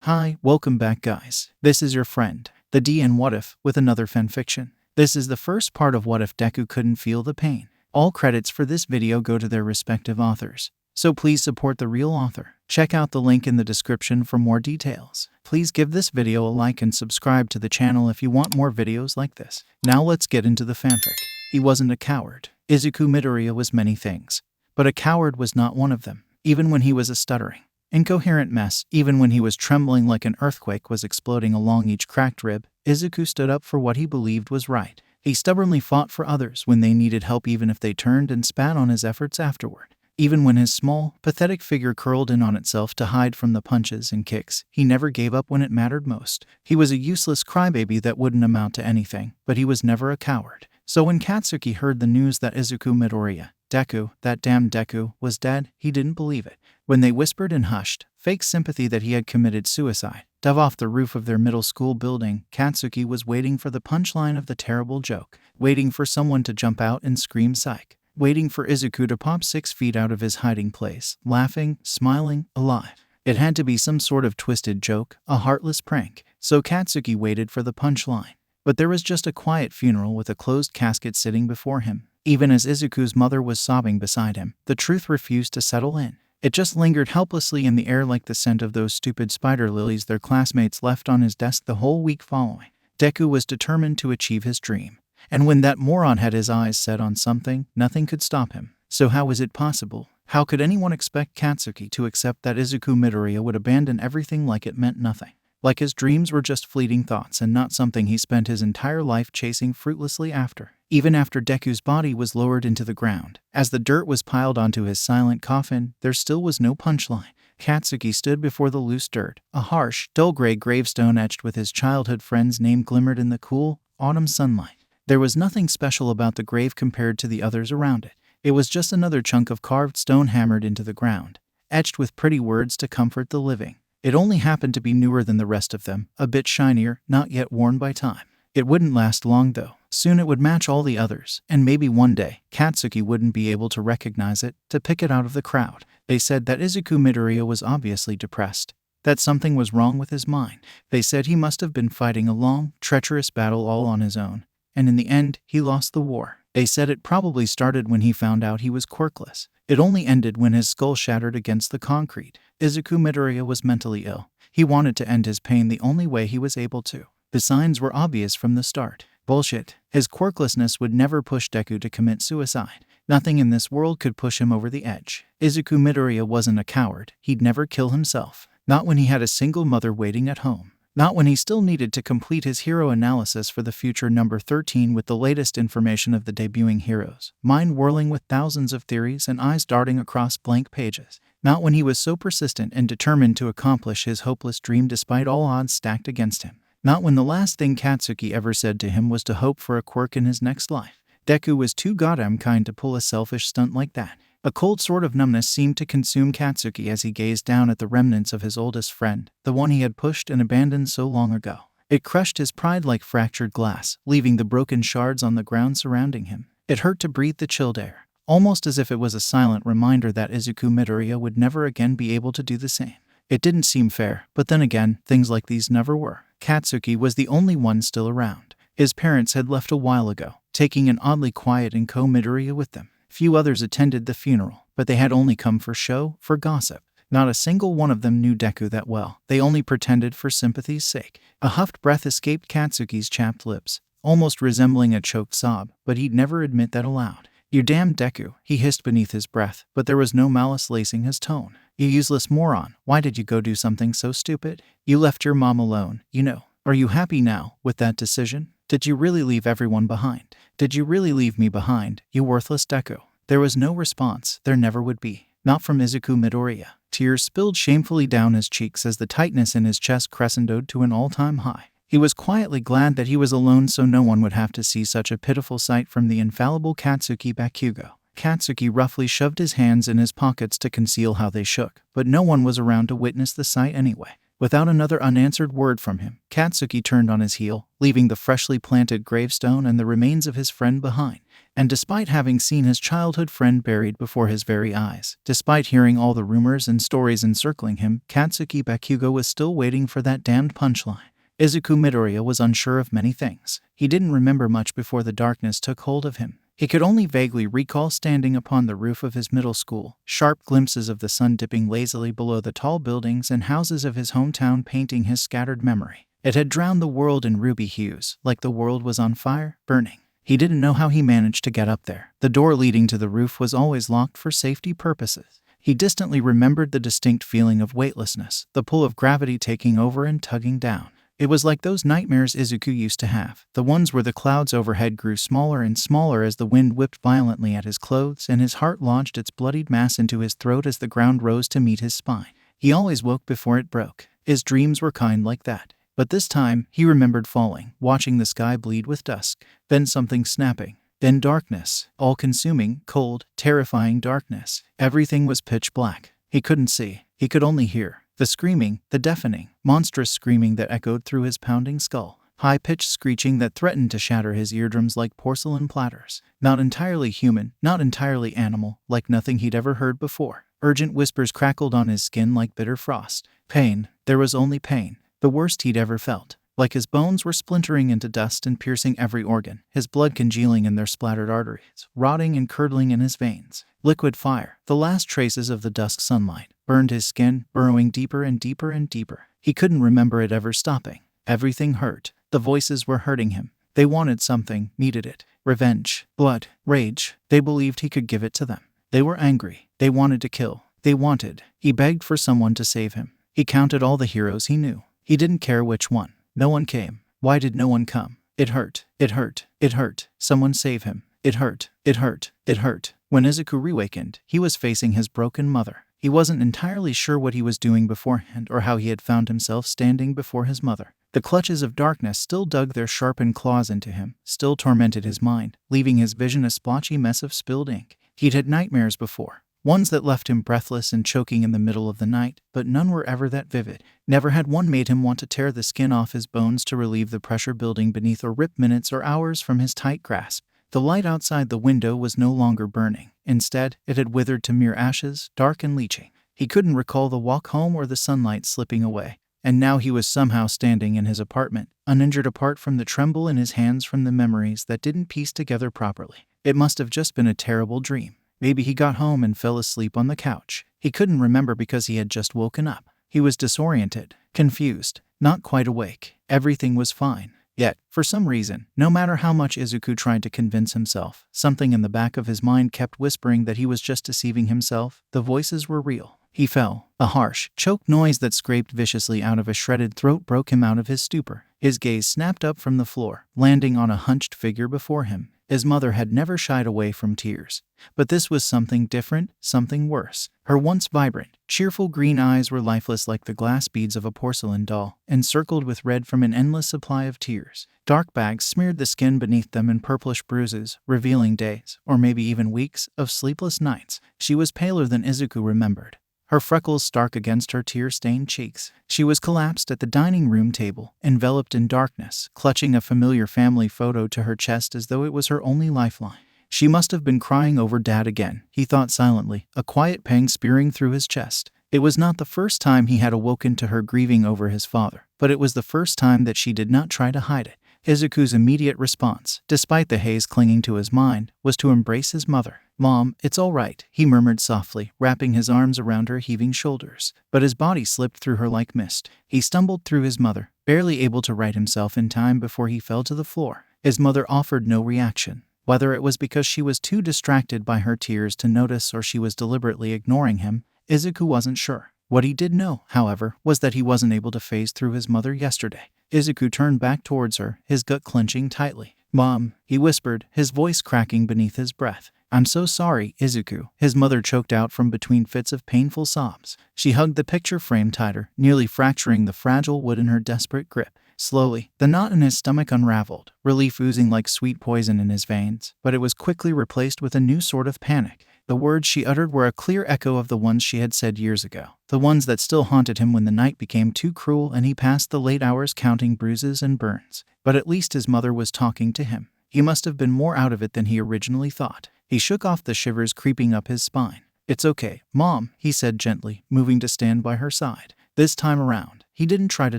Hi, welcome back guys. This is your friend, the D and WhatIf, with another fanfiction. This is the first part of What If Deku Couldn't Feel the Pain. All credits for this video go to their respective authors, so please support the real author. Check out the link in the description for more details. Please give this video a like and subscribe to the channel if you want more videos like this. Now let's get into the fanfic. He wasn't a coward. Izuku Midoriya was many things, but a coward was not one of them, even when he was a stuttering, incoherent mess. Even when he was trembling like an earthquake was exploding along each cracked rib, Izuku stood up for what he believed was right. He stubbornly fought for others when they needed help, even if they turned and spat on his efforts afterward. Even when his small, pathetic figure curled in on itself to hide from the punches and kicks, he never gave up when it mattered most. He was a useless crybaby that wouldn't amount to anything, but he was never a coward. So when Katsuki heard the news that Izuku Midoriya, Deku, that damn Deku, was dead, he didn't believe it. When they whispered in hushed, fake sympathy that he had committed suicide, dove off the roof of their middle school building, Katsuki was waiting for the punchline of the terrible joke, waiting for someone to jump out and scream psych, waiting for Izuku to pop 6 feet out of his hiding place, laughing, smiling, alive. It had to be some sort of twisted joke, a heartless prank, so Katsuki waited for the punchline. But there was just a quiet funeral with a closed casket sitting before him. Even as Izuku's mother was sobbing beside him, the truth refused to settle in. It just lingered helplessly in the air like the scent of those stupid spider lilies their classmates left on his desk the whole week following. Deku was determined to achieve his dream, and when that moron had his eyes set on something, nothing could stop him. So how was it possible? How could anyone expect Katsuki to accept that Izuku Midoriya would abandon everything like it meant nothing? Like his dreams were just fleeting thoughts and not something he spent his entire life chasing fruitlessly after. Even after Deku's body was lowered into the ground, as the dirt was piled onto his silent coffin, there still was no punchline. Katsuki stood before the loose dirt. A harsh, dull gray gravestone etched with his childhood friend's name glimmered in the cool, autumn sunlight. There was nothing special about the grave compared to the others around it. It was just another chunk of carved stone hammered into the ground, etched with pretty words to comfort the living. It only happened to be newer than the rest of them, a bit shinier, not yet worn by time. It wouldn't last long though. Soon it would match all the others, and maybe one day, Katsuki wouldn't be able to recognize it, to pick it out of the crowd. They said that Izuku Midoriya was obviously depressed, that something was wrong with his mind. They said he must have been fighting a long, treacherous battle all on his own, and in the end, he lost the war. They said it probably started when he found out he was quirkless. It only ended when his skull shattered against the concrete. Izuku Midoriya was mentally ill. He wanted to end his pain the only way he was able to. The signs were obvious from the start. Bullshit. His quirklessness would never push Deku to commit suicide. Nothing in this world could push him over the edge. Izuku Midoriya wasn't a coward. He'd never kill himself. Not when he had a single mother waiting at home. Not when he still needed to complete his hero analysis for the future number 13 with the latest information of the debuting heroes, mind whirling with thousands of theories and eyes darting across blank pages. Not when he was so persistent and determined to accomplish his hopeless dream despite all odds stacked against him. Not when the last thing Katsuki ever said to him was to hope for a quirk in his next life. Deku was too goddamn kind to pull a selfish stunt like that. A cold sort of numbness seemed to consume Katsuki as he gazed down at the remnants of his oldest friend, the one he had pushed and abandoned so long ago. It crushed his pride like fractured glass, leaving the broken shards on the ground surrounding him. It hurt to breathe the chilled air, almost as if it was a silent reminder that Izuku Midoriya would never again be able to do the same. It didn't seem fair, but then again, things like these never were. Katsuki was the only one still around. His parents had left a while ago, taking an oddly quiet Inko Midoriya with them. Few others attended the funeral, but they had only come for show, for gossip. Not a single one of them knew Deku that well. They only pretended for sympathy's sake. A huffed breath escaped Katsuki's chapped lips, almost resembling a choked sob, but he'd never admit that aloud. "You damned Deku," he hissed beneath his breath, but there was no malice lacing his tone. "You useless moron, why did you go do something so stupid? You left your mom alone, you know. Are you happy now, with that decision? Did you really leave everyone behind? Did you really leave me behind, you worthless Deku?" There was no response. There never would be. Not from Izuku Midoriya. Tears spilled shamefully down his cheeks as the tightness in his chest crescendoed to an all-time high. He was quietly glad that he was alone so no one would have to see such a pitiful sight from the infallible Katsuki Bakugo. Katsuki roughly shoved his hands in his pockets to conceal how they shook, but no one was around to witness the sight anyway. Without another unanswered word from him, Katsuki turned on his heel, leaving the freshly planted gravestone and the remains of his friend behind. And despite having seen his childhood friend buried before his very eyes, despite hearing all the rumors and stories encircling him, Katsuki Bakugo was still waiting for that damned punchline. Izuku Midoriya was unsure of many things. He didn't remember much before the darkness took hold of him. He could only vaguely recall standing upon the roof of his middle school, sharp glimpses of the sun dipping lazily below the tall buildings and houses of his hometown painting his scattered memory. It had drowned the world in ruby hues, like the world was on fire, burning. He didn't know how he managed to get up there. The door leading to the roof was always locked for safety purposes. He distantly remembered the distinct feeling of weightlessness, the pull of gravity taking over and tugging down. It was like those nightmares Izuku used to have, the ones where the clouds overhead grew smaller and smaller as the wind whipped violently at his clothes and his heart launched its bloodied mass into his throat as the ground rose to meet his spine. He always woke before it broke. His dreams were kind like that. But this time, he remembered falling, watching the sky bleed with dusk, then something snapping, then darkness, all-consuming, cold, terrifying darkness. Everything was pitch black. He couldn't see. He could only hear. The screaming, the deafening, monstrous screaming that echoed through his pounding skull. High-pitched screeching that threatened to shatter his eardrums like porcelain platters. Not entirely human, not entirely animal, like nothing he'd ever heard before. Urgent whispers crackled on his skin like bitter frost. Pain. There was only pain. The worst he'd ever felt. Like his bones were splintering into dust and piercing every organ, his blood congealing in their splattered arteries, rotting and curdling in his veins. Liquid fire, the last traces of the dusk sunlight, burned his skin, burrowing deeper and deeper and deeper. He couldn't remember it ever stopping. Everything hurt. The voices were hurting him. They wanted something, needed it. Revenge, blood, rage. They believed he could give it to them. They were angry. They wanted to kill. They wanted. He begged for someone to save him. He counted all the heroes he knew. He didn't care which one. No one came. Why did no one come? It hurt. It hurt. It hurt. Someone save him. It hurt. It hurt. It hurt. When Izuku reawakened, he was facing his broken mother. He wasn't entirely sure what he was doing beforehand or how he had found himself standing before his mother. The clutches of darkness still dug their sharpened claws into him, still tormented his mind, leaving his vision a splotchy mess of spilled ink. He'd had nightmares before. Ones that left him breathless and choking in the middle of the night, but none were ever that vivid. Never had one made him want to tear the skin off his bones to relieve the pressure building beneath or rip minutes or hours from his tight grasp. The light outside the window was no longer burning. Instead, it had withered to mere ashes, dark and leaching. He couldn't recall the walk home or the sunlight slipping away. And now he was somehow standing in his apartment, uninjured apart from the tremble in his hands from the memories that didn't piece together properly. It must have just been a terrible dream. Maybe he got home and fell asleep on the couch. He couldn't remember because he had just woken up. He was disoriented, confused, not quite awake. Everything was fine. Yet, for some reason, no matter how much Izuku tried to convince himself, something in the back of his mind kept whispering that he was just deceiving himself. The voices were real. He fell. A harsh, choked noise that scraped viciously out of his shredded throat broke him out of his stupor. His gaze snapped up from the floor, landing on a hunched figure before him. His mother had never shied away from tears. But this was something different, something worse. Her once vibrant, cheerful green eyes were lifeless like the glass beads of a porcelain doll, encircled with red from an endless supply of tears. Dark bags smeared the skin beneath them in purplish bruises, revealing days, or maybe even weeks, of sleepless nights. She was paler than Izuku remembered, her freckles stark against her tear-stained cheeks. She was collapsed at the dining room table, enveloped in darkness, clutching a familiar family photo to her chest as though it was her only lifeline. She must have been crying over Dad again, he thought silently, a quiet pang spearing through his chest. It was not the first time he had awoken to her grieving over his father, but it was the first time that she did not try to hide it. Izuku's immediate response, despite the haze clinging to his mind, was to embrace his mother. "Mom, it's all right," he murmured softly, wrapping his arms around her heaving shoulders. But his body slipped through her like mist. He stumbled through his mother, barely able to right himself in time before he fell to the floor. His mother offered no reaction. Whether it was because she was too distracted by her tears to notice or she was deliberately ignoring him, Izuku wasn't sure. What he did know, however, was that he wasn't able to phase through his mother yesterday. Izuku turned back towards her, his gut clenching tightly. "Mom," he whispered, his voice cracking beneath his breath. "I'm so sorry, Izuku," his mother choked out from between fits of painful sobs. She hugged the picture frame tighter, nearly fracturing the fragile wood in her desperate grip. Slowly, the knot in his stomach unraveled, relief oozing like sweet poison in his veins, but it was quickly replaced with a new sort of panic. The words she uttered were a clear echo of the ones she had said years ago, the ones that still haunted him when the night became too cruel and he passed the late hours counting bruises and burns. But at least his mother was talking to him. He must have been more out of it than he originally thought. He shook off the shivers creeping up his spine. "It's okay, Mom," he said gently, moving to stand by her side. This time around, he didn't try to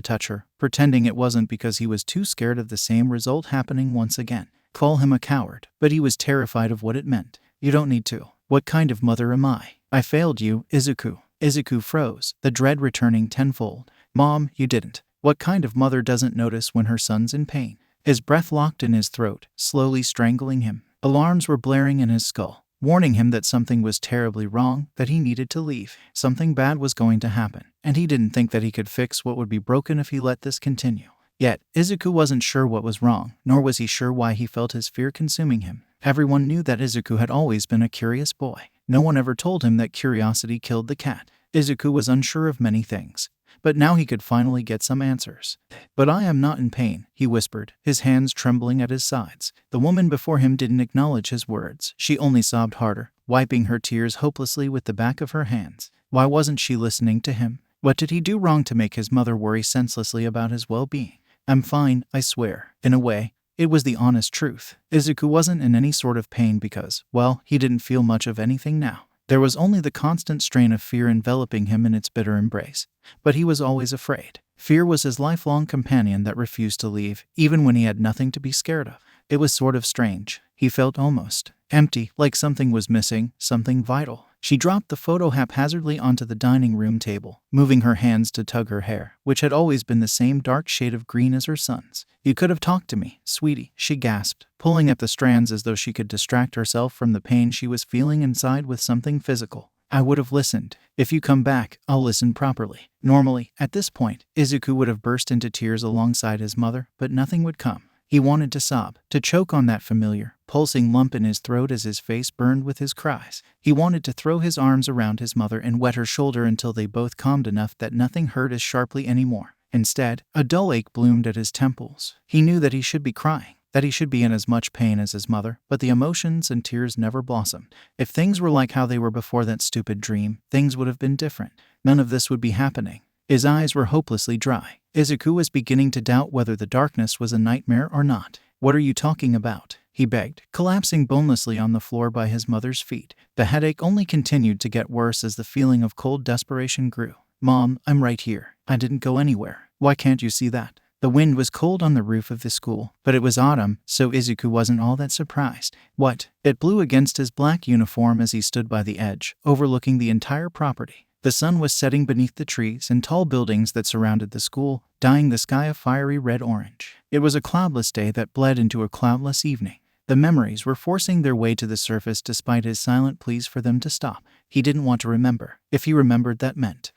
touch her, pretending it wasn't because he was too scared of the same result happening once again. Call him a coward, but he was terrified of what it meant. "You don't need to. What kind of mother am I? I failed you, Izuku." Izuku froze, the dread returning tenfold. "Mom, you didn't. What kind of mother doesn't notice when her son's in pain?" His breath locked in his throat, slowly strangling him. Alarms were blaring in his skull, warning him that something was terribly wrong, that he needed to leave. Something bad was going to happen, and he didn't think that he could fix what would be broken if he let this continue. Yet, Izuku wasn't sure what was wrong, nor was he sure why he felt his fear consuming him. Everyone knew that Izuku had always been a curious boy. No one ever told him that curiosity killed the cat. Izuku was unsure of many things, but now he could finally get some answers. "But I am not in pain," he whispered, his hands trembling at his sides. The woman before him didn't acknowledge his words. She only sobbed harder, wiping her tears hopelessly with the back of her hands. Why wasn't she listening to him? What did he do wrong to make his mother worry senselessly about his well-being? "I'm fine, I swear." In a way, it was the honest truth. Izuku wasn't in any sort of pain because, well, he didn't feel much of anything now. There was only the constant strain of fear enveloping him in its bitter embrace. But he was always afraid. Fear was his lifelong companion that refused to leave, even when he had nothing to be scared of. It was sort of strange. He felt almost empty, like something was missing, something vital. She dropped the photo haphazardly onto the dining room table, moving her hands to tug her hair, which had always been the same dark shade of green as her son's. "You could have talked to me, sweetie," she gasped, pulling at the strands as though she could distract herself from the pain she was feeling inside with something physical. "I would have listened. If you come back, I'll listen properly." Normally, at this point, Izuku would have burst into tears alongside his mother, but nothing would come. He wanted to sob, to choke on that familiar, pulsing lump in his throat as his face burned with his cries. He wanted to throw his arms around his mother and wet her shoulder until they both calmed enough that nothing hurt as sharply anymore. Instead, a dull ache bloomed at his temples. He knew that he should be crying, that he should be in as much pain as his mother, but the emotions and tears never blossomed. If things were like how they were before that stupid dream, things would have been different. None of this would be happening. His eyes were hopelessly dry. Izuku was beginning to doubt whether the darkness was a nightmare or not. "What are you talking about?" he begged, collapsing bonelessly on the floor by his mother's feet. The headache only continued to get worse as the feeling of cold desperation grew. "Mom, I'm right here. I didn't go anywhere. Why can't you see that?" The wind was cold on the roof of the school, but it was autumn, so Izuku wasn't all that surprised. "What?" It blew against his black uniform as he stood by the edge, overlooking the entire property. The sun was setting beneath the trees and tall buildings that surrounded the school, dyeing the sky a fiery red-orange. It was a cloudless day that bled into a cloudless evening. The memories were forcing their way to the surface despite his silent pleas for them to stop. He didn't want to remember. If he remembered, that meant,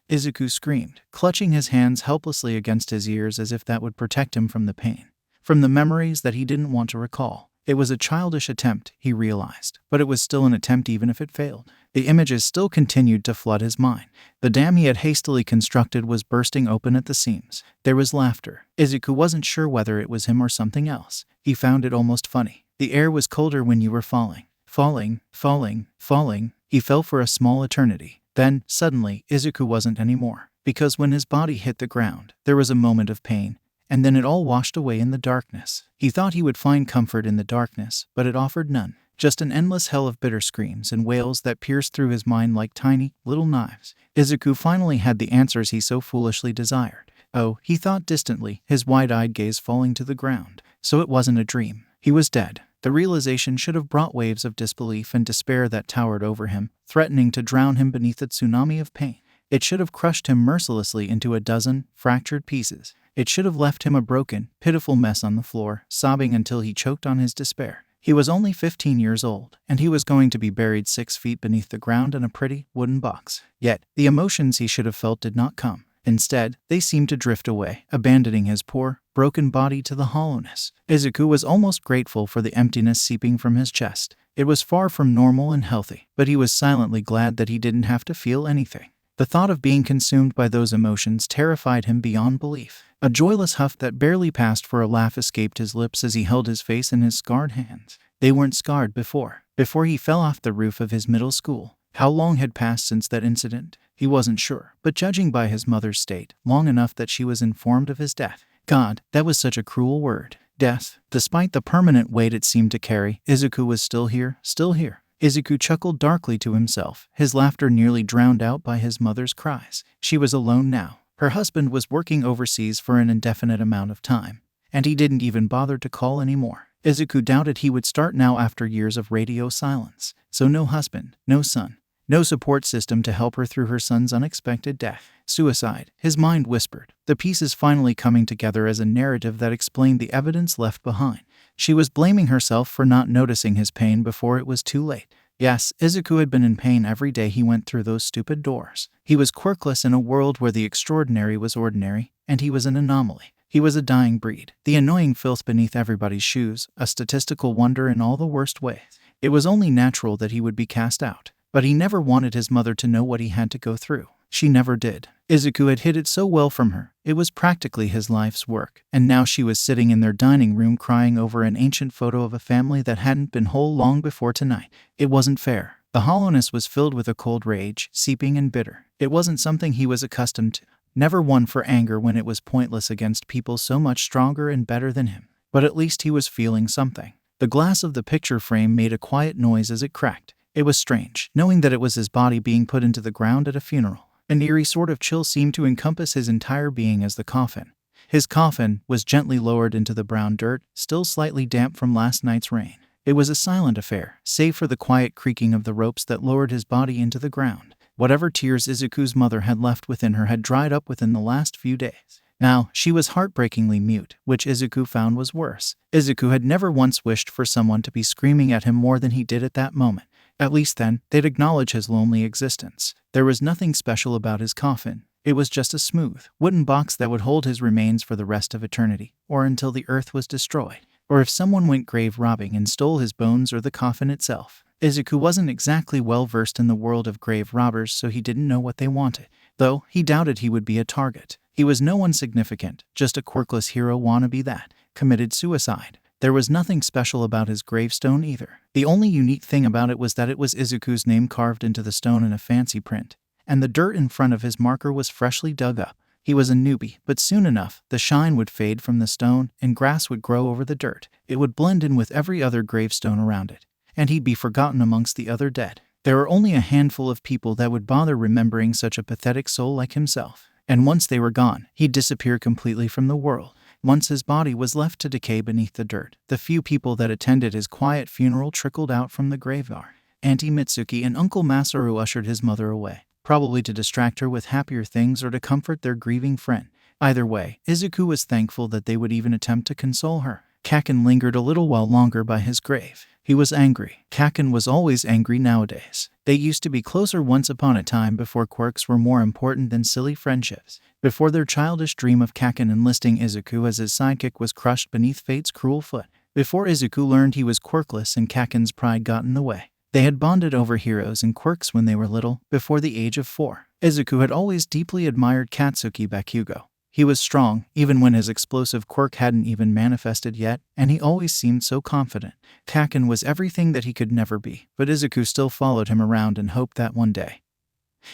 Izuku screamed, clutching his hands helplessly against his ears as if that would protect him from the pain, from the memories that he didn't want to recall. It was a childish attempt, he realized, but it was still an attempt even if it failed. The images still continued to flood his mind. The dam he had hastily constructed was bursting open at the seams. There was laughter. Izuku wasn't sure whether it was him or something else. He found it almost funny. "The air was colder when you were falling. Falling, falling, falling." He fell for a small eternity. Then, suddenly, Izuku wasn't anymore. Because when his body hit the ground, there was a moment of pain, and then it all washed away in the darkness. He thought he would find comfort in the darkness, but it offered none. Just an endless hell of bitter screams and wails that pierced through his mind like tiny, little knives. Izuku finally had the answers he so foolishly desired. Oh, he thought distantly, his wide-eyed gaze falling to the ground. So it wasn't a dream. He was dead. The realization should have brought waves of disbelief and despair that towered over him, threatening to drown him beneath a tsunami of pain. It should have crushed him mercilessly into a dozen fractured pieces. It should have left him a broken, pitiful mess on the floor, sobbing until he choked on his despair. He was only 15 years old, and he was going to be buried 6 feet beneath the ground in a pretty, wooden box. Yet, the emotions he should have felt did not come. Instead, they seemed to drift away, abandoning his poor, broken body to the hollowness. Izuku was almost grateful for the emptiness seeping from his chest. It was far from normal and healthy, but he was silently glad that he didn't have to feel anything. The thought of being consumed by those emotions terrified him beyond belief. A joyless huff that barely passed for a laugh escaped his lips as he held his face in his scarred hands. They weren't scarred before he fell off the roof of his middle school. How long had passed since that incident? He wasn't sure, but judging by his mother's state, long enough that she was informed of his death. God, that was such a cruel word. Death. Despite the permanent weight it seemed to carry, Izuku was still here, still here. Izuku chuckled darkly to himself, his laughter nearly drowned out by his mother's cries. She was alone now. Her husband was working overseas for an indefinite amount of time, and he didn't even bother to call anymore. Izuku doubted he would start now after years of radio silence. So no husband, no son, no support system to help her through her son's unexpected death. Suicide, his mind whispered, the pieces finally coming together as a narrative that explained the evidence left behind. She was blaming herself for not noticing his pain before it was too late. Yes, Izuku had been in pain every day he went through those stupid doors. He was quirkless in a world where the extraordinary was ordinary, and he was an anomaly. He was a dying breed, the annoying filth beneath everybody's shoes, a statistical wonder in all the worst ways. It was only natural that he would be cast out, but he never wanted his mother to know what he had to go through. She never did. Izuku had hid it so well from her. It was practically his life's work, and now she was sitting in their dining room crying over an ancient photo of a family that hadn't been whole long before tonight. It wasn't fair. The hollowness was filled with a cold rage, seeping and bitter. It wasn't something he was accustomed to. Never one for anger when it was pointless against people so much stronger and better than him. But at least he was feeling something. The glass of the picture frame made a quiet noise as it cracked. It was strange, knowing that it was his body being put into the ground at a funeral. An eerie sort of chill seemed to encompass his entire being as the coffin. His coffin was gently lowered into the brown dirt, still slightly damp from last night's rain. It was a silent affair, save for the quiet creaking of the ropes that lowered his body into the ground. Whatever tears Izuku's mother had left within her had dried up within the last few days. Now, she was heartbreakingly mute, which Izuku found was worse. Izuku had never once wished for someone to be screaming at him more than he did at that moment. At least then, they'd acknowledge his lonely existence. There was nothing special about his coffin. It was just a smooth, wooden box that would hold his remains for the rest of eternity, or until the earth was destroyed, or if someone went grave robbing and stole his bones or the coffin itself. Izuku wasn't exactly well versed in the world of grave robbers, so he didn't know what they wanted, though he doubted he would be a target. He was no one significant, just a quirkless hero wannabe that committed suicide. There was nothing special about his gravestone either. The only unique thing about it was that it was Izuku's name carved into the stone in a fancy print, and the dirt in front of his marker was freshly dug up. He was a newbie, but soon enough, the shine would fade from the stone, and grass would grow over the dirt. It would blend in with every other gravestone around it, and he'd be forgotten amongst the other dead. There were only a handful of people that would bother remembering such a pathetic soul like himself, and once they were gone, he'd disappear completely from the world. Once his body was left to decay beneath the dirt, the few people that attended his quiet funeral trickled out from the graveyard. Auntie Mitsuki and Uncle Masaru ushered his mother away, probably to distract her with happier things or to comfort their grieving friend. Either way, Izuku was thankful that they would even attempt to console her. Kaken lingered a little while longer by his grave. He was angry. Kaken was always angry nowadays. They used to be closer once upon a time before quirks were more important than silly friendships. Before their childish dream of Kaken enlisting Izuku as his sidekick was crushed beneath fate's cruel foot. Before Izuku learned he was quirkless and Kaken's pride got in the way. They had bonded over heroes and quirks when they were little, before the age of 4. Izuku had always deeply admired Katsuki Bakugo. He was strong, even when his explosive quirk hadn't even manifested yet, and he always seemed so confident. Kaken was everything that he could never be, but Izuku still followed him around and hoped that one day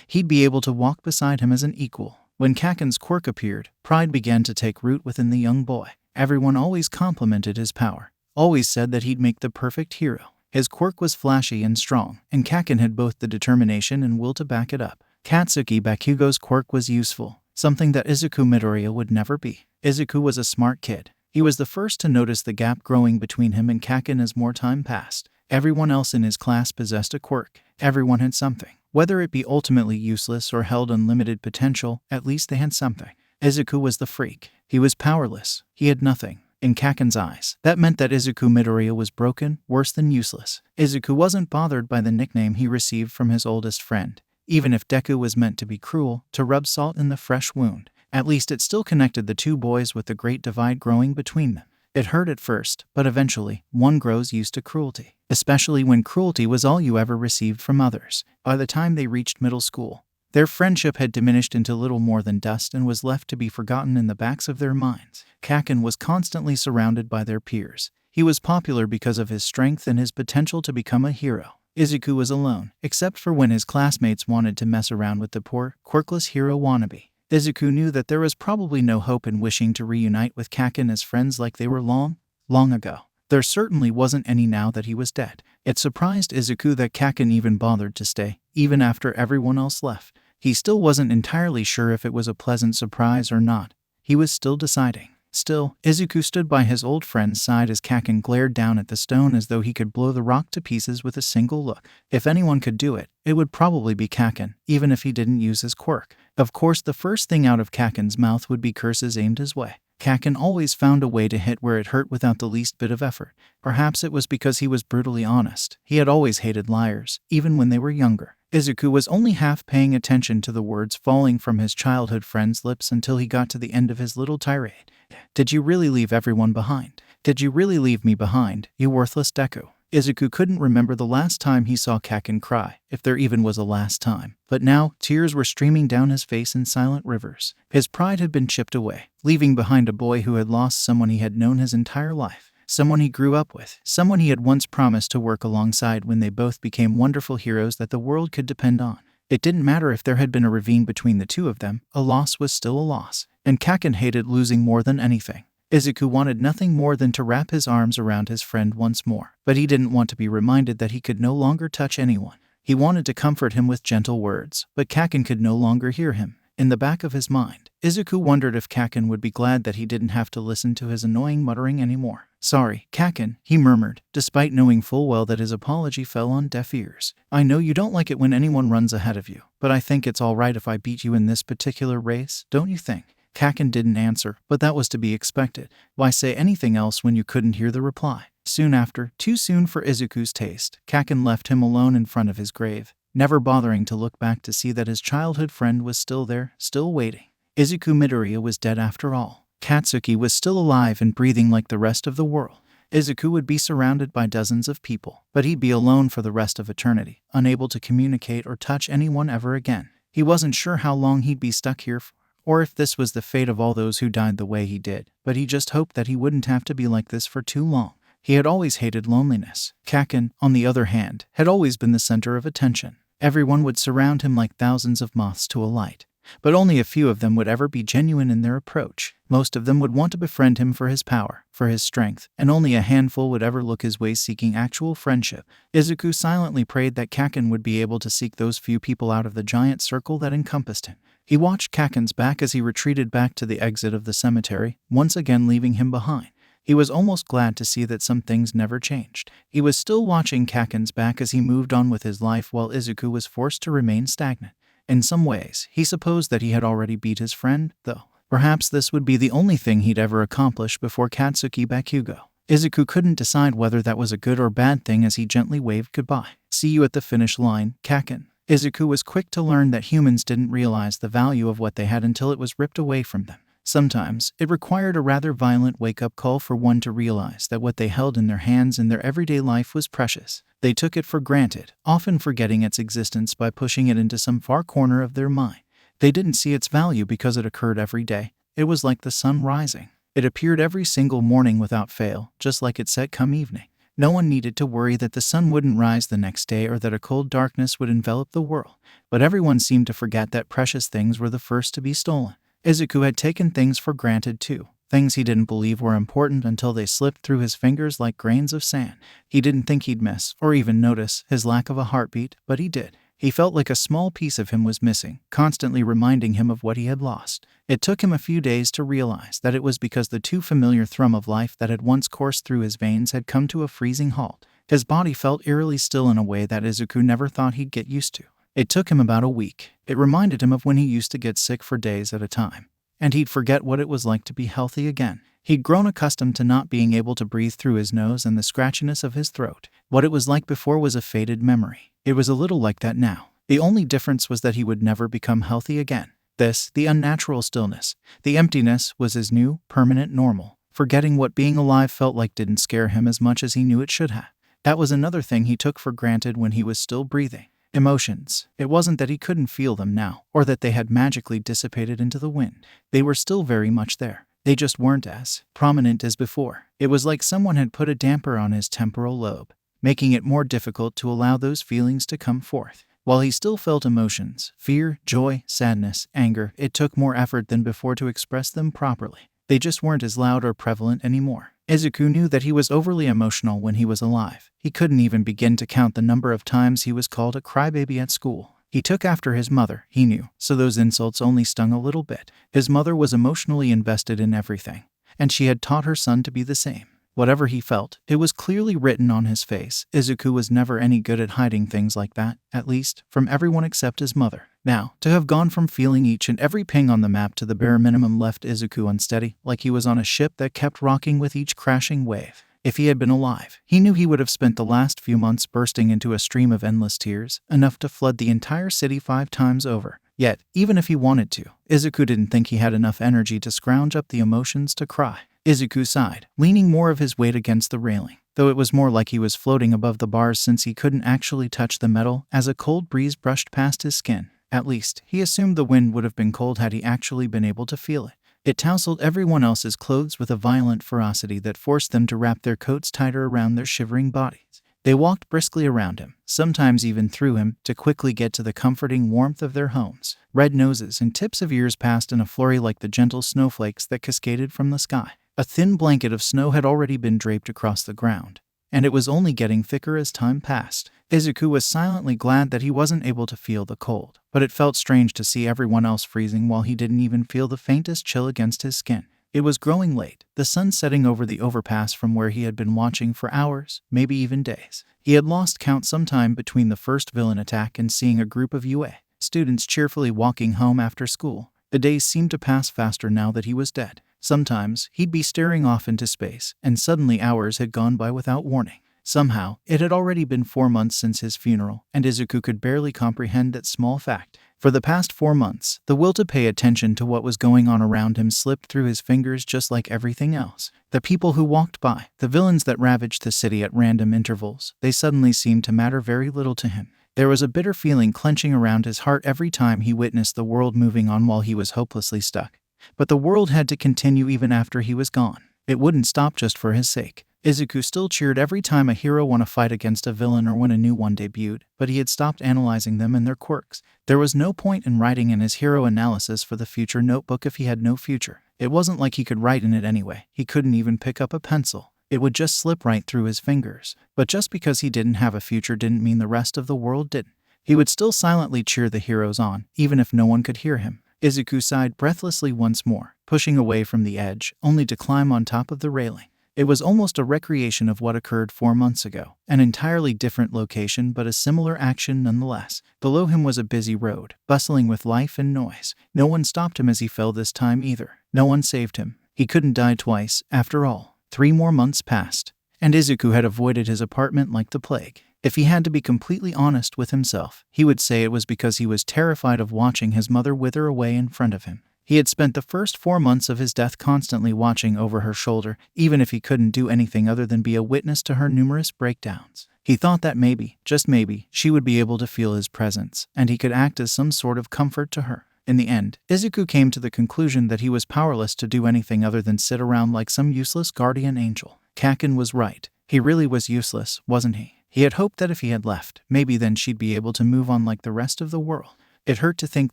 he'd be able to walk beside him as an equal. When Kaken's quirk appeared, pride began to take root within the young boy. Everyone always complimented his power, always said that he'd make the perfect hero. His quirk was flashy and strong, and Kaken had both the determination and will to back it up. Katsuki Bakugo's quirk was useful, something that Izuku Midoriya would never be. Izuku was a smart kid. He was the first to notice the gap growing between him and Kaken as more time passed. Everyone else in his class possessed a quirk. Everyone had something. Whether it be ultimately useless or held unlimited potential, at least they had something. Izuku was the freak. He was powerless. He had nothing. In Kaken's eyes, that meant that Izuku Midoriya was broken, worse than useless. Izuku wasn't bothered by the nickname he received from his oldest friend. Even if Deku was meant to be cruel, to rub salt in the fresh wound, at least it still connected the two boys with the great divide growing between them. It hurt at first, but eventually, one grows used to cruelty, especially when cruelty was all you ever received from others. By the time they reached middle school, their friendship had diminished into little more than dust and was left to be forgotten in the backs of their minds. Kaken was constantly surrounded by their peers. He was popular because of his strength and his potential to become a hero. Izuku was alone, except for when his classmates wanted to mess around with the poor, quirkless hero wannabe. Izuku knew that there was probably no hope in wishing to reunite with Kaken as friends like they were long long ago. There certainly wasn't any now that he was dead. It surprised Izuku that Kaken even bothered to stay, even after everyone else left. He still wasn't entirely sure if it was a pleasant surprise or not. He was still deciding. Still, Izuku stood by his old friend's side as Kaken glared down at the stone as though he could blow the rock to pieces with a single look. If anyone could do it, it would probably be Kaken, even if he didn't use his quirk. Of course, the first thing out of Kaken's mouth would be curses aimed his way. Kaken always found a way to hit where it hurt without the least bit of effort. Perhaps it was because he was brutally honest. He had always hated liars, even when they were younger. Izuku was only half paying attention to the words falling from his childhood friend's lips until he got to the end of his little tirade. Did you really leave everyone behind? Did you really leave me behind, you worthless Deku? Izuku couldn't remember the last time he saw Kaken cry, if there even was a last time. But now, tears were streaming down his face in silent rivers. His pride had been chipped away, leaving behind a boy who had lost someone he had known his entire life. Someone he grew up with, someone he had once promised to work alongside when they both became wonderful heroes that the world could depend on. It didn't matter if there had been a ravine between the two of them, a loss was still a loss. And Kaken hated losing more than anything. Izuku wanted nothing more than to wrap his arms around his friend once more, but he didn't want to be reminded that he could no longer touch anyone. He wanted to comfort him with gentle words, but Kaken could no longer hear him. In the back of his mind, Izuku wondered if Kaken would be glad that he didn't have to listen to his annoying muttering anymore. Sorry, Kaken, he murmured, despite knowing full well that his apology fell on deaf ears. I know you don't like it when anyone runs ahead of you, but I think it's alright if I beat you in this particular race, don't you think? Kaken didn't answer, but that was to be expected. Why say anything else when you couldn't hear the reply? Soon after, too soon for Izuku's taste, Kaken left him alone in front of his grave, never bothering to look back to see that his childhood friend was still there, still waiting. Izuku Midoriya was dead after all. Katsuki was still alive and breathing like the rest of the world. Izuku would be surrounded by dozens of people, but he'd be alone for the rest of eternity, unable to communicate or touch anyone ever again. He wasn't sure how long he'd be stuck here for, or if this was the fate of all those who died the way he did, but he just hoped that he wouldn't have to be like this for too long. He had always hated loneliness. Kaken, on the other hand, had always been the center of attention. Everyone would surround him like thousands of moths to a light, but only a few of them would ever be genuine in their approach. Most of them would want to befriend him for his power, for his strength, and only a handful would ever look his way seeking actual friendship. Izuku silently prayed that Kaken would be able to seek those few people out of the giant circle that encompassed him. He watched Kaken's back as he retreated back to the exit of the cemetery, once again leaving him behind. He was almost glad to see that some things never changed. He was still watching Kaken's back as he moved on with his life while Izuku was forced to remain stagnant. In some ways, he supposed that he had already beat his friend, though. Perhaps this would be the only thing he'd ever accomplish before Katsuki Bakugo. Izuku couldn't decide whether that was a good or bad thing as he gently waved goodbye. See you at the finish line, Kaken. Izuku was quick to learn that humans didn't realize the value of what they had until it was ripped away from them. Sometimes, it required a rather violent wake-up call for one to realize that what they held in their hands in their everyday life was precious. They took it for granted, often forgetting its existence by pushing it into some far corner of their mind. They didn't see its value because it occurred every day. It was like the sun rising. It appeared every single morning without fail, just like it set come evening. No one needed to worry that the sun wouldn't rise the next day or that a cold darkness would envelop the world. But everyone seemed to forget that precious things were the first to be stolen. Izuku had taken things for granted too. Things he didn't believe were important until they slipped through his fingers like grains of sand. He didn't think he'd miss, or even notice, his lack of a heartbeat, but he did. He felt like a small piece of him was missing, constantly reminding him of what he had lost. It took him a few days to realize that it was because the too familiar thrum of life that had once coursed through his veins had come to a freezing halt. His body felt eerily still in a way that Izuku never thought he'd get used to. It took him about a week. It reminded him of when he used to get sick for days at a time, and he'd forget what it was like to be healthy again. He'd grown accustomed to not being able to breathe through his nose and the scratchiness of his throat. What it was like before was a faded memory. It was a little like that now. The only difference was that he would never become healthy again. This, the unnatural stillness, the emptiness, was his new, permanent normal. Forgetting what being alive felt like didn't scare him as much as he knew it should have. That was another thing he took for granted when he was still breathing. Emotions. It wasn't that he couldn't feel them now, or that they had magically dissipated into the wind. They were still very much there. They just weren't as prominent as before. It was like someone had put a damper on his temporal lobe, making it more difficult to allow those feelings to come forth. While he still felt emotions, fear, joy, sadness, anger, it took more effort than before to express them properly. They just weren't as loud or prevalent anymore. Izuku knew that he was overly emotional when he was alive. He couldn't even begin to count the number of times he was called a crybaby at school. He took after his mother, he knew, so those insults only stung a little bit. His mother was emotionally invested in everything, and she had taught her son to be the same. Whatever he felt, it was clearly written on his face. Izuku was never any good at hiding things like that, at least, from everyone except his mother. Now, to have gone from feeling each and every ping on the map to the bare minimum left Izuku unsteady, like he was on a ship that kept rocking with each crashing wave. If he had been alive, he knew he would have spent the last few months bursting into a stream of endless tears, enough to flood the entire city 5 times over. Yet, even if he wanted to, Izuku didn't think he had enough energy to scrounge up the emotions to cry. Izuku sighed, leaning more of his weight against the railing, though it was more like he was floating above the bars since he couldn't actually touch the metal as a cold breeze brushed past his skin. At least, he assumed the wind would have been cold had he actually been able to feel it. It tousled everyone else's clothes with a violent ferocity that forced them to wrap their coats tighter around their shivering bodies. They walked briskly around him, sometimes even through him, to quickly get to the comforting warmth of their homes. Red noses and tips of ears passed in a flurry like the gentle snowflakes that cascaded from the sky. A thin blanket of snow had already been draped across the ground, and it was only getting thicker as time passed. Izuku was silently glad that he wasn't able to feel the cold, but it felt strange to see everyone else freezing while he didn't even feel the faintest chill against his skin. It was growing late, the sun setting over the overpass from where he had been watching for hours, maybe even days. He had lost count sometime between the first villain attack and seeing a group of UA students cheerfully walking home after school. The days seemed to pass faster now that he was dead. Sometimes, he'd be staring off into space, and suddenly hours had gone by without warning. Somehow, it had already been 4 months since his funeral, and Izuku could barely comprehend that small fact. For the past 4 months, the will to pay attention to what was going on around him slipped through his fingers just like everything else. The people who walked by, the villains that ravaged the city at random intervals, they suddenly seemed to matter very little to him. There was a bitter feeling clenching around his heart every time he witnessed the world moving on while he was hopelessly stuck. But the world had to continue even after he was gone. It wouldn't stop just for his sake. Izuku still cheered every time a hero won a fight against a villain or when a new one debuted, but he had stopped analyzing them and their quirks. There was no point in writing in his hero analysis for the future notebook if he had no future. It wasn't like he could write in it anyway. He couldn't even pick up a pencil. It would just slip right through his fingers. But just because he didn't have a future didn't mean the rest of the world didn't. He would still silently cheer the heroes on, even if no one could hear him. Izuku sighed breathlessly once more, pushing away from the edge, only to climb on top of the railing. It was almost a recreation of what occurred 4 months ago, an entirely different location but a similar action nonetheless. Below him was a busy road, bustling with life and noise. No one stopped him as he fell this time either. No one saved him. He couldn't die twice, after all. 3 more months passed, and Izuku had avoided his apartment like the plague. If he had to be completely honest with himself, he would say it was because he was terrified of watching his mother wither away in front of him. He had spent the first 4 months of his death constantly watching over her shoulder, even if he couldn't do anything other than be a witness to her numerous breakdowns. He thought that maybe, just maybe, she would be able to feel his presence, and he could act as some sort of comfort to her. In the end, Izuku came to the conclusion that he was powerless to do anything other than sit around like some useless guardian angel. Kaken was right. He really was useless, wasn't he? He had hoped that if he had left, maybe then she'd be able to move on like the rest of the world. It hurt to think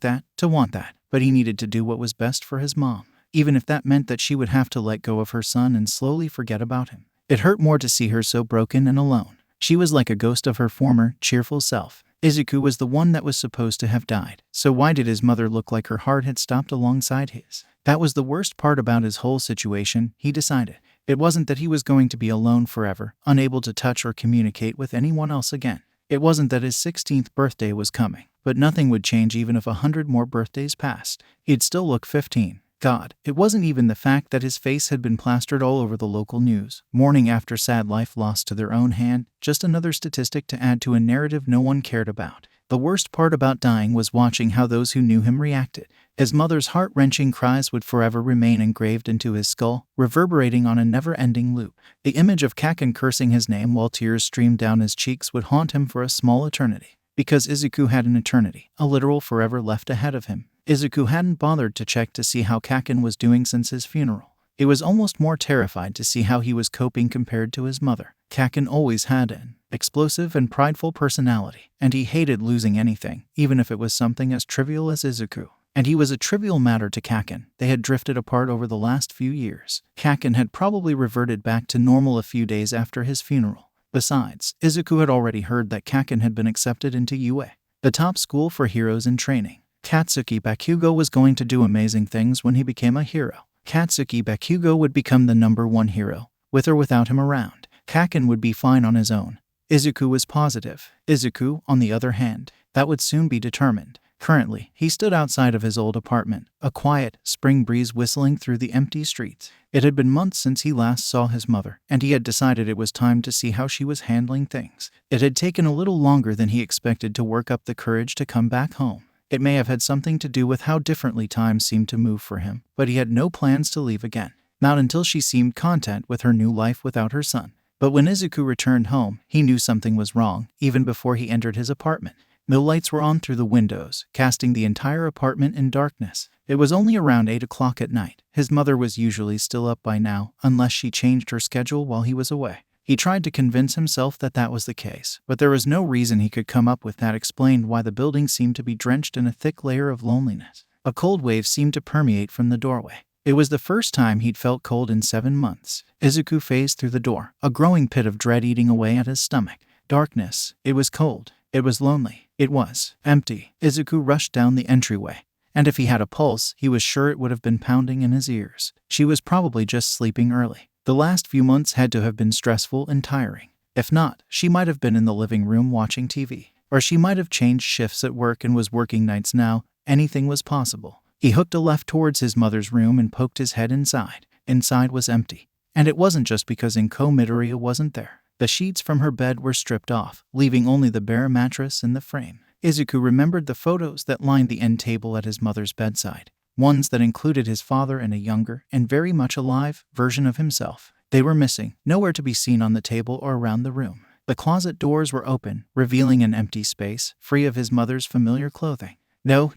that, to want that, but he needed to do what was best for his mom, even if that meant that she would have to let go of her son and slowly forget about him. It hurt more to see her so broken and alone. She was like a ghost of her former, cheerful self. Izuku was the one that was supposed to have died, so why did his mother look like her heart had stopped alongside his? That was the worst part about his whole situation, he decided. It wasn't that he was going to be alone forever, unable to touch or communicate with anyone else again. It wasn't that his 16th birthday was coming, but nothing would change even if 100 more birthdays passed. He'd still look 15. God, it wasn't even the fact that his face had been plastered all over the local news, mourning after sad life lost to their own hand, just another statistic to add to a narrative no one cared about. The worst part about dying was watching how those who knew him reacted. His mother's heart-wrenching cries would forever remain engraved into his skull, reverberating on a never-ending loop. The image of Kaken cursing his name while tears streamed down his cheeks would haunt him for a small eternity. Because Izuku had an eternity, a literal forever left ahead of him. Izuku hadn't bothered to check to see how Kaken was doing since his funeral. He was almost more terrified to see how he was coping compared to his mother. Kaken always had an explosive and prideful personality, and he hated losing anything, even if it was something as trivial as Izuku. And he was a trivial matter to Kaken. They had drifted apart over the last few years. Kaken had probably reverted back to normal a few days after his funeral. Besides, Izuku had already heard that Kaken had been accepted into UA, the top school for heroes in training. Katsuki Bakugo was going to do amazing things when he became a hero. Katsuki Bakugo would become the #1 hero. With or without him around, Kaken would be fine on his own. Izuku was positive. Izuku, on the other hand, that would soon be determined. Currently, he stood outside of his old apartment, a quiet, spring breeze whistling through the empty streets. It had been months since he last saw his mother, and he had decided it was time to see how she was handling things. It had taken a little longer than he expected to work up the courage to come back home. It may have had something to do with how differently time seemed to move for him, but he had no plans to leave again. Not until she seemed content with her new life without her son. But when Izuku returned home, he knew something was wrong, even before he entered his apartment. No lights were on through the windows, casting the entire apartment in darkness. It was only around 8 o'clock at night. His mother was usually still up by now, unless she changed her schedule while he was away. He tried to convince himself that that was the case, but there was no reason he could come up with that explained why the building seemed to be drenched in a thick layer of loneliness. A cold wave seemed to permeate from the doorway. It was the first time he'd felt cold in 7 months. Izuku phased through the door, a growing pit of dread eating away at his stomach. Darkness. It was cold. It was lonely. It was empty. Izuku rushed down the entryway, and if he had a pulse, he was sure it would have been pounding in his ears. She was probably just sleeping early. The last few months had to have been stressful and tiring. If not, she might have been in the living room watching TV. Or she might have changed shifts at work and was working nights now. Anything was possible. He hooked a left towards his mother's room and poked his head inside. Inside was empty. And it wasn't just because Inko Midoriya wasn't there. The sheets from her bed were stripped off, leaving only the bare mattress and the frame. Izuku remembered the photos that lined the end table at his mother's bedside. Ones that included his father and a younger, and very much alive, version of himself. They were missing, nowhere to be seen on the table or around the room. The closet doors were open, revealing an empty space, free of his mother's familiar clothing. No.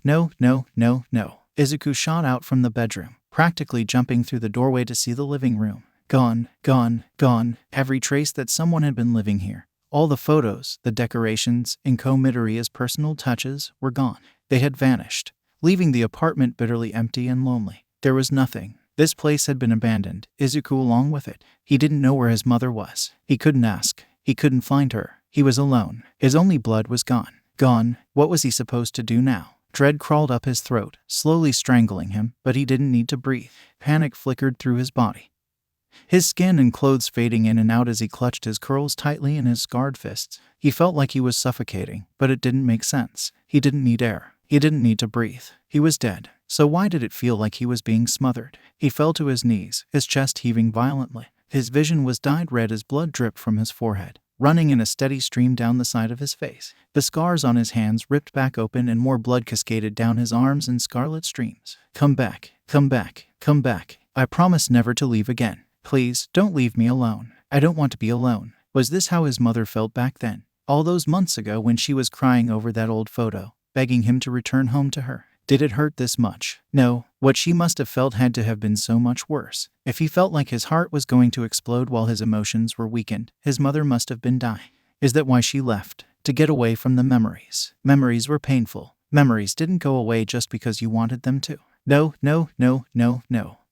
Izuku shot out from the bedroom, practically jumping through the doorway to see the living room. Gone. Every trace that someone had been living here. All the photos, the decorations, Inko Midoriya's personal touches were gone. They had vanished, leaving the apartment bitterly empty and lonely. There was nothing. This place had been abandoned, Izuku along with it. He didn't know where his mother was. He couldn't ask. He couldn't find her. He was alone. His only blood was gone. Gone. What was he supposed to do now? Dread crawled up his throat, slowly strangling him, but he didn't need to breathe. Panic flickered through his body. His skin and clothes fading in and out as he clutched his curls tightly in his scarred fists. He felt like he was suffocating, but it didn't make sense. He didn't need air. He didn't need to breathe. He was dead. So why did it feel like he was being smothered? He fell to his knees, his chest heaving violently. His vision was dyed red as blood dripped from his forehead, running in a steady stream down the side of his face. The scars on his hands ripped back open and more blood cascaded down his arms in scarlet streams. Come back. I promise never to leave again. Please, don't leave me alone. I don't want to be alone. Was this how his mother felt back then? All those months ago when she was crying over that old photo, begging him to return home to her. Did it hurt this much? No. What she must have felt had to have been so much worse. If he felt like his heart was going to explode while his emotions were weakened, his mother must have been dying. Is that why she left? To get away from the memories. Memories were painful. Memories didn't go away just because you wanted them to. No.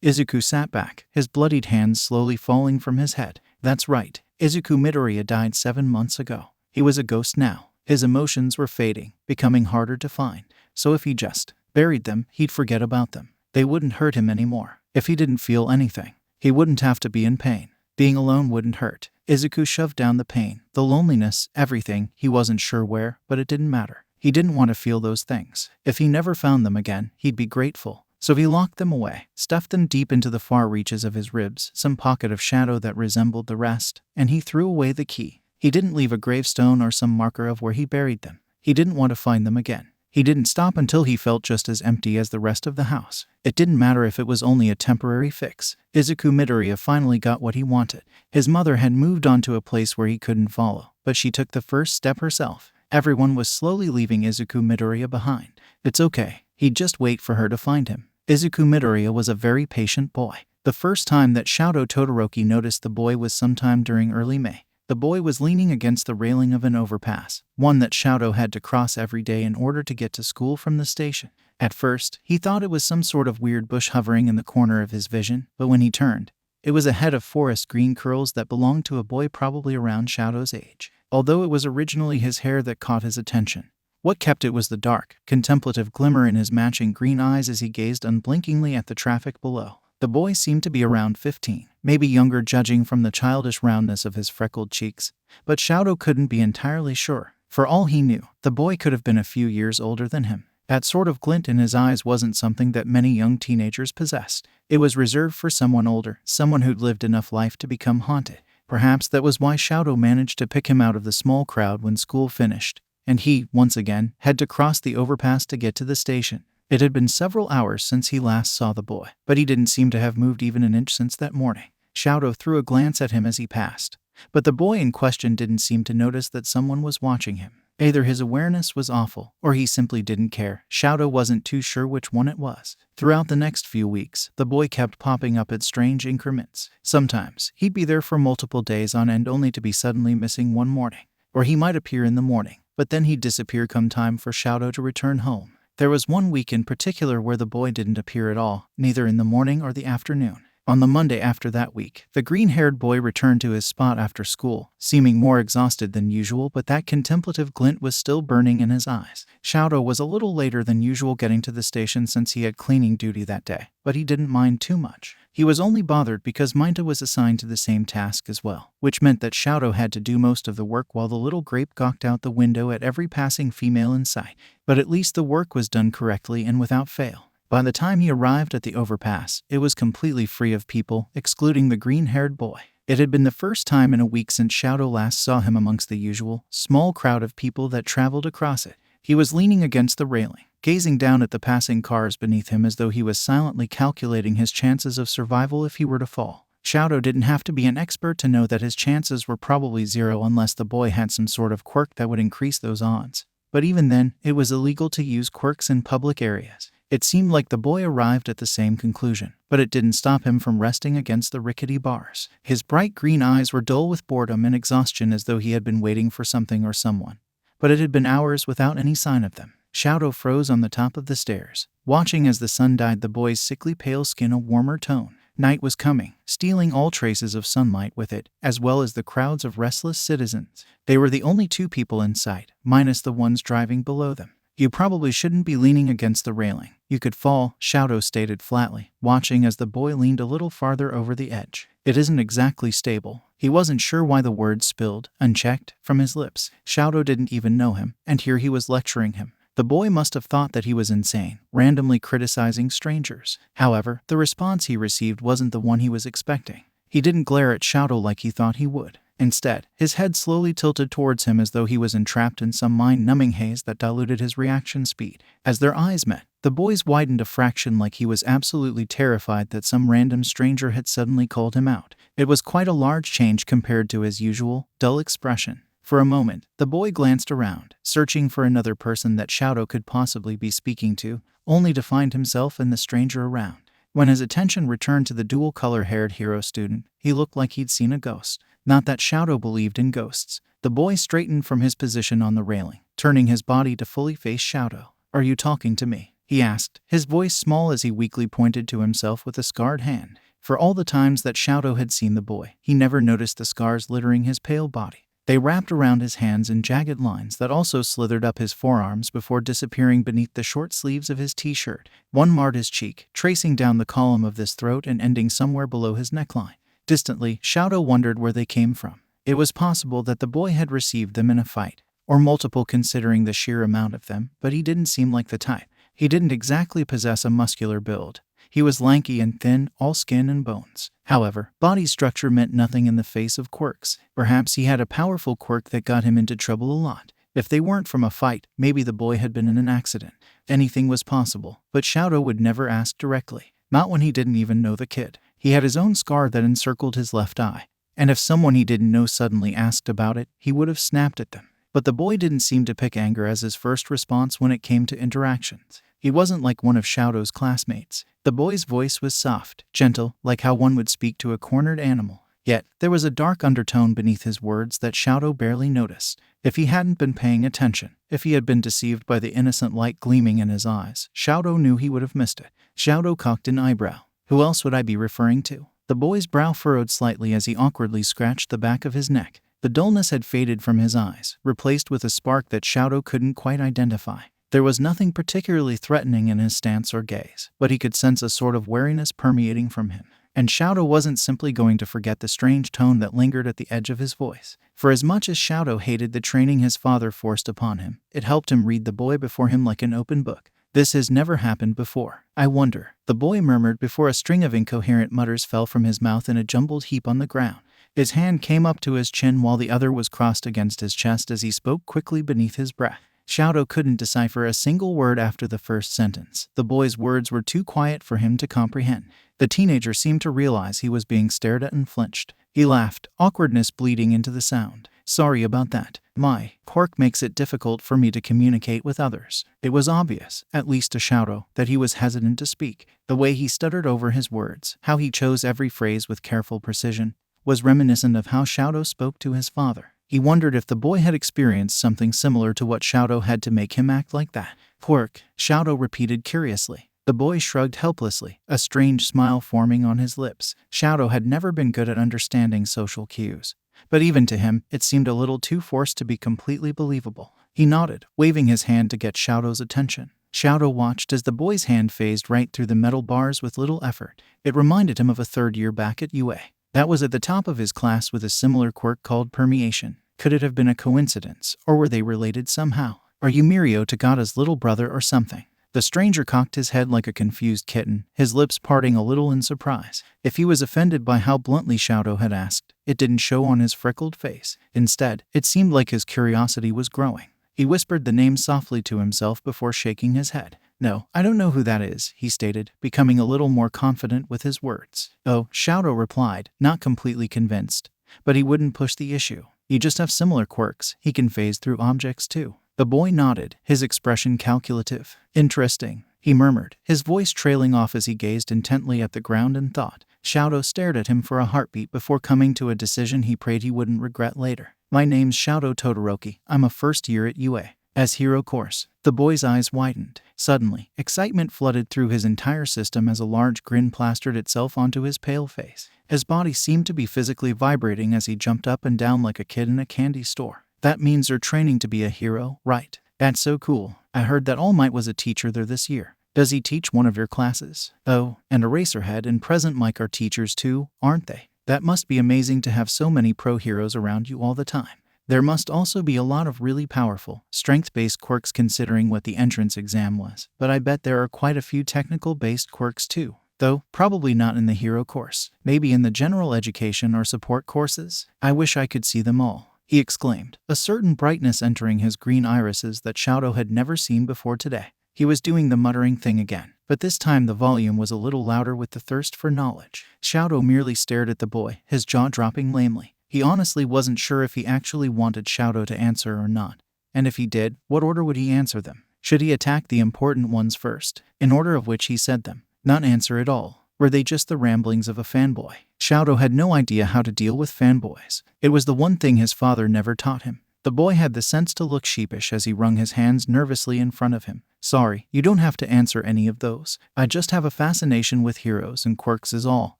Izuku sat back, his bloodied hands slowly falling from his head. That's right. Izuku Midoriya died 7 months ago. He was a ghost now. His emotions were fading, becoming harder to find. So if he just buried them, he'd forget about them. They wouldn't hurt him anymore. If he didn't feel anything, he wouldn't have to be in pain. Being alone wouldn't hurt. Izuku shoved down the pain, the loneliness, everything. He wasn't sure where, but it didn't matter. He didn't want to feel those things. If he never found them again, he'd be grateful. So he locked them away, stuffed them deep into the far reaches of his ribs, some pocket of shadow that resembled the rest, and he threw away the key. He didn't leave a gravestone or some marker of where he buried them. He didn't want to find them again. He didn't stop until he felt just as empty as the rest of the house. It didn't matter if it was only a temporary fix. Izuku Midoriya finally got what he wanted. His mother had moved on to a place where he couldn't follow, but she took the first step herself. Everyone was slowly leaving Izuku Midoriya behind. It's okay. He'd just wait for her to find him. Izuku Midoriya was a very patient boy. The first time that Shadow Todoroki noticed the boy was sometime during early May. The boy was leaning against the railing of an overpass, one that Shadow had to cross every day in order to get to school from the station. At first, he thought it was some sort of weird bush hovering in the corner of his vision, but when he turned, it was a head of forest green curls that belonged to a boy probably around Shadow's age, although it was originally his hair that caught his attention. What kept it was the dark, contemplative glimmer in his matching green eyes as he gazed unblinkingly at the traffic below. The boy seemed to be around 15, maybe younger judging from the childish roundness of his freckled cheeks, but Shadow couldn't be entirely sure. For all he knew, the boy could have been a few years older than him. That sort of glint in his eyes wasn't something that many young teenagers possessed. It was reserved for someone older, someone who'd lived enough life to become haunted. Perhaps that was why Shadow managed to pick him out of the small crowd when school finished, and he, once again, had to cross the overpass to get to the station. It had been several hours since he last saw the boy, but he didn't seem to have moved even an inch since that morning. Shadow threw a glance at him as he passed, but the boy in question didn't seem to notice that someone was watching him. Either his awareness was awful, or he simply didn't care. Shadow wasn't too sure which one it was. Throughout the next few weeks, the boy kept popping up at strange increments. Sometimes, he'd be there for multiple days on end only to be suddenly missing one morning. Or he might appear in the morning, but then he'd disappear come time for Shadow to return home. There was one week in particular where the boy didn't appear at all, neither in the morning or the afternoon. On the Monday after that week, the green-haired boy returned to his spot after school, seeming more exhausted than usual, but that contemplative glint was still burning in his eyes. Shadow was a little later than usual getting to the station since he had cleaning duty that day, but he didn't mind too much. He was only bothered because Minta was assigned to the same task as well, which meant that Shadow had to do most of the work while the little grape gawked out the window at every passing female in sight. But at least the work was done correctly and without fail. By the time he arrived at the overpass, it was completely free of people, excluding the green-haired boy. It had been the first time in a week since Shadow last saw him amongst the usual, small crowd of people that traveled across it. He was leaning against the railing, gazing down at the passing cars beneath him as though he was silently calculating his chances of survival if he were to fall. Shadow didn't have to be an expert to know that his chances were probably zero unless the boy had some sort of quirk that would increase those odds. But even then, it was illegal to use quirks in public areas. It seemed like the boy arrived at the same conclusion, but it didn't stop him from resting against the rickety bars. His bright green eyes were dull with boredom and exhaustion as though he had been waiting for something or someone. But it had been hours without any sign of them. Shadow froze on the top of the stairs, watching as the sun dyed the boy's sickly pale skin a warmer tone. Night was coming, stealing all traces of sunlight with it, as well as the crowds of restless citizens. They were the only two people in sight, minus the ones driving below them. You probably shouldn't be leaning against the railing. You could fall, Shadow stated flatly, watching as the boy leaned a little farther over the edge. It isn't exactly stable. He wasn't sure why the words spilled, unchecked, from his lips. Shadow didn't even know him, and here he was lecturing him. The boy must have thought that he was insane, randomly criticizing strangers. However, the response he received wasn't the one he was expecting. He didn't glare at Shadow like he thought he would. Instead, his head slowly tilted towards him as though he was entrapped in some mind-numbing haze that diluted his reaction speed. As their eyes met, the boy's widened a fraction like he was absolutely terrified that some random stranger had suddenly called him out. It was quite a large change compared to his usual, dull expression. For a moment, the boy glanced around, searching for another person that Shadow could possibly be speaking to, only to find himself and the stranger around. When his attention returned to the dual-color-haired hero student, he looked like he'd seen a ghost. Not that Shadow believed in ghosts. The boy straightened from his position on the railing, turning his body to fully face Shadow. "Are you talking to me?" he asked, his voice small as he weakly pointed to himself with a scarred hand. For all the times that Shadow had seen the boy, he never noticed the scars littering his pale body. They wrapped around his hands in jagged lines that also slithered up his forearms before disappearing beneath the short sleeves of his t-shirt. One marred his cheek, tracing down the column of his throat and ending somewhere below his neckline. Distantly, Shadow wondered where they came from. It was possible that the boy had received them in a fight, or multiple considering the sheer amount of them, but he didn't seem like the type. He didn't exactly possess a muscular build. He was lanky and thin, all skin and bones. However, body structure meant nothing in the face of quirks. Perhaps he had a powerful quirk that got him into trouble a lot. If they weren't from a fight, maybe the boy had been in an accident. Anything was possible, but Shadow would never ask directly. Not when he didn't even know the kid. He had his own scar that encircled his left eye, and if someone he didn't know suddenly asked about it, he would have snapped at them. But the boy didn't seem to pick anger as his first response when it came to interactions. He wasn't like one of Shadow's classmates. The boy's voice was soft, gentle, like how one would speak to a cornered animal. Yet, there was a dark undertone beneath his words that Shadow barely noticed. If he hadn't been paying attention, if he had been deceived by the innocent light gleaming in his eyes, Shadow knew he would have missed it. Shadow cocked an eyebrow. Who else would I be referring to? The boy's brow furrowed slightly as he awkwardly scratched the back of his neck. The dullness had faded from his eyes, replaced with a spark that Shadow couldn't quite identify. There was nothing particularly threatening in his stance or gaze, but he could sense a sort of wariness permeating from him. And Shadow wasn't simply going to forget the strange tone that lingered at the edge of his voice. For as much as Shadow hated the training his father forced upon him, it helped him read the boy before him like an open book. This has never happened before. I wonder, the boy murmured before a string of incoherent mutters fell from his mouth in a jumbled heap on the ground. His hand came up to his chin while the other was crossed against his chest as he spoke quickly beneath his breath. Shadow couldn't decipher a single word after the first sentence. The boy's words were too quiet for him to comprehend. The teenager seemed to realize he was being stared at and flinched. He laughed, awkwardness bleeding into the sound. Sorry about that. My quirk makes it difficult for me to communicate with others. It was obvious, at least to Shadow, that he was hesitant to speak. The way he stuttered over his words, how he chose every phrase with careful precision, was reminiscent of how Shadow spoke to his father. He wondered if the boy had experienced something similar to what Shadow had to make him act like that. Quirk, Shadow repeated curiously. The boy shrugged helplessly, a strange smile forming on his lips. Shadow had never been good at understanding social cues, but even to him, it seemed a little too forced to be completely believable. He nodded, waving his hand to get Shadow's attention. Shadow watched as the boy's hand phased right through the metal bars with little effort. It reminded him of a third year back at UA. That was at the top of his class with a similar quirk called permeation. Could it have been a coincidence, or were they related somehow? Are you Mirio Tagada's little brother or something? The stranger cocked his head like a confused kitten, his lips parting a little in surprise. If he was offended by how bluntly Shadow had asked, it didn't show on his freckled face. Instead, it seemed like his curiosity was growing. He whispered the name softly to himself before shaking his head. No, I don't know who that is, he stated, becoming a little more confident with his words. Oh, Shadow replied, not completely convinced. But he wouldn't push the issue. You just have similar quirks. He can phase through objects too. The boy nodded, his expression calculative. Interesting, he murmured, his voice trailing off as he gazed intently at the ground and thought. Shadow stared at him for a heartbeat before coming to a decision he prayed he wouldn't regret later. My name's Shadow Todoroki. I'm a first year at UA. As hero course. The boy's eyes widened. Suddenly, excitement flooded through his entire system as a large grin plastered itself onto his pale face. His body seemed to be physically vibrating as he jumped up and down like a kid in a candy store. That means you're training to be a hero, right? That's so cool. I heard that All Might was a teacher there this year. Does he teach one of your classes? Oh, and Eraserhead and Present Mike are teachers too, aren't they? That must be amazing to have so many pro heroes around you all the time. There must also be a lot of really powerful, strength-based quirks considering what the entrance exam was, but I bet there are quite a few technical-based quirks too. Though, probably not in the hero course. Maybe in the general education or support courses? I wish I could see them all, he exclaimed, a certain brightness entering his green irises that Shadow had never seen before today. He was doing the muttering thing again, but this time the volume was a little louder with the thirst for knowledge. Shadow merely stared at the boy, his jaw dropping lamely. He honestly wasn't sure if he actually wanted Shadow to answer or not, and if he did, what order would he answer them? Should he attack the important ones first, in order of which he said them? Not answer at all. Were they just the ramblings of a fanboy? Shadow had no idea how to deal with fanboys. It was the one thing his father never taught him. The boy had the sense to look sheepish as he wrung his hands nervously in front of him. Sorry, you don't have to answer any of those. I just have a fascination with heroes and quirks is all,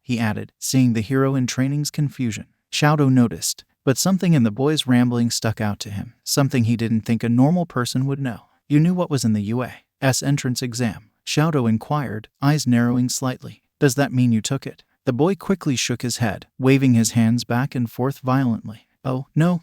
he added, seeing the hero in training's confusion. Shadow noticed, but something in the boy's rambling stuck out to him, something he didn't think a normal person would know. You knew what was in the UA's entrance exam? Shadow inquired, eyes narrowing slightly. Does that mean you took it? The boy quickly shook his head, waving his hands back and forth violently. Oh, no,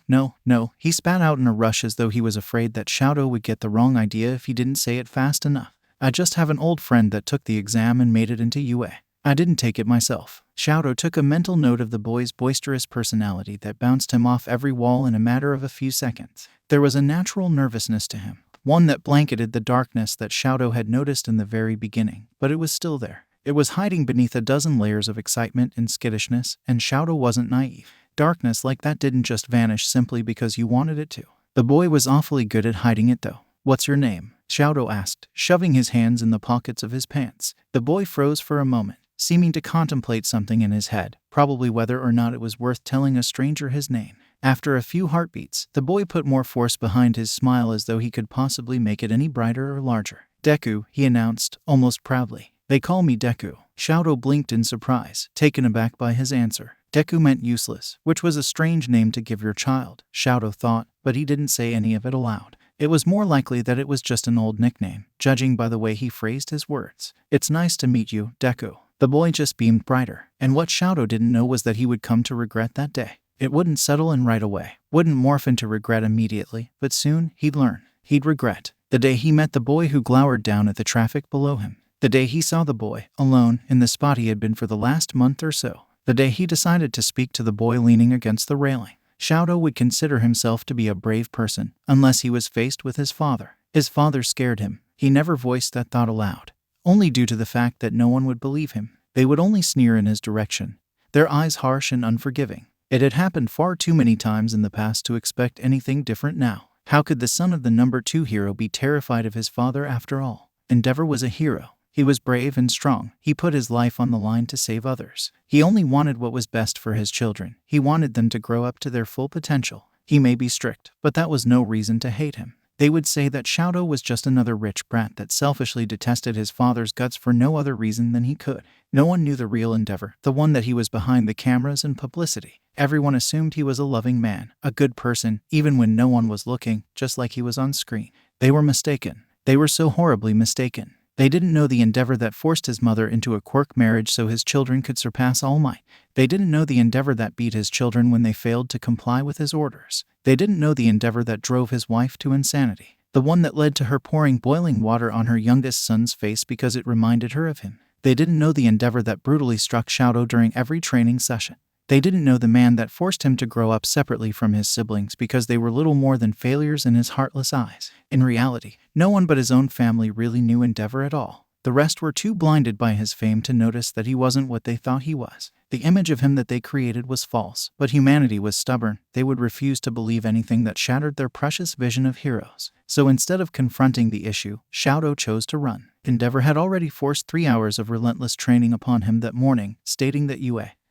he spat out in a rush as though he was afraid that Shadow would get the wrong idea if he didn't say it fast enough. I just have an old friend that took the exam and made it into UA. I didn't take it myself. Shadow took a mental note of the boy's boisterous personality that bounced him off every wall in a matter of a few seconds. There was a natural nervousness to him, one that blanketed the darkness that Shadow had noticed in the very beginning, but it was still there. It was hiding beneath a dozen layers of excitement and skittishness, and Shadow wasn't naive. Darkness like that didn't just vanish simply because you wanted it to. The boy was awfully good at hiding it though. What's your name? Shadow asked, shoving his hands in the pockets of his pants. The boy froze for a moment, seeming to contemplate something in his head, probably whether or not it was worth telling a stranger his name. After a few heartbeats, the boy put more force behind his smile as though he could possibly make it any brighter or larger. "Deku," he announced, almost proudly. "They call me Deku." Shadow blinked in surprise, taken aback by his answer. Deku meant useless, which was a strange name to give your child, Shadow thought, but he didn't say any of it aloud. It was more likely that it was just an old nickname, judging by the way he phrased his words. "It's nice to meet you, Deku." The boy just beamed brighter, and what Shadow didn't know was that he would come to regret that day. It wouldn't settle in right away, wouldn't morph into regret immediately, but soon he'd learn. He'd regret the day he met the boy who glowered down at the traffic below him. The day he saw the boy, alone, in the spot he had been for the last month or so. The day he decided to speak to the boy leaning against the railing. Shadow would consider himself to be a brave person, unless he was faced with his father. His father scared him. He never voiced that thought aloud, only due to the fact that no one would believe him. They would only sneer in his direction, their eyes harsh and unforgiving. It had happened far too many times in the past to expect anything different now. How could the son of the number 2 hero be terrified of his father after all? Endeavor was a hero. He was brave and strong. He put his life on the line to save others. He only wanted what was best for his children. He wanted them to grow up to their full potential. He may be strict, but that was no reason to hate him. They would say that Shadow was just another rich brat that selfishly detested his father's guts for no other reason than he could. No one knew the real Endeavor, the one that he was behind the cameras and publicity. Everyone assumed he was a loving man, a good person, even when no one was looking, just like he was on screen. They were mistaken. They were so horribly mistaken. They didn't know the Endeavor that forced his mother into a quirk marriage so his children could surpass All Might. They didn't know the Endeavor that beat his children when they failed to comply with his orders. They didn't know the Endeavor that drove his wife to insanity. The one that led to her pouring boiling water on her youngest son's face because it reminded her of him. They didn't know the Endeavor that brutally struck Shadow during every training session. They didn't know the man that forced him to grow up separately from his siblings because they were little more than failures in his heartless eyes. In reality, no one but his own family really knew Endeavor at all. The rest were too blinded by his fame to notice that he wasn't what they thought he was. The image of him that they created was false, but humanity was stubborn. They would refuse to believe anything that shattered their precious vision of heroes. So instead of confronting the issue, Shadow chose to run. Endeavor had already forced 3 hours of relentless training upon him that morning, stating that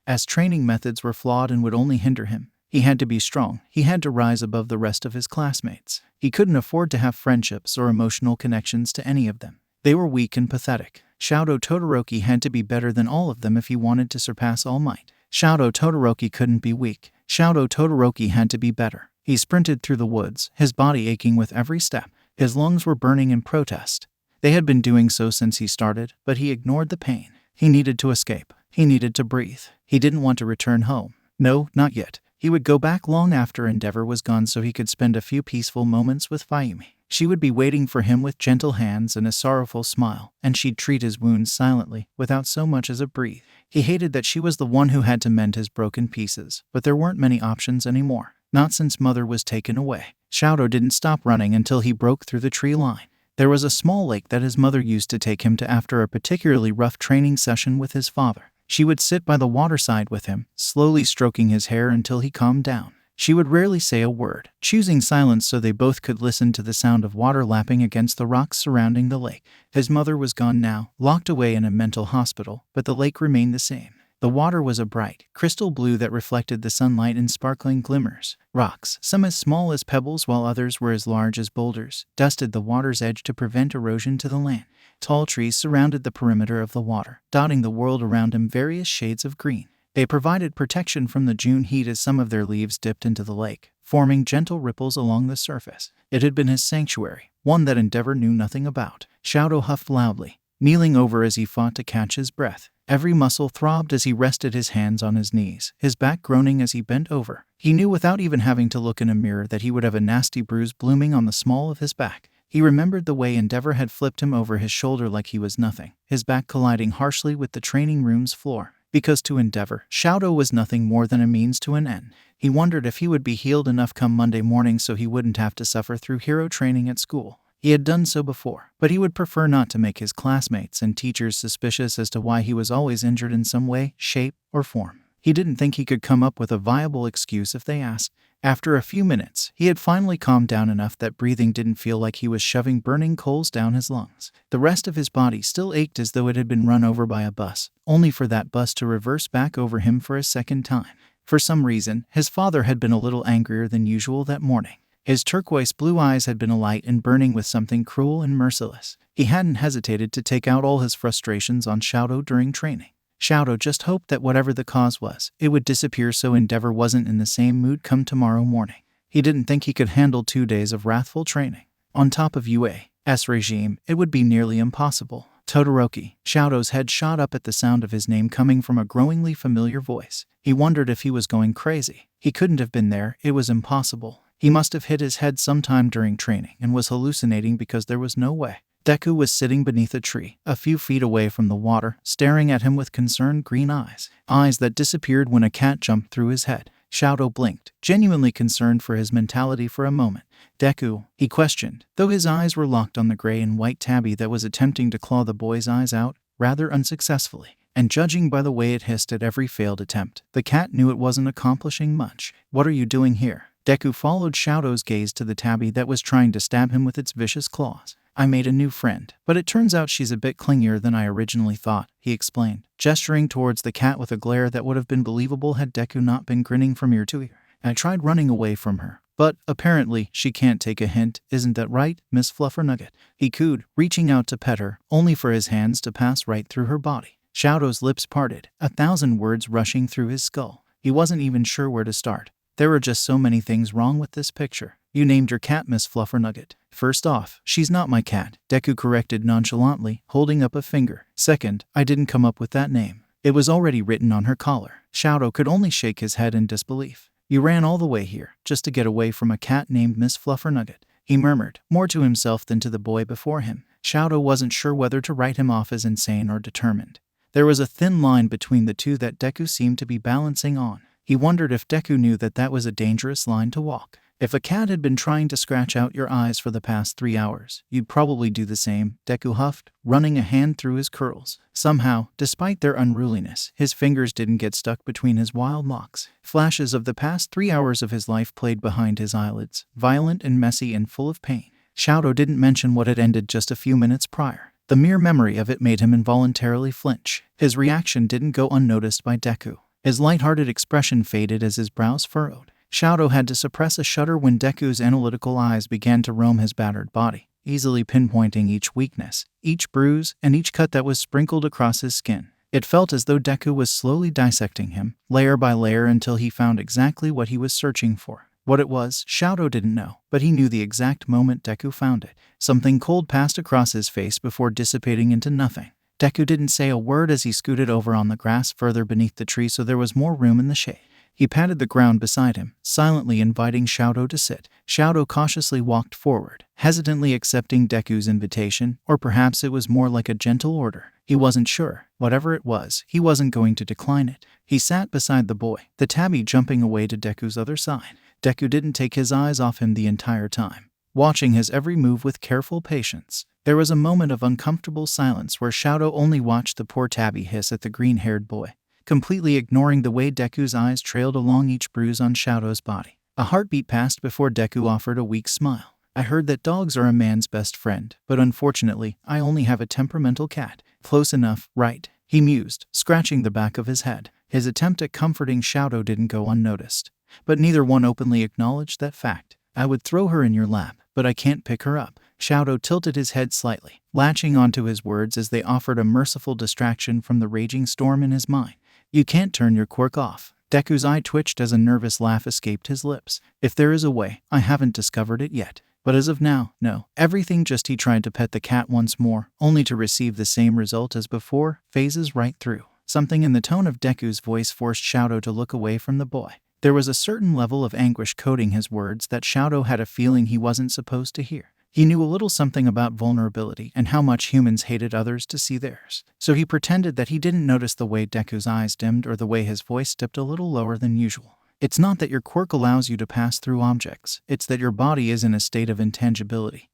as training methods were flawed and would only hinder him. He had to be strong. He had to rise above the rest of his classmates. He couldn't afford to have friendships or emotional connections to any of them. They were weak and pathetic. Shadow Todoroki had to be better than all of them if he wanted to surpass All Might. Shadow Todoroki couldn't be weak. Shadow Todoroki had to be better. He sprinted through the woods, his body aching with every step. His lungs were burning in protest. They had been doing so since he started, but he ignored the pain. He needed to escape. He needed to breathe. He didn't want to return home. No, not yet. He would go back long after Endeavor was gone so he could spend a few peaceful moments with Fayumi. She would be waiting for him with gentle hands and a sorrowful smile, and she'd treat his wounds silently, without so much as a breathe. He hated that she was the one who had to mend his broken pieces, but there weren't many options anymore. Not since Mother was taken away. Shadow didn't stop running until he broke through the tree line. There was a small lake that his mother used to take him to after a particularly rough training session with his father. She would sit by the waterside with him, slowly stroking his hair until he calmed down. She would rarely say a word, choosing silence so they both could listen to the sound of water lapping against the rocks surrounding the lake. His mother was gone now, locked away in a mental hospital, but the lake remained the same. The water was a bright, crystal blue that reflected the sunlight in sparkling glimmers. Rocks, some as small as pebbles while others were as large as boulders, dusted the water's edge to prevent erosion to the land. Tall trees surrounded the perimeter of the water, dotting the world around him various shades of green. They provided protection from the June heat as some of their leaves dipped into the lake, forming gentle ripples along the surface. It had been his sanctuary, one that Endeavor knew nothing about. Shadow huffed loudly, kneeling over as he fought to catch his breath. Every muscle throbbed as he rested his hands on his knees, his back groaning as he bent over. He knew without even having to look in a mirror that he would have a nasty bruise blooming on the small of his back. He remembered the way Endeavor had flipped him over his shoulder like he was nothing, his back colliding harshly with the training room's floor. Because to Endeavor, Shadow was nothing more than a means to an end. He wondered if he would be healed enough come Monday morning so he wouldn't have to suffer through hero training at school. He had done so before, but he would prefer not to make his classmates and teachers suspicious as to why he was always injured in some way, shape, or form. He didn't think he could come up with a viable excuse if they asked. After a few minutes, he had finally calmed down enough that breathing didn't feel like he was shoving burning coals down his lungs. The rest of his body still ached as though it had been run over by a bus, only for that bus to reverse back over him for a second time. For some reason, his father had been a little angrier than usual that morning. His turquoise blue eyes had been alight and burning with something cruel and merciless. He hadn't hesitated to take out all his frustrations on Shadow during training. Shadow just hoped that whatever the cause was, it would disappear so Endeavor wasn't in the same mood come tomorrow morning. He didn't think he could handle 2 days of wrathful training. On top of UA's regime, it would be nearly impossible. Todoroki. Shadow's head shot up at the sound of his name coming from a growingly familiar voice. He wondered if he was going crazy. He couldn't have been there, it was impossible. He must have hit his head sometime during training and was hallucinating because there was no way. Deku was sitting beneath a tree, a few feet away from the water, staring at him with concerned green eyes. Eyes that disappeared when a cat jumped through his head. Shadow blinked, genuinely concerned for his mentality for a moment. Deku, he questioned, though his eyes were locked on the gray and white tabby that was attempting to claw the boy's eyes out, rather unsuccessfully. And judging by the way it hissed at every failed attempt, the cat knew it wasn't accomplishing much. What are you doing here? Deku followed Shadow's gaze to the tabby that was trying to stab him with its vicious claws. I made a new friend, but it turns out she's a bit clingier than I originally thought, he explained, gesturing towards the cat with a glare that would have been believable had Deku not been grinning from ear to ear. I tried running away from her, but apparently she can't take a hint, isn't that right, Miss Fluffernugget? He cooed, reaching out to pet her, only for his hands to pass right through her body. Shadow's lips parted, 1,000 words rushing through his skull. He wasn't even sure where to start. There were just so many things wrong with this picture. You named your cat Miss Fluffernugget. First off, she's not my cat, Deku corrected nonchalantly, holding up a finger. Second, I didn't come up with that name. It was already written on her collar. Shadow could only shake his head in disbelief. You ran all the way here, just to get away from a cat named Miss Fluffernugget, he murmured, more to himself than to the boy before him. Shadow wasn't sure whether to write him off as insane or determined. There was a thin line between the two that Deku seemed to be balancing on. He wondered if Deku knew that that was a dangerous line to walk. If a cat had been trying to scratch out your eyes for the past 3 hours, you'd probably do the same, Deku huffed, running a hand through his curls. Somehow, despite their unruliness, his fingers didn't get stuck between his wild locks. Flashes of the past 3 hours of his life played behind his eyelids, violent and messy and full of pain. Shadow didn't mention what had ended just a few minutes prior. The mere memory of it made him involuntarily flinch. His reaction didn't go unnoticed by Deku. His light-hearted expression faded as his brows furrowed. Shadow had to suppress a shudder when Deku's analytical eyes began to roam his battered body, easily pinpointing each weakness, each bruise, and each cut that was sprinkled across his skin. It felt as though Deku was slowly dissecting him, layer by layer, until he found exactly what he was searching for. What it was, Shadow didn't know, but he knew the exact moment Deku found it. Something cold passed across his face before dissipating into nothing. Deku didn't say a word as he scooted over on the grass further beneath the tree so there was more room in the shade. He patted the ground beside him, silently inviting Shadow to sit. Shadow cautiously walked forward, hesitantly accepting Deku's invitation, or perhaps it was more like a gentle order. He wasn't sure. Whatever it was, he wasn't going to decline it. He sat beside the boy, the tabby jumping away to Deku's other side. Deku didn't take his eyes off him the entire time, watching his every move with careful patience. There was a moment of uncomfortable silence where Shadow only watched the poor tabby hiss at the green-haired boy, completely ignoring the way Deku's eyes trailed along each bruise on Shadow's body. A heartbeat passed before Deku offered a weak smile. I heard that dogs are a man's best friend, but unfortunately, I only have a temperamental cat. Close enough, right? He mused, scratching the back of his head. His attempt at comforting Shadow didn't go unnoticed, but neither one openly acknowledged that fact. I would throw her in your lap, but I can't pick her up. Shadow tilted his head slightly, latching onto his words as they offered a merciful distraction from the raging storm in his mind. You can't turn your quirk off. Deku's eye twitched as a nervous laugh escaped his lips. If there is a way, I haven't discovered it yet. But as of now, no. Everything just he tried to pet the cat once more, only to receive the same result as before, phases right through. Something in the tone of Deku's voice forced Shadow to look away from the boy. There was a certain level of anguish coating his words that Shadow had a feeling he wasn't supposed to hear. He knew a little something about vulnerability and how much humans hated others to see theirs. So he pretended that he didn't notice the way Deku's eyes dimmed or the way his voice dipped a little lower than usual. It's not that your quirk allows you to pass through objects, it's that your body is in a state of intangibility,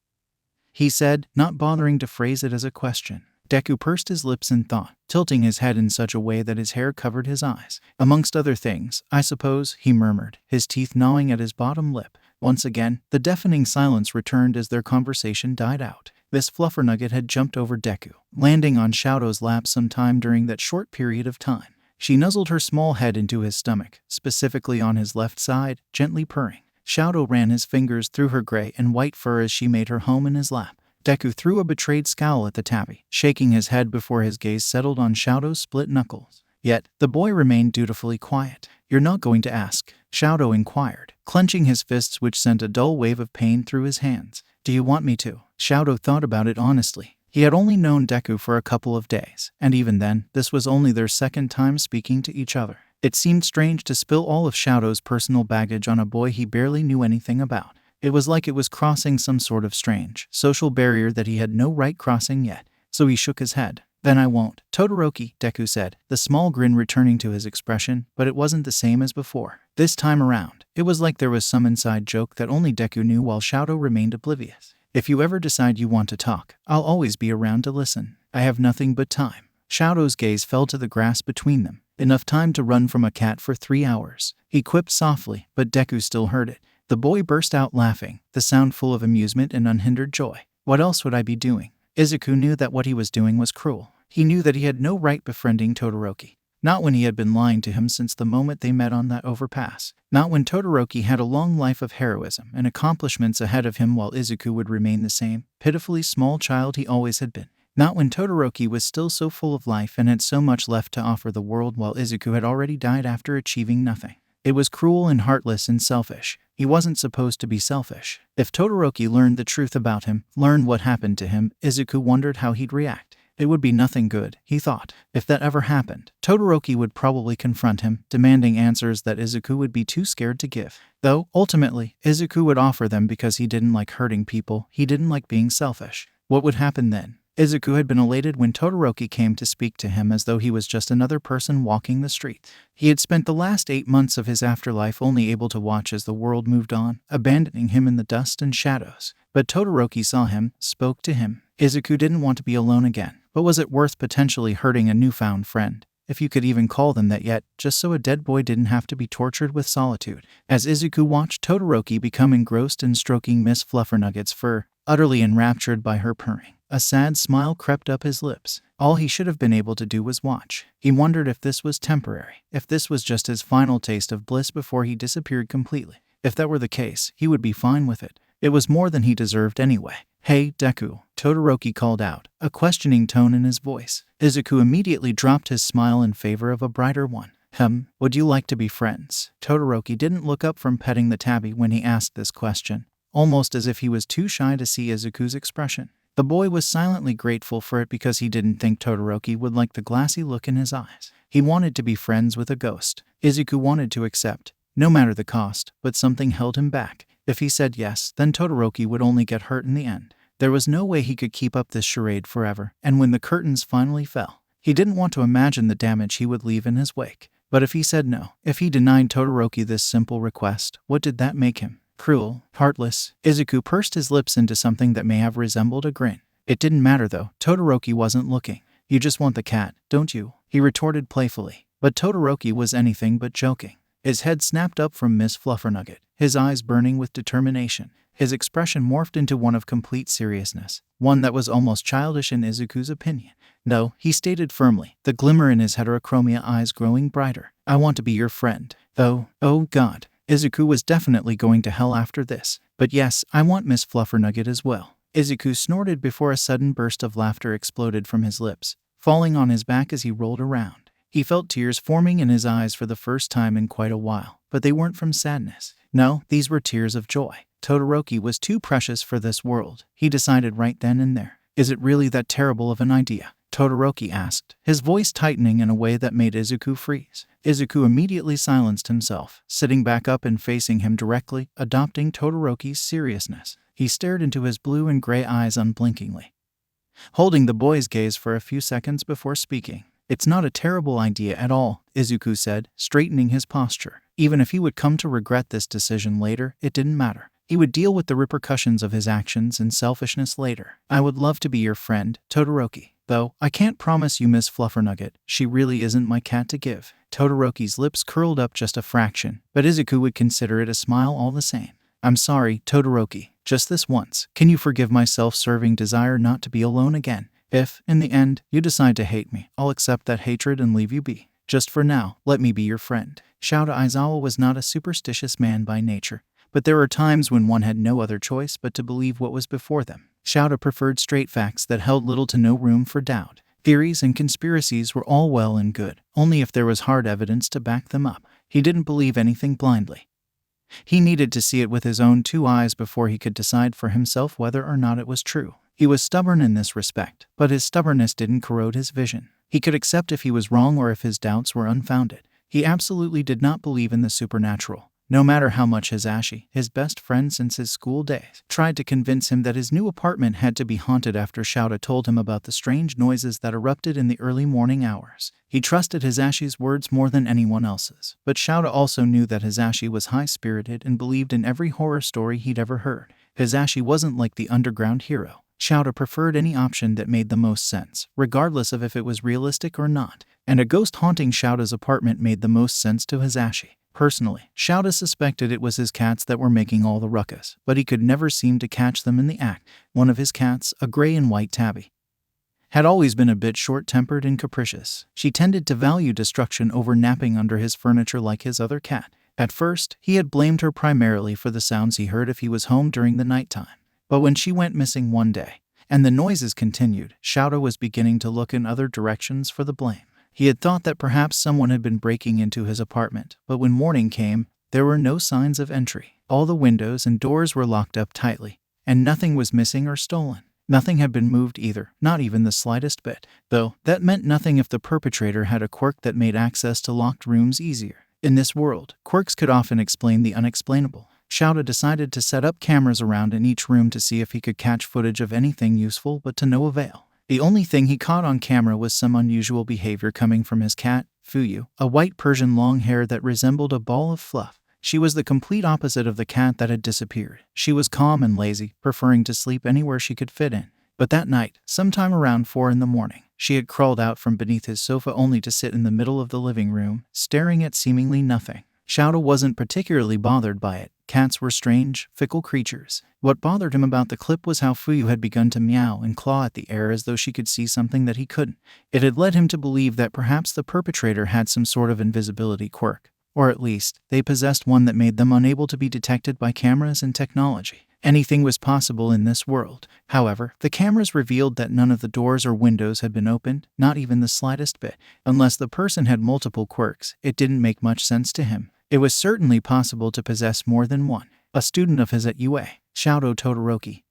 he said, not bothering to phrase it as a question. Deku pursed his lips in thought, tilting his head in such a way that his hair covered his eyes. Amongst other things, I suppose, he murmured, his teeth gnawing at his bottom lip. Once again, the deafening silence returned as their conversation died out. This Fluffernugget had jumped over Deku, landing on Shadow's lap sometime during that short period of time. She nuzzled her small head into his stomach, specifically on his left side, gently purring. Shadow ran his fingers through her gray and white fur as she made her home in his lap. Deku threw a betrayed scowl at the tabby, shaking his head before his gaze settled on Shadow's split knuckles. Yet, the boy remained dutifully quiet. "You're not going to ask?" Shadow inquired, clenching his fists which sent a dull wave of pain through his hands. "Do you want me to?" Shadow thought about it honestly. He had only known Deku for a couple of days, and even then, this was only their second time speaking to each other. It seemed strange to spill all of Shadow's personal baggage on a boy he barely knew anything about. It was like it was crossing some sort of strange social barrier that he had no right crossing yet, so he shook his head. "Then I won't." "Todoroki," Deku said, the small grin returning to his expression, but it wasn't the same as before. This time around, it was like there was some inside joke that only Deku knew while Shadow remained oblivious. "If you ever decide you want to talk, I'll always be around to listen. I have nothing but time." Shadow's gaze fell to the grass between them. "Enough time to run from a cat for 3 hours. He quipped softly, but Deku still heard it. The boy burst out laughing, the sound full of amusement and unhindered joy. "What else would I be doing?" Izuku knew that what he was doing was cruel. He knew that he had no right befriending Todoroki. Not when he had been lying to him since the moment they met on that overpass. Not when Todoroki had a long life of heroism and accomplishments ahead of him while Izuku would remain the same, pitifully small child he always had been. Not when Todoroki was still so full of life and had so much left to offer the world while Izuku had already died after achieving nothing. It was cruel and heartless and selfish. He wasn't supposed to be selfish. If Todoroki learned the truth about him, learned what happened to him, Izuku wondered how he'd react. It would be nothing good, he thought. If that ever happened, Todoroki would probably confront him, demanding answers that Izuku would be too scared to give. Though, ultimately, Izuku would offer them because he didn't like hurting people, he didn't like being selfish. What would happen then? Izuku had been elated when Todoroki came to speak to him as though he was just another person walking the street. He had spent the last 8 months of his afterlife only able to watch as the world moved on, abandoning him in the dust and shadows. But Todoroki saw him, spoke to him. Izuku didn't want to be alone again, but was it worth potentially hurting a newfound friend? If you could even call them that yet, just so a dead boy didn't have to be tortured with solitude. As Izuku watched Todoroki become engrossed in stroking Miss Fluffernugget's fur, utterly enraptured by her purring, a sad smile crept up his lips. All he should have been able to do was watch. He wondered if this was temporary, if this was just his final taste of bliss before he disappeared completely. If that were the case, he would be fine with it. It was more than he deserved anyway. "Hey, Deku," Todoroki called out, a questioning tone in his voice. Izuku immediately dropped his smile in favor of a brighter one. Would you like to be friends?" Todoroki didn't look up from petting the tabby when he asked this question, almost as if he was too shy to see Izuku's expression. The boy was silently grateful for it because he didn't think Todoroki would like the glassy look in his eyes. He wanted to be friends with a ghost. Izuku wanted to accept, no matter the cost, but something held him back. If he said yes, then Todoroki would only get hurt in the end. There was no way he could keep up this charade forever, and when the curtains finally fell, he didn't want to imagine the damage he would leave in his wake. But if he said no, if he denied Todoroki this simple request, what did that make him? Cruel, heartless. Izuku pursed his lips into something that may have resembled a grin. It didn't matter though, Todoroki wasn't looking. "You just want the cat, don't you?" he retorted playfully. But Todoroki was anything but joking. His head snapped up from Miss Fluffernugget, his eyes burning with determination. His expression morphed into one of complete seriousness, one that was almost childish in Izuku's opinion. "No," he stated firmly, the glimmer in his heterochromia eyes growing brighter. "I want to be your friend. Oh God. Izuku was definitely going to hell after this. But yes, I want Miss Fluffernugget as well." Izuku snorted before a sudden burst of laughter exploded from his lips, falling on his back as he rolled around. He felt tears forming in his eyes for the first time in quite a while, but they weren't from sadness. No, these were tears of joy. Todoroki was too precious for this world, he decided right then and there. "Is it really that terrible of an idea?" Todoroki asked, his voice tightening in a way that made Izuku freeze. Izuku immediately silenced himself, sitting back up and facing him directly, adopting Todoroki's seriousness. He stared into his blue and gray eyes unblinkingly, holding the boy's gaze for a few seconds before speaking. "It's not a terrible idea at all," Izuku said, straightening his posture. Even if he would come to regret this decision later, it didn't matter. He would deal with the repercussions of his actions and selfishness later. "I would love to be your friend, Todoroki. Though, I can't promise you Miss Fluffernugget. She really isn't my cat to give." Todoroki's lips curled up just a fraction, but Izuku would consider it a smile all the same. "I'm sorry, Todoroki. Just this once. Can you forgive my self-serving desire not to be alone again? If, in the end, you decide to hate me, I'll accept that hatred and leave you be." Just for now, let me be your friend. Shouta Aizawa was not a superstitious man by nature, but there were times when one had no other choice but to believe what was before them. Shouta preferred straight facts that held little to no room for doubt. Theories and conspiracies were all well and good, only if there was hard evidence to back them up. He didn't believe anything blindly. He needed to see it with his own two eyes before he could decide for himself whether or not it was true. He was stubborn in this respect, but his stubbornness didn't corrode his vision. He could accept if he was wrong or if his doubts were unfounded. He absolutely did not believe in the supernatural, no matter how much Hisashi, his best friend since his school days, tried to convince him that his new apartment had to be haunted after Shouta told him about the strange noises that erupted in the early morning hours. He trusted Hisashi's words more than anyone else's, but Shouta also knew that Hisashi was high-spirited and believed in every horror story he'd ever heard. Hisashi wasn't like the underground hero. Shouta preferred any option that made the most sense, regardless of if it was realistic or not, and a ghost haunting Shouta's apartment made the most sense to Hisashi. Personally, Shouta suspected it was his cats that were making all the ruckus, but he could never seem to catch them in the act. One of his cats, a gray and white tabby, had always been a bit short-tempered and capricious. She tended to value destruction over napping under his furniture like his other cat. At first, he had blamed her primarily for the sounds he heard if he was home during the nighttime. But when she went missing one day, and the noises continued, Shouta was beginning to look in other directions for the blame. He had thought that perhaps someone had been breaking into his apartment, but when morning came, there were no signs of entry. All the windows and doors were locked up tightly, and nothing was missing or stolen. Nothing had been moved either, not even the slightest bit, though that meant nothing if the perpetrator had a quirk that made access to locked rooms easier. In this world, quirks could often explain the unexplainable. Shouta decided to set up cameras around in each room to see if he could catch footage of anything useful, but to no avail. The only thing he caught on camera was some unusual behavior coming from his cat, Fuyu, a white Persian long hair that resembled a ball of fluff. She was the complete opposite of the cat that had disappeared. She was calm and lazy, preferring to sleep anywhere she could fit in. But that night, sometime around 4 in the morning, she had crawled out from beneath his sofa only to sit in the middle of the living room, staring at seemingly nothing. Shouta wasn't particularly bothered by it. Cats were strange, fickle creatures. What bothered him about the clip was how Fuyu had begun to meow and claw at the air as though she could see something that he couldn't. It had led him to believe that perhaps the perpetrator had some sort of invisibility quirk, or at least, they possessed one that made them unable to be detected by cameras and technology. Anything was possible in this world. However, the cameras revealed that none of the doors or windows had been opened, not even the slightest bit. Unless the person had multiple quirks, it didn't make much sense to him. It was certainly possible to possess more than one. A student of his at UA, Shouto Todoroki,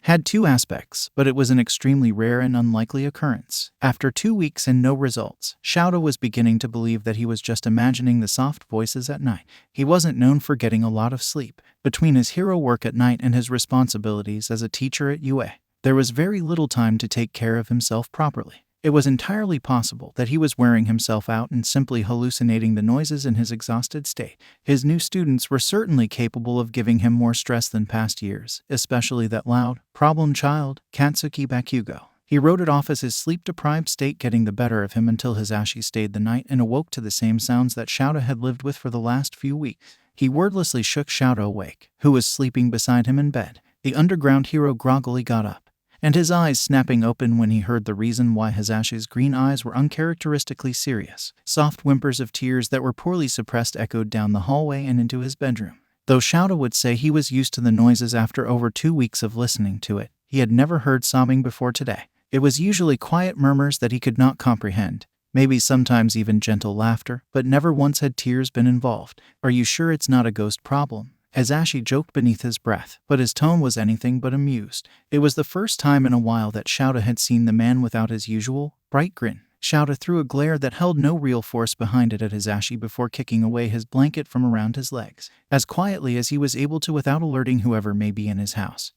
had 2 aspects, but it was an extremely rare and unlikely occurrence. After 2 weeks and no results, Shouto was beginning to believe that he was just imagining the soft voices at night. He wasn't known for getting a lot of sleep. Between his hero work at night and his responsibilities as a teacher at UA, there was very little time to take care of himself properly. It was entirely possible that he was wearing himself out and simply hallucinating the noises in his exhausted state. His new students were certainly capable of giving him more stress than past years, especially that loud, problem child, Katsuki Bakugo. He wrote it off as his sleep-deprived state getting the better of him until Hisashi stayed the night and awoke to the same sounds that Shouta had lived with for the last few weeks. He wordlessly shook Shouta awake, who was sleeping beside him in bed. The underground hero groggily got up, and his eyes snapping open when he heard the reason why Hisashi's green eyes were uncharacteristically serious. Soft whimpers of tears that were poorly suppressed echoed down the hallway and into his bedroom. Though Shouta would say he was used to the noises after over 2 weeks of listening to it, he had never heard sobbing before today. It was usually quiet murmurs that he could not comprehend, maybe sometimes even gentle laughter, but never once had tears been involved. "Are you sure it's not a ghost problem?" Hisashi joked beneath his breath, but his tone was anything but amused. It was the first time in a while that Shouta had seen the man without his usual, bright grin. Shouta threw a glare that held no real force behind it at Hisashi before kicking away his blanket from around his legs, as quietly as he was able to without alerting whoever may be in his house.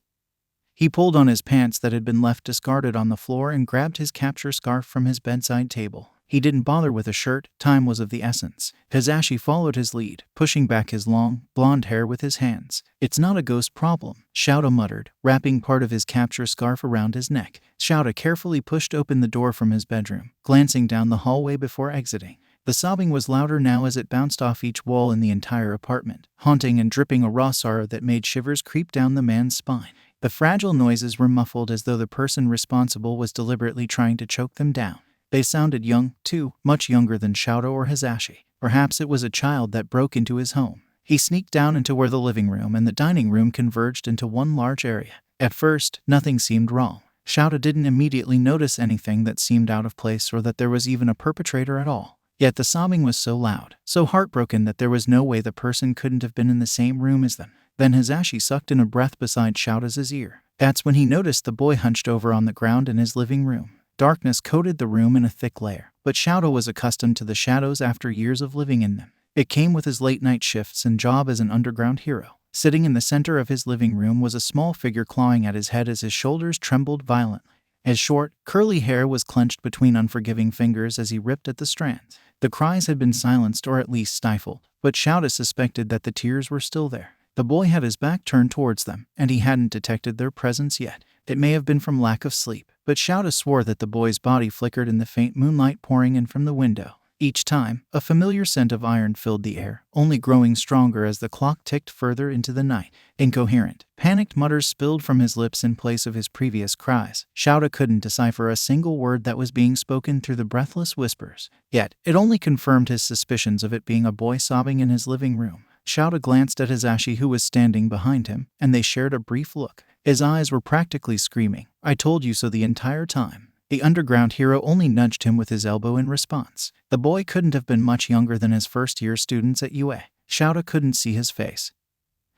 He pulled on his pants that had been left discarded on the floor and grabbed his capture scarf from his bedside table. He didn't bother with a shirt, time was of the essence. Hisashi followed his lead, pushing back his long, blonde hair with his hands. "It's not a ghost problem," Shouta muttered, wrapping part of his capture scarf around his neck. Shouta carefully pushed open the door from his bedroom, glancing down the hallway before exiting. The sobbing was louder now as it bounced off each wall in the entire apartment, haunting and dripping a raw sorrow that made shivers creep down the man's spine. The fragile noises were muffled as though the person responsible was deliberately trying to choke them down. They sounded young, too, much younger than Shouto or Hisashi. Perhaps it was a child that broke into his home. He sneaked down into where the living room and the dining room converged into one large area. At first, nothing seemed wrong. Shouto didn't immediately notice anything that seemed out of place or that there was even a perpetrator at all. Yet the sobbing was so loud, so heartbroken that there was no way the person couldn't have been in the same room as them. Then Hisashi sucked in a breath beside Shouto's ear. That's when he noticed the boy hunched over on the ground in his living room. Darkness coated the room in a thick layer, but Shouto was accustomed to the shadows after years of living in them. It came with his late-night shifts and job as an underground hero. Sitting in the center of his living room was a small figure clawing at his head as his shoulders trembled violently. His short, curly hair was clenched between unforgiving fingers as he ripped at the strands. The cries had been silenced or at least stifled, but Shouto suspected that the tears were still there. The boy had his back turned towards them, and he hadn't detected their presence yet. It may have been from lack of sleep, but Shouto swore that the boy's body flickered in the faint moonlight pouring in from the window. Each time, a familiar scent of iron filled the air, only growing stronger as the clock ticked further into the night. Incoherent, panicked mutters spilled from his lips in place of his previous cries. Shouto couldn't decipher a single word that was being spoken through the breathless whispers. Yet, it only confirmed his suspicions of it being a boy sobbing in his living room. Shouto glanced at Hisashi, who was standing behind him, and they shared a brief look. His eyes were practically screaming, "I told you so," the entire time. The underground hero only nudged him with his elbow in response. The boy couldn't have been much younger than his first-year students at UA. Shouto couldn't see his face,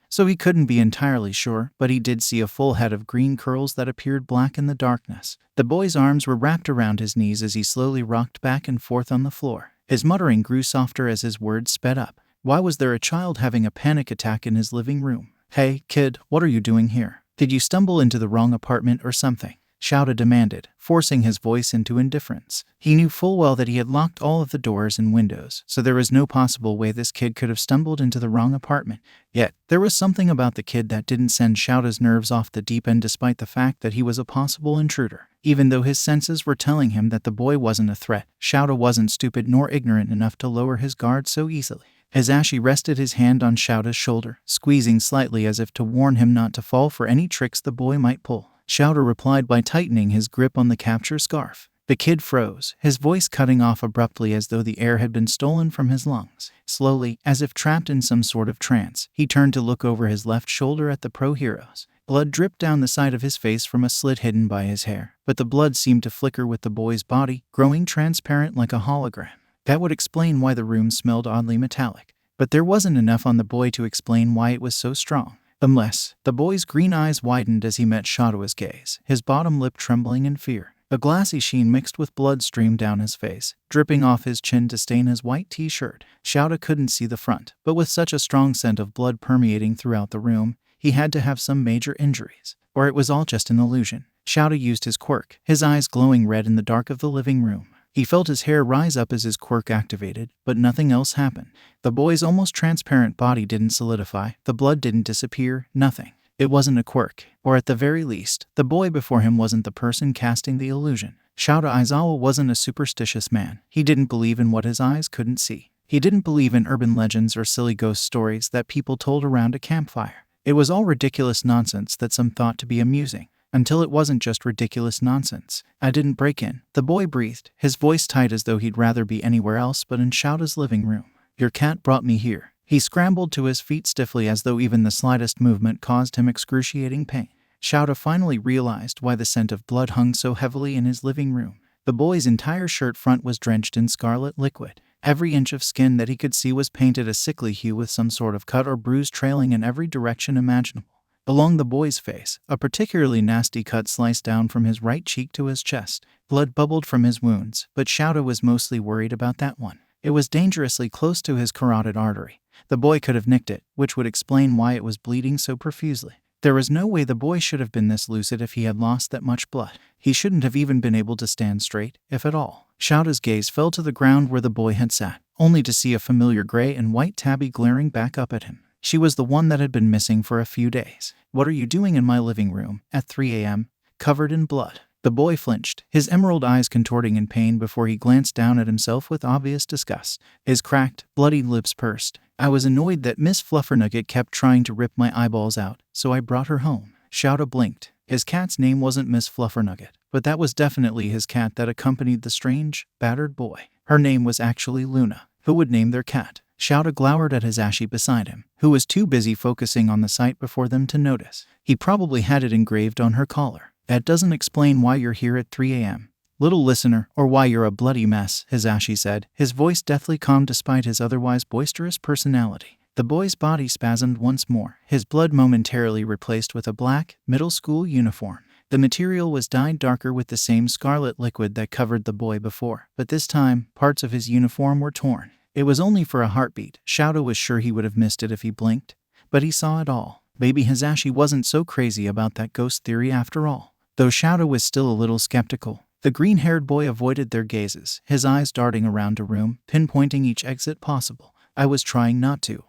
so he couldn't be entirely sure, but he did see a full head of green curls that appeared black in the darkness. The boy's arms were wrapped around his knees as he slowly rocked back and forth on the floor. His muttering grew softer as his words sped up. Why was there a child having a panic attack in his living room? "Hey, kid, what are you doing here? Did you stumble into the wrong apartment or something?" Shouto demanded, forcing his voice into indifference. He knew full well that he had locked all of the doors and windows, so there was no possible way this kid could have stumbled into the wrong apartment. Yet, there was something about the kid that didn't send Shouto's nerves off the deep end despite the fact that he was a possible intruder. Even though his senses were telling him that the boy wasn't a threat, Shouto wasn't stupid nor ignorant enough to lower his guard so easily. Hisashi rested his hand on Shouto's shoulder, squeezing slightly as if to warn him not to fall for any tricks the boy might pull. Shouto replied by tightening his grip on the capture scarf. The kid froze, his voice cutting off abruptly as though the air had been stolen from his lungs. Slowly, as if trapped in some sort of trance, he turned to look over his left shoulder at the pro-heroes. Blood dripped down the side of his face from a slit hidden by his hair, but the blood seemed to flicker with the boy's body, growing transparent like a hologram. That would explain why the room smelled oddly metallic. But there wasn't enough on the boy to explain why it was so strong. Unless, the boy's green eyes widened as he met Shouto's gaze, his bottom lip trembling in fear. A glassy sheen mixed with blood streamed down his face, dripping off his chin to stain his white t-shirt. Shouto couldn't see the front, but with such a strong scent of blood permeating throughout the room, he had to have some major injuries. Or it was all just an illusion. Shouto used his quirk, his eyes glowing red in the dark of the living room. He felt his hair rise up as his quirk activated, but nothing else happened. The boy's almost transparent body didn't solidify, the blood didn't disappear, nothing. It wasn't a quirk, or at the very least, the boy before him wasn't the person casting the illusion. Shouto Aizawa wasn't a superstitious man. He didn't believe in what his eyes couldn't see. He didn't believe in urban legends or silly ghost stories that people told around a campfire. It was all ridiculous nonsense that some thought to be amusing. Until it wasn't just ridiculous nonsense. "I didn't break in," the boy breathed, his voice tight as though he'd rather be anywhere else but in Shouto's living room. "Your cat brought me here." He scrambled to his feet stiffly as though even the slightest movement caused him excruciating pain. Shouto finally realized why the scent of blood hung so heavily in his living room. The boy's entire shirt front was drenched in scarlet liquid. Every inch of skin that he could see was painted a sickly hue with some sort of cut or bruise trailing in every direction imaginable. Along the boy's face, a particularly nasty cut sliced down from his right cheek to his chest. Blood bubbled from his wounds, but Shouto was mostly worried about that one. It was dangerously close to his carotid artery. The boy could have nicked it, which would explain why it was bleeding so profusely. There was no way the boy should have been this lucid if he had lost that much blood. He shouldn't have even been able to stand straight, if at all. Shouto's gaze fell to the ground where the boy had sat, only to see a familiar gray and white tabby glaring back up at him. She was the one that had been missing for a few days. "What are you doing in my living room, at 3 a.m., covered in blood?" The boy flinched, his emerald eyes contorting in pain before he glanced down at himself with obvious disgust. His cracked, bloody lips pursed. "I was annoyed that Miss Fluffernugget kept trying to rip my eyeballs out, so I brought her home." Shouto blinked. His cat's name wasn't Miss Fluffernugget. but that was definitely his cat that accompanied the strange, battered boy. Her name was actually Luna. Who would name their cat? Shouta glowered at Hisashi beside him, who was too busy focusing on the sight before them to notice. He probably had it engraved on her collar. That doesn't explain why you're here at 3 a.m. Little listener, or why you're a bloody mess, Hisashi said, his voice deathly calm despite his otherwise boisterous personality. The boy's body spasmed once more, his blood momentarily replaced with a black, middle school uniform. The material was dyed darker with the same scarlet liquid that covered the boy before, but this time, parts of his uniform were torn. It was only for a heartbeat. Shouta was sure he would have missed it if he blinked, but he saw it all. Maybe Hisashi wasn't so crazy about that ghost theory after all. Though Shouta was still a little skeptical, the green-haired boy avoided their gazes, his eyes darting around a room, pinpointing each exit possible. I was trying not to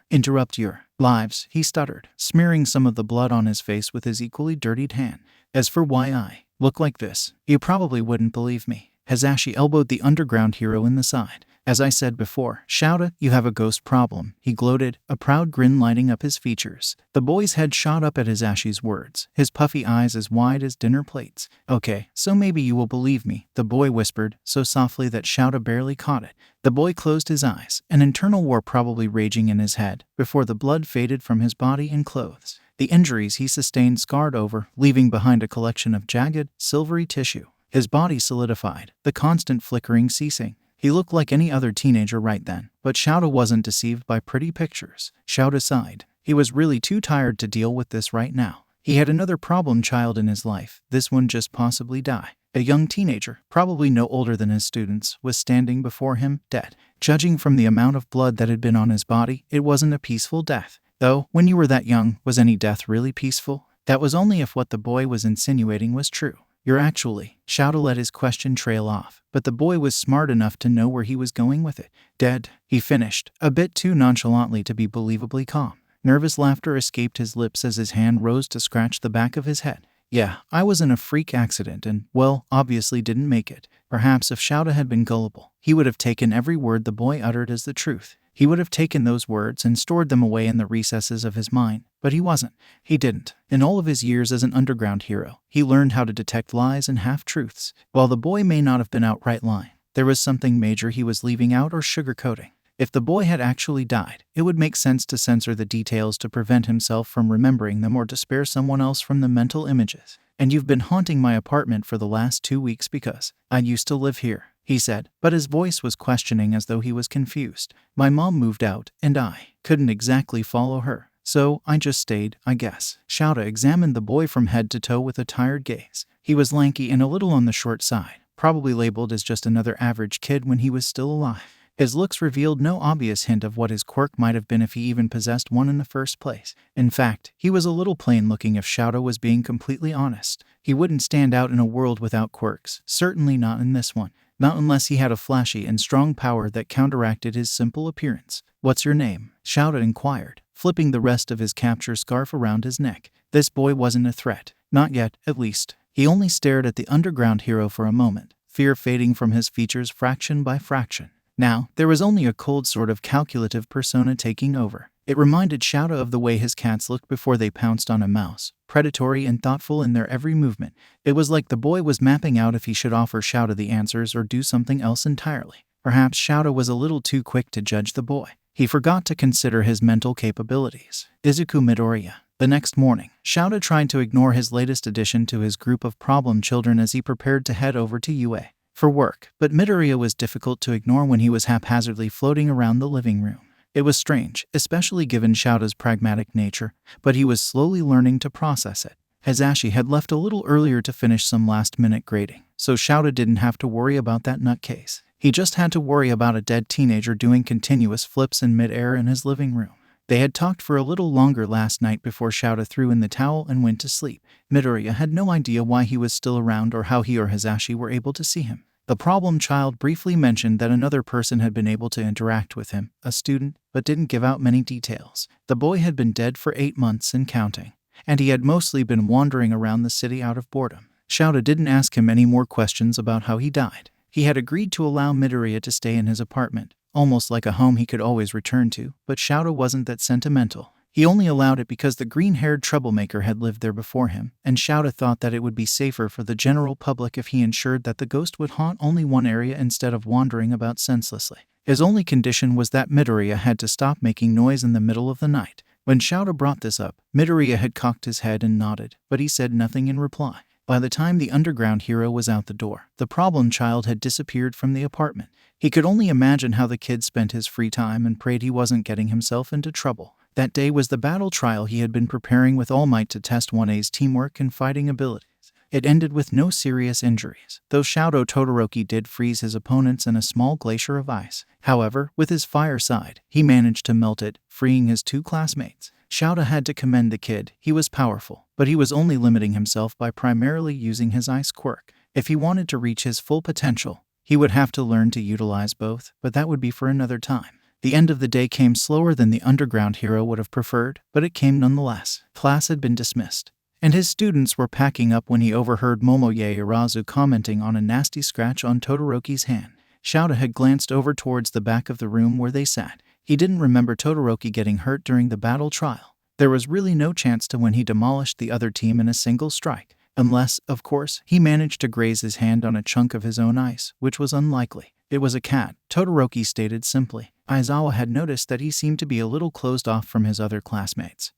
interrupt your lives, he stuttered, smearing some of the blood on his face with his equally dirtied hand. As for why I look like this, you probably wouldn't believe me. Hisashi elbowed the underground hero in the side. As I said before, Shouta, you have a ghost problem, he gloated, a proud grin lighting up his features. The boy's head shot up at Hisashi's words, his puffy eyes as wide as dinner plates. Okay, so maybe you will believe me, the boy whispered, so softly that Shouta barely caught it. The boy closed his eyes, an internal war probably raging in his head, before the blood faded from his body and clothes. The injuries he sustained scarred over, leaving behind a collection of jagged, silvery tissue. His body solidified, the constant flickering ceasing. He looked like any other teenager right then, but Shouta wasn't deceived by pretty pictures. Shouta sighed. He was really too tired to deal with this right now. He had another problem child in his life, this one just possibly die. A young teenager, probably no older than his students, was standing before him, dead. Judging from the amount of blood that had been on his body, it wasn't a peaceful death. Though, when you were that young, was any death really peaceful? That was only if what the boy was insinuating was true. You're actually, Shouta let his question trail off, but the boy was smart enough to know where he was going with it. Dead, he finished, a bit too nonchalantly to be believably calm. Nervous laughter escaped his lips as his hand rose to scratch the back of his head. Yeah, I was in a freak accident and, well, obviously didn't make it. Perhaps if Shouta had been gullible, he would have taken every word the boy uttered as the truth. He would have taken those words and stored them away in the recesses of his mind, but he wasn't. He didn't. In all of his years as an underground hero, he learned how to detect lies and half-truths. While the boy may not have been outright lying, there was something major he was leaving out or sugarcoating. If the boy had actually died, it would make sense to censor the details to prevent himself from remembering them or to spare someone else from the mental images. And you've been haunting my apartment for the last 2 weeks because I used to live here, he said, but his voice was questioning as though he was confused. My mom moved out, and I couldn't exactly follow her. So, I just stayed, I guess. Shouta examined the boy from head to toe with a tired gaze. He was lanky and a little on the short side, probably labeled as just another average kid when he was still alive. His looks revealed no obvious hint of what his quirk might have been if he even possessed one in the first place. In fact, he was a little plain-looking if Shouta was being completely honest. He wouldn't stand out in a world without quirks, certainly not in this one. Not unless he had a flashy and strong power that counteracted his simple appearance. What's your name? Shouta inquired, flipping the rest of his capture scarf around his neck. This boy wasn't a threat. Not yet, at least. He only stared at the underground hero for a moment, fear fading from his features fraction by fraction. Now, there was only a cold sort of calculative persona taking over. It reminded Shouta of the way his cats looked before they pounced on a mouse, predatory and thoughtful in their every movement. It was like the boy was mapping out if he should offer Shouta the answers or do something else entirely. Perhaps Shouta was a little too quick to judge the boy. He forgot to consider his mental capabilities. Izuku Midoriya. The next morning, Shouta tried to ignore his latest addition to his group of problem children as he prepared to head over to UA for work, but Midoriya was difficult to ignore when he was haphazardly floating around the living room. It was strange, especially given Shouta's pragmatic nature, but he was slowly learning to process it. Hisashi had left a little earlier to finish some last-minute grading, so Shouta didn't have to worry about that nutcase. He just had to worry about a dead teenager doing continuous flips in mid-air in his living room. They had talked for a little longer last night before Shouta threw in the towel and went to sleep. Midoriya had no idea why he was still around or how he or Hisashi were able to see him. The problem child briefly mentioned that another person had been able to interact with him, a student, but didn't give out many details. The boy had been dead for 8 months and counting, and he had mostly been wandering around the city out of boredom. Shouta didn't ask him any more questions about how he died. He had agreed to allow Midoriya to stay in his apartment, almost like a home he could always return to, but Shouta wasn't that sentimental. He only allowed it because the green-haired troublemaker had lived there before him, and Shouta thought that it would be safer for the general public if he ensured that the ghost would haunt only one area instead of wandering about senselessly. His only condition was that Midoriya had to stop making noise in the middle of the night. When Shouta brought this up, Midoriya had cocked his head and nodded, but he said nothing in reply. By the time the underground hero was out the door, the problem child had disappeared from the apartment. He could only imagine how the kid spent his free time and prayed he wasn't getting himself into trouble. That day was the battle trial he had been preparing with all might to test 1A's teamwork and fighting abilities. It ended with no serious injuries, though Shadow Todoroki did freeze his opponents in a small glacier of ice. However, with his fire side, he managed to melt it, freeing his 2 classmates. Shouta had to commend the kid. He was powerful, but he was only limiting himself by primarily using his ice quirk. If he wanted to reach his full potential, he would have to learn to utilize both, but that would be for another time. The end of the day came slower than the underground hero would have preferred, but it came nonetheless. Class had been dismissed, and his students were packing up when he overheard Momoye Irazu commenting on a nasty scratch on Todoroki's hand. Shouta had glanced over towards the back of the room where they sat. He didn't remember Todoroki getting hurt during the battle trial. There was really no chance to when he demolished the other team in a single strike. Unless, of course, he managed to graze his hand on a chunk of his own ice, which was unlikely. It was a cat, Todoroki stated simply. Aizawa had noticed that he seemed to be a little closed off from his other classmates,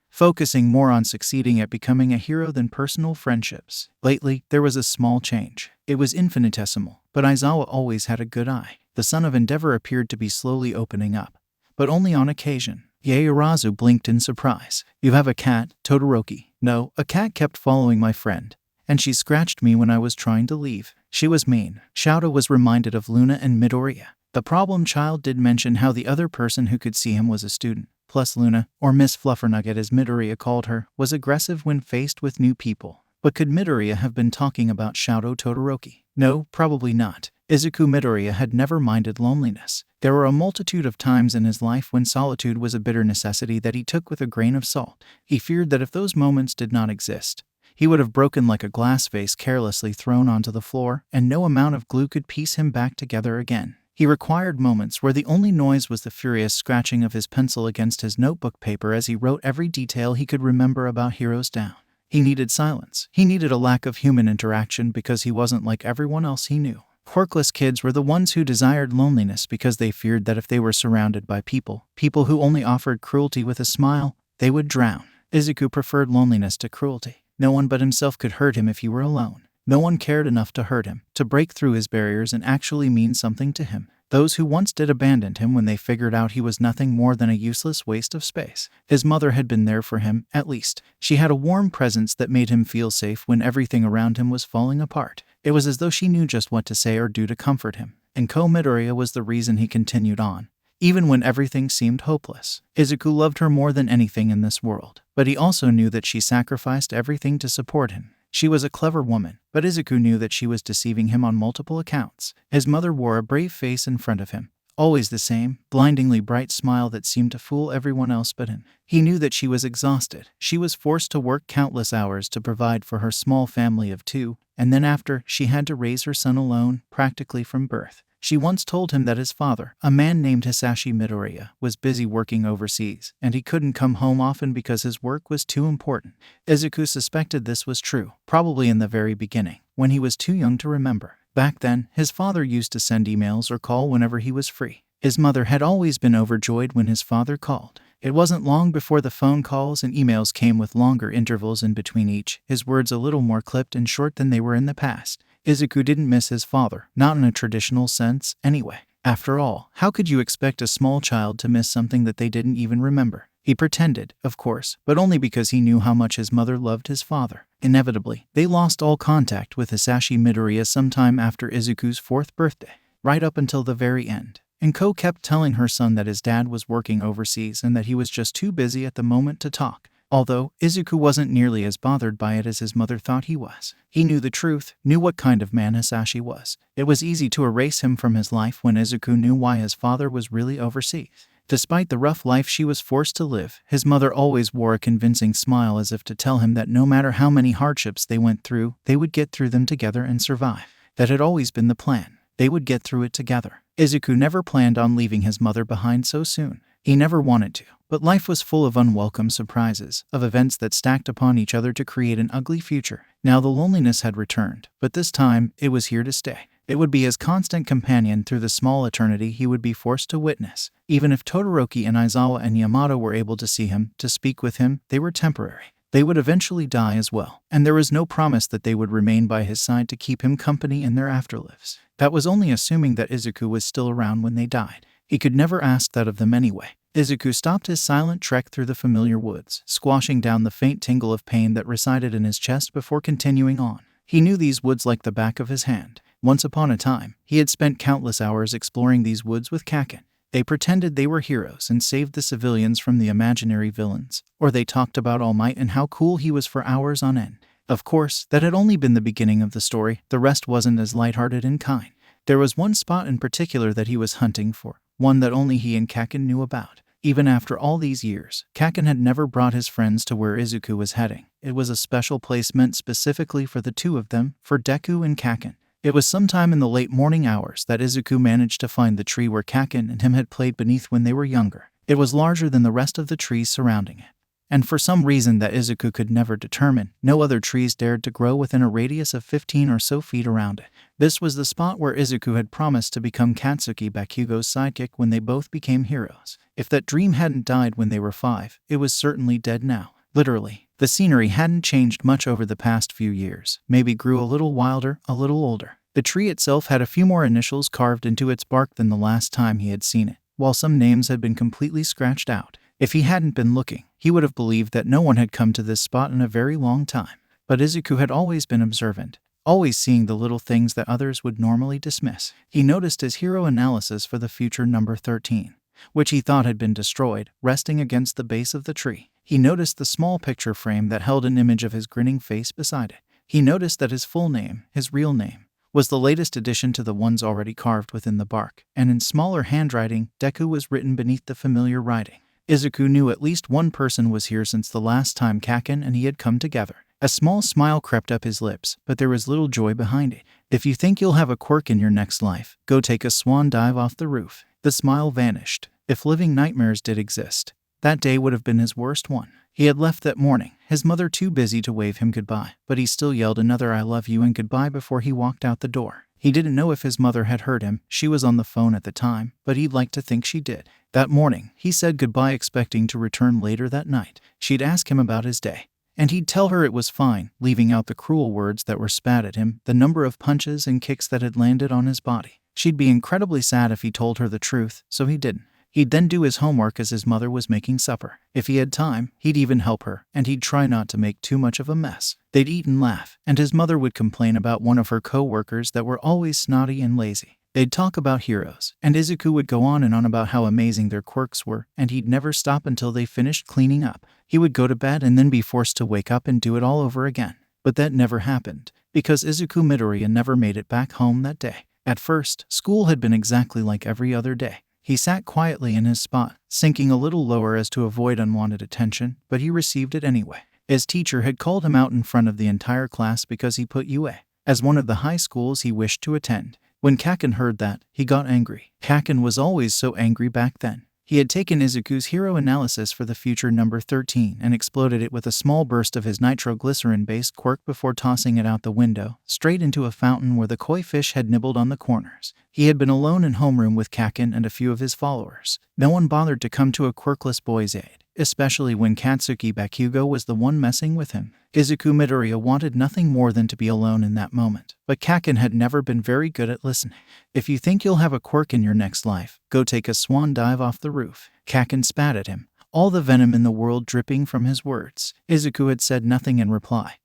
focusing more on succeeding at becoming a hero than personal friendships. Lately, there was a small change. It was infinitesimal, but Aizawa always had a good eye. The sun of endeavor appeared to be slowly opening up, but only on occasion. Yaoyorozu blinked in surprise. "You have a cat, Todoroki?" "No, a cat kept following my friend, and she scratched me when I was trying to leave. She was mean." Shouta was reminded of Luna and Midoriya. The problem child did mention how the other person who could see him was a student. Plus Luna, or Miss Fluffernugget as Midoriya called her, was aggressive when faced with new people. But could Midoriya have been talking about Shouta Todoroki? No, probably not. Izuku Midoriya had never minded loneliness. There were a multitude of times in his life when solitude was a bitter necessity that he took with a grain of salt. He feared that if those moments did not exist, he would have broken like a glass vase carelessly thrown onto the floor, and no amount of glue could piece him back together again. He required moments where the only noise was the furious scratching of his pencil against his notebook paper as he wrote every detail he could remember about Heroes Down. He needed silence. He needed a lack of human interaction because he wasn't like everyone else he knew. Quirkless kids were the ones who desired loneliness because they feared that if they were surrounded by people who only offered cruelty with a smile, they would drown. Izuku preferred loneliness to cruelty. No one but himself could hurt him if he were alone. No one cared enough to hurt him, to break through his barriers and actually mean something to him. Those who once did abandoned him when they figured out he was nothing more than a useless waste of space. His mother had been there for him, at least. She had a warm presence that made him feel safe when everything around him was falling apart. It was as though she knew just what to say or do to comfort him. And Midoriya was the reason he continued on, even when everything seemed hopeless. Izuku loved her more than anything in this world, but he also knew that she sacrificed everything to support him. She was a clever woman, but Izuku knew that she was deceiving him on multiple accounts. His mother wore a brave face in front of him, always the same, blindingly bright smile that seemed to fool everyone else but him. He knew that she was exhausted. She was forced to work countless hours to provide for her small family of 2, and then after, she had to raise her son alone, practically from birth. She once told him that his father, a man named Hisashi Midoriya, was busy working overseas, and he couldn't come home often because his work was too important. Izuku suspected this was true, probably in the very beginning, when he was too young to remember. Back then, his father used to send emails or call whenever he was free. His mother had always been overjoyed when his father called. It wasn't long before the phone calls and emails came with longer intervals in between each, his words a little more clipped and short than they were in the past. Izuku didn't miss his father, not in a traditional sense, anyway. After all, how could you expect a small child to miss something that they didn't even remember? He pretended, of course, but only because he knew how much his mother loved his father. Inevitably, they lost all contact with Hisashi Midoriya sometime after Izuku's 4th birthday, right up until the very end. And kept telling her son that his dad was working overseas and that he was just too busy at the moment to talk. Although, Izuku wasn't nearly as bothered by it as his mother thought he was. He knew the truth, knew what kind of man Hisashi was. It was easy to erase him from his life when Izuku knew why his father was really overseas. Despite the rough life she was forced to live, his mother always wore a convincing smile as if to tell him that no matter how many hardships they went through, they would get through them together and survive. That had always been the plan. They would get through it together. Izuku never planned on leaving his mother behind so soon. He never wanted to. But life was full of unwelcome surprises, of events that stacked upon each other to create an ugly future. Now the loneliness had returned, but this time it was here to stay. It would be his constant companion through the small eternity he would be forced to witness. Even if Todoroki and Aizawa and Yamato were able to see him, to speak with him, they were temporary. They would eventually die as well, and there was no promise that they would remain by his side to keep him company in their afterlives. That was only assuming that Izuku was still around when they died. He could never ask that of them anyway. Izuku stopped his silent trek through the familiar woods, squashing down the faint tingle of pain that resided in his chest before continuing on. He knew these woods like the back of his hand. Once upon a time, he had spent countless hours exploring these woods with Kaken. They pretended they were heroes and saved the civilians from the imaginary villains, or they talked about All Might and how cool he was for hours on end. Of course, that had only been the beginning of the story. The rest wasn't as lighthearted and kind. There was one spot in particular that he was hunting for, one that only he and Kaken knew about. Even after all these years, Kaken had never brought his friends to where Izuku was heading. It was a special place meant specifically for the two of them, for Deku and Kaken. It was sometime in the late morning hours that Izuku managed to find the tree where Kaken and him had played beneath when they were younger. It was larger than the rest of the trees surrounding it. And for some reason that Izuku could never determine, no other trees dared to grow within a radius of 15 or so feet around it. This was the spot where Izuku had promised to become Katsuki Bakugo's sidekick when they both became heroes. If that dream hadn't died when they were 5, it was certainly dead now. Literally. The scenery hadn't changed much over the past few years, maybe grew a little wilder, a little older. The tree itself had a few more initials carved into its bark than the last time he had seen it, while some names had been completely scratched out. If he hadn't been looking, he would have believed that no one had come to this spot in a very long time. But Izuku had always been observant, always seeing the little things that others would normally dismiss. He noticed his hero analysis for the future number 13, which he thought had been destroyed, resting against the base of the tree. He noticed the small picture frame that held an image of his grinning face beside it. He noticed that his full name, his real name, was the latest addition to the ones already carved within the bark, and in smaller handwriting, Deku was written beneath the familiar writing. Izuku knew at least one person was here since the last time Kaken and he had come together. A small smile crept up his lips, but there was little joy behind it. If you think you'll have a quirk in your next life, go take a swan dive off the roof. The smile vanished. If living nightmares did exist, that day would have been his worst one. He had left that morning, his mother too busy to wave him goodbye, but he still yelled another "I love you" and goodbye before he walked out the door. He didn't know if his mother had heard him. She was on the phone at the time, but he'd like to think she did. That morning, he said goodbye expecting to return later that night. She'd ask him about his day, and he'd tell her it was fine, leaving out the cruel words that were spat at him, the number of punches and kicks that had landed on his body. She'd be incredibly sad if he told her the truth, so he didn't. He'd then do his homework as his mother was making supper. If he had time, he'd even help her, and he'd try not to make too much of a mess. They'd eat and laugh, and his mother would complain about one of her co-workers that were always snotty and lazy. They'd talk about heroes, and Izuku would go on and on about how amazing their quirks were, and he'd never stop until they finished cleaning up. He would go to bed and then be forced to wake up and do it all over again. But that never happened, because Izuku Midoriya never made it back home that day. At first, school had been exactly like every other day. He sat quietly in his spot, sinking a little lower as to avoid unwanted attention, but he received it anyway. His teacher had called him out in front of the entire class because he put UA as one of the high schools he wished to attend. When Kaken heard that, he got angry. Kaken was always so angry back then. He had taken Izuku's hero analysis for the future number 13 and exploded it with a small burst of his nitroglycerin-based quirk before tossing it out the window, straight into a fountain where the koi fish had nibbled on the corners. He had been alone in homeroom with Kaken and a few of his followers. No one bothered to come to a quirkless boy's aid, especially when Katsuki Bakugo was the one messing with him. Izuku Midoriya wanted nothing more than to be alone in that moment, but Kaken had never been very good at listening. If you think you'll have a quirk in your next life, go take a swan dive off the roof. Kaken spat at him, all the venom in the world dripping from his words. Izuku had said nothing in reply.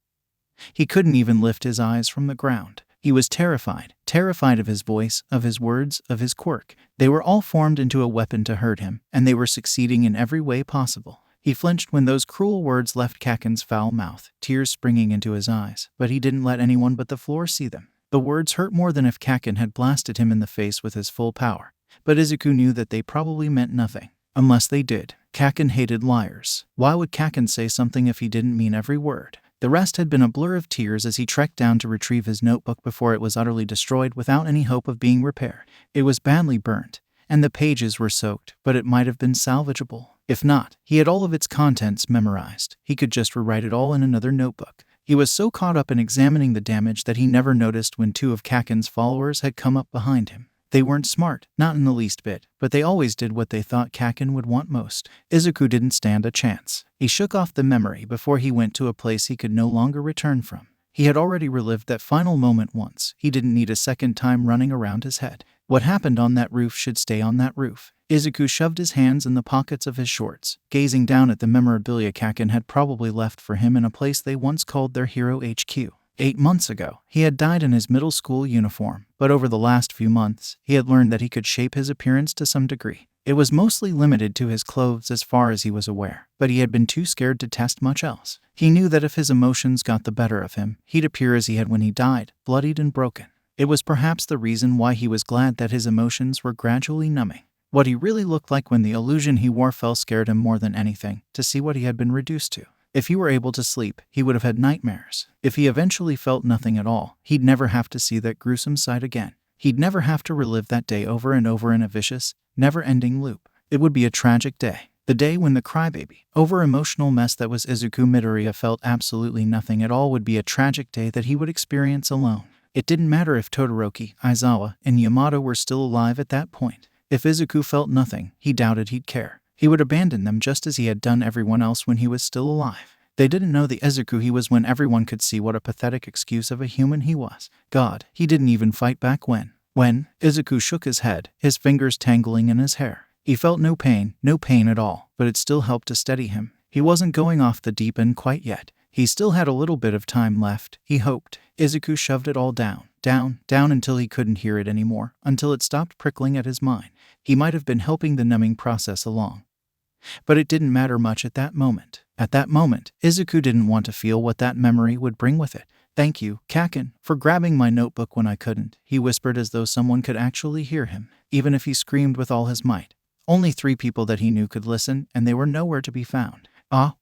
He couldn't even lift his eyes from the ground. He was terrified of his voice, of his words, of his quirk. They were all formed into a weapon to hurt him, and they were succeeding in every way possible. He flinched when those cruel words left Kaken's foul mouth, tears springing into his eyes, but he didn't let anyone but the floor see them. The words hurt more than if Kaken had blasted him in the face with his full power, but Izuku knew that they probably meant nothing. Unless they did. Kaken hated liars. Why would Kaken say something if he didn't mean every word? The rest had been a blur of tears as he trekked down to retrieve his notebook before it was utterly destroyed without any hope of being repaired. It was badly burnt, and the pages were soaked, but it might have been salvageable. If not, he had all of its contents memorized. He could just rewrite it all in another notebook. He was so caught up in examining the damage that he never noticed when two of Kaken's followers had come up behind him. They weren't smart, not in the least bit, but they always did what they thought Kaken would want most. Izuku didn't stand a chance. He shook off the memory before he went to a place he could no longer return from. He had already relived that final moment once. He didn't need a second time running around his head. What happened on that roof should stay on that roof. Izuku shoved his hands in the pockets of his shorts, gazing down at the memorabilia Kaken had probably left for him in a place they once called their hero HQ. 8 months ago, he had died in his middle school uniform, but over the last few months, he had learned that he could shape his appearance to some degree. It was mostly limited to his clothes as far as he was aware, but he had been too scared to test much else. He knew that if his emotions got the better of him, he'd appear as he had when he died, bloodied and broken. It was perhaps the reason why he was glad that his emotions were gradually numbing. What he really looked like when the illusion he wore fell scared him more than anything, to see what he had been reduced to. If he were able to sleep, he would have had nightmares. If he eventually felt nothing at all, he'd never have to see that gruesome sight again. He'd never have to relive that day over and over in a vicious, never-ending loop. It would be a tragic day. The day when the crybaby, over-emotional mess that was Izuku Midoriya felt absolutely nothing at all would be a tragic day that he would experience alone. It didn't matter if Todoroki, Aizawa, and Yamato were still alive at that point. If Izuku felt nothing, he doubted he'd care. He would abandon them just as he had done everyone else when he was still alive. They didn't know the Izuku he was when everyone could see what a pathetic excuse of a human he was. God, he didn't even fight back when. Izuku shook his head, his fingers tangling in his hair. He felt no pain at all, but it still helped to steady him. He wasn't going off the deep end quite yet. He still had a little bit of time left, he hoped. Izuku shoved it all down until he couldn't hear it anymore, until it stopped prickling at his mind. He might have been helping the numbing process along. But it didn't matter much at that moment. At that moment, Izuku didn't want to feel what that memory would bring with it. "Thank you, Kaken, for grabbing my notebook when I couldn't," he whispered as though someone could actually hear him, even if he screamed with all his might. Only 3 people that he knew could listen, and they were nowhere to be found.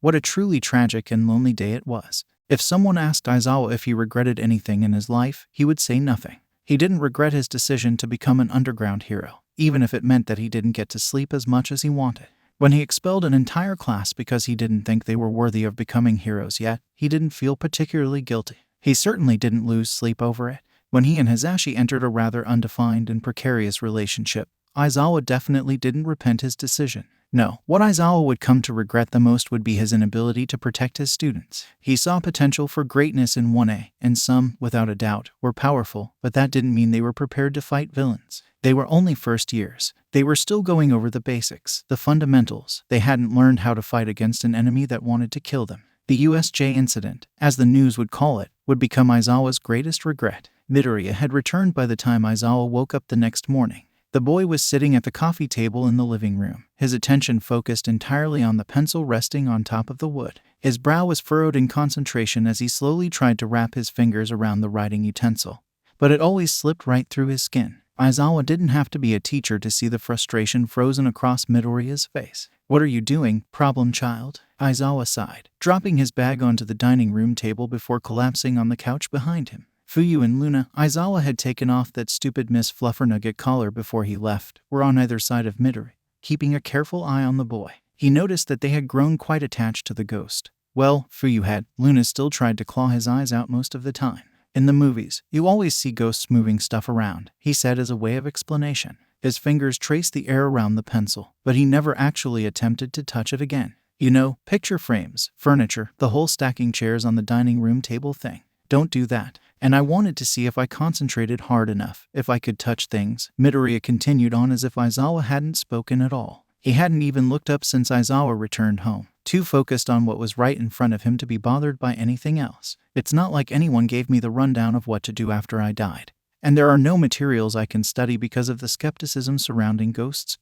What a truly tragic and lonely day it was. If someone asked Aizawa if he regretted anything in his life, he would say nothing. He didn't regret his decision to become an underground hero, even if it meant that he didn't get to sleep as much as he wanted. When he expelled an entire class because he didn't think they were worthy of becoming heroes yet, he didn't feel particularly guilty. He certainly didn't lose sleep over it. When he and Hisashi entered a rather undefined and precarious relationship, Aizawa definitely didn't repent his decision. No, what Aizawa would come to regret the most would be his inability to protect his students. He saw potential for greatness in 1A, and some, without a doubt, were powerful, but that didn't mean they were prepared to fight villains. They were only first years. They were still going over the basics, the fundamentals. They hadn't learned how to fight against an enemy that wanted to kill them. The USJ incident, as the news would call it, would become Aizawa's greatest regret. Midoriya had returned by the time Aizawa woke up the next morning. The boy was sitting at the coffee table in the living room, his attention focused entirely on the pencil resting on top of the wood. His brow was furrowed in concentration as he slowly tried to wrap his fingers around the writing utensil. But it always slipped right through his skin. Aizawa didn't have to be a teacher to see the frustration frozen across Midoriya's face. "What are you doing, problem child?" Aizawa sighed, dropping his bag onto the dining room table before collapsing on the couch behind him. Fuyu and Luna, Aizawa had taken off that stupid Miss Fluffernugget collar before he left, were on either side of Midori, keeping a careful eye on the boy. He noticed that they had grown quite attached to the ghost. Well, Fuyu had. Luna still tried to claw his eyes out most of the time. "In the movies, you always see ghosts moving stuff around," he said as a way of explanation. His fingers traced the air around the pencil, but he never actually attempted to touch it again. "You know, picture frames, furniture, the whole stacking chairs on the dining room table thing. Don't do that. And I wanted to see if I concentrated hard enough, if I could touch things." Midoriya continued on as if Aizawa hadn't spoken at all. He hadn't even looked up since Aizawa returned home, too focused on what was right in front of him to be bothered by anything else. "It's not like anyone gave me the rundown of what to do after I died. And there are no materials I can study because of the skepticism surrounding ghosts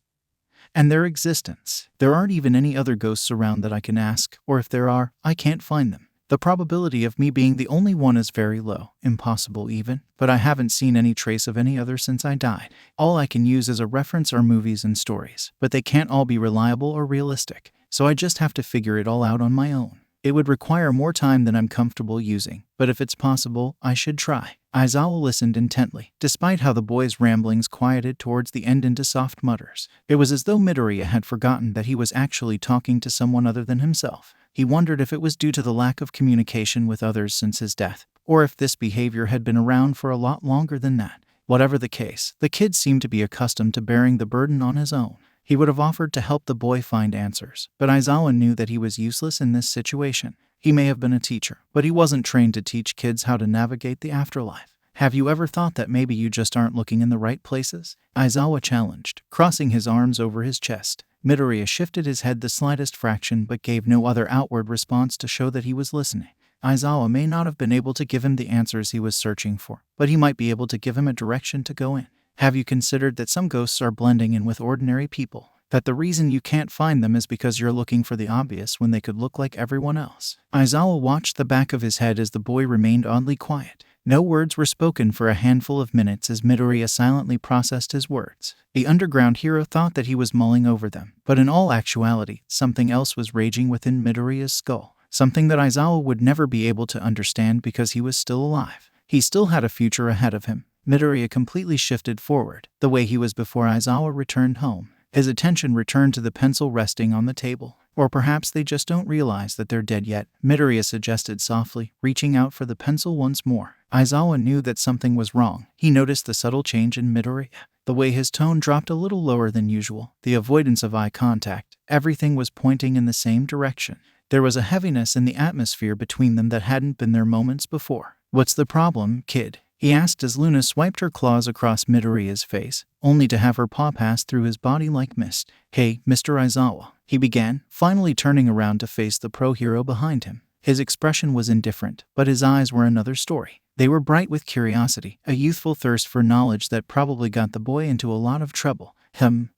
and their existence. There aren't even any other ghosts around that I can ask, or if there are, I can't find them. The probability of me being the only one is very low, impossible even, but I haven't seen any trace of any other since I died. All I can use as a reference are movies and stories, but they can't all be reliable or realistic, so I just have to figure it all out on my own. It would require more time than I'm comfortable using, but if it's possible, I should try." Aizawa listened intently, despite how the boy's ramblings quieted towards the end into soft mutters. It was as though Midoriya had forgotten that he was actually talking to someone other than himself. He wondered if it was due to the lack of communication with others since his death, or if this behavior had been around for a lot longer than that. Whatever the case, the kid seemed to be accustomed to bearing the burden on his own. He would have offered to help the boy find answers, but Aizawa knew that he was useless in this situation. He may have been a teacher, but he wasn't trained to teach kids how to navigate the afterlife. Have you ever thought that maybe you just aren't looking in the right places? Aizawa challenged, crossing his arms over his chest. Midoriya shifted his head the slightest fraction but gave no other outward response to show that he was listening. Aizawa may not have been able to give him the answers he was searching for, but he might be able to give him a direction to go in. Have you considered that some ghosts are blending in with ordinary people? That the reason you can't find them is because you're looking for the obvious when they could look like everyone else? Aizawa watched the back of his head as the boy remained oddly quiet. No words were spoken for a handful of minutes as Midoriya silently processed his words. The underground hero thought that he was mulling over them, but in all actuality, something else was raging within Midoriya's skull. Something that Aizawa would never be able to understand because he was still alive. He still had a future ahead of him. Midoriya completely shifted forward, the way he was before Aizawa returned home. His attention returned to the pencil resting on the table. Or perhaps they just don't realize that they're dead yet, Midoriya suggested softly, reaching out for the pencil once more. Aizawa knew that something was wrong. He noticed the subtle change in Midoriya. The way his tone dropped a little lower than usual, the avoidance of eye contact, everything was pointing in the same direction. There was a heaviness in the atmosphere between them that hadn't been there moments before. "What's the problem, kid?" he asked as Luna swiped her claws across Midoriya's face, only to have her paw pass through his body like mist. "Hey, Mr. Aizawa," he began, finally turning around to face the pro-hero behind him. His expression was indifferent, but his eyes were another story. They were bright with curiosity, a youthful thirst for knowledge that probably got the boy into a lot of trouble.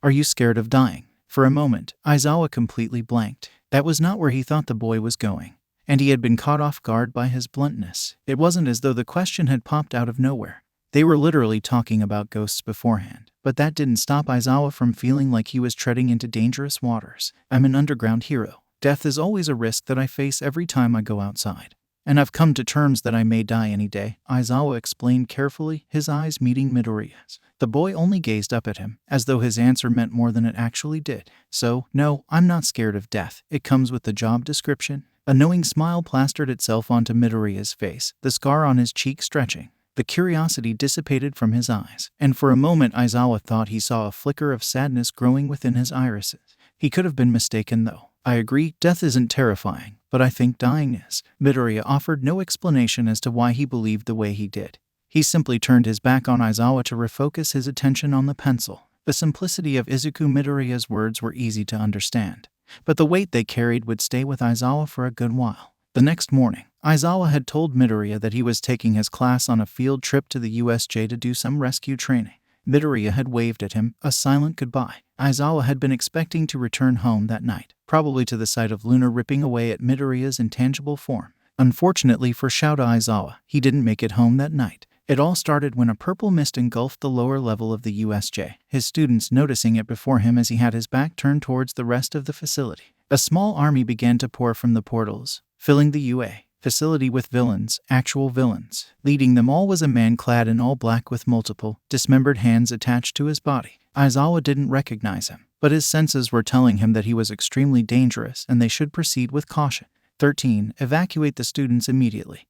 Are you scared of dying?" For a moment, Aizawa completely blanked. That was not where he thought the boy was going, and he had been caught off guard by his bluntness. It wasn't as though the question had popped out of nowhere. They were literally talking about ghosts beforehand, but that didn't stop Aizawa from feeling like he was treading into dangerous waters. "I'm an underground hero. Death is always a risk that I face every time I go outside. And I've come to terms that I may die any day," Aizawa explained carefully, his eyes meeting Midoriya's. The boy only gazed up at him, as though his answer meant more than it actually did. "So, no, I'm not scared of death. It comes with the job description." A knowing smile plastered itself onto Midoriya's face, the scar on his cheek stretching. The curiosity dissipated from his eyes, and for a moment Aizawa thought he saw a flicker of sadness growing within his irises. He could have been mistaken though. "I agree, death isn't terrifying, but I think dying is." Midoriya offered no explanation as to why he believed the way he did. He simply turned his back on Aizawa to refocus his attention on the pencil. The simplicity of Izuku Midoriya's words were easy to understand, but the weight they carried would stay with Aizawa for a good while. The next morning, Aizawa had told Midoriya that he was taking his class on a field trip to the USJ to do some rescue training. Midoriya had waved at him, a silent goodbye. Aizawa had been expecting to return home that night, probably to the sight of Luna ripping away at Midoriya's intangible form. Unfortunately for Shouta Aizawa, he didn't make it home that night. It all started when a purple mist engulfed the lower level of the USJ, his students noticing it before him as he had his back turned towards the rest of the facility. A small army began to pour from the portals, filling the UA facility with villains, actual villains. Leading them all was a man clad in all black with multiple, dismembered hands attached to his body. Aizawa didn't recognize him, but his senses were telling him that he was extremely dangerous and they should proceed with caution. 13. Evacuate the students immediately.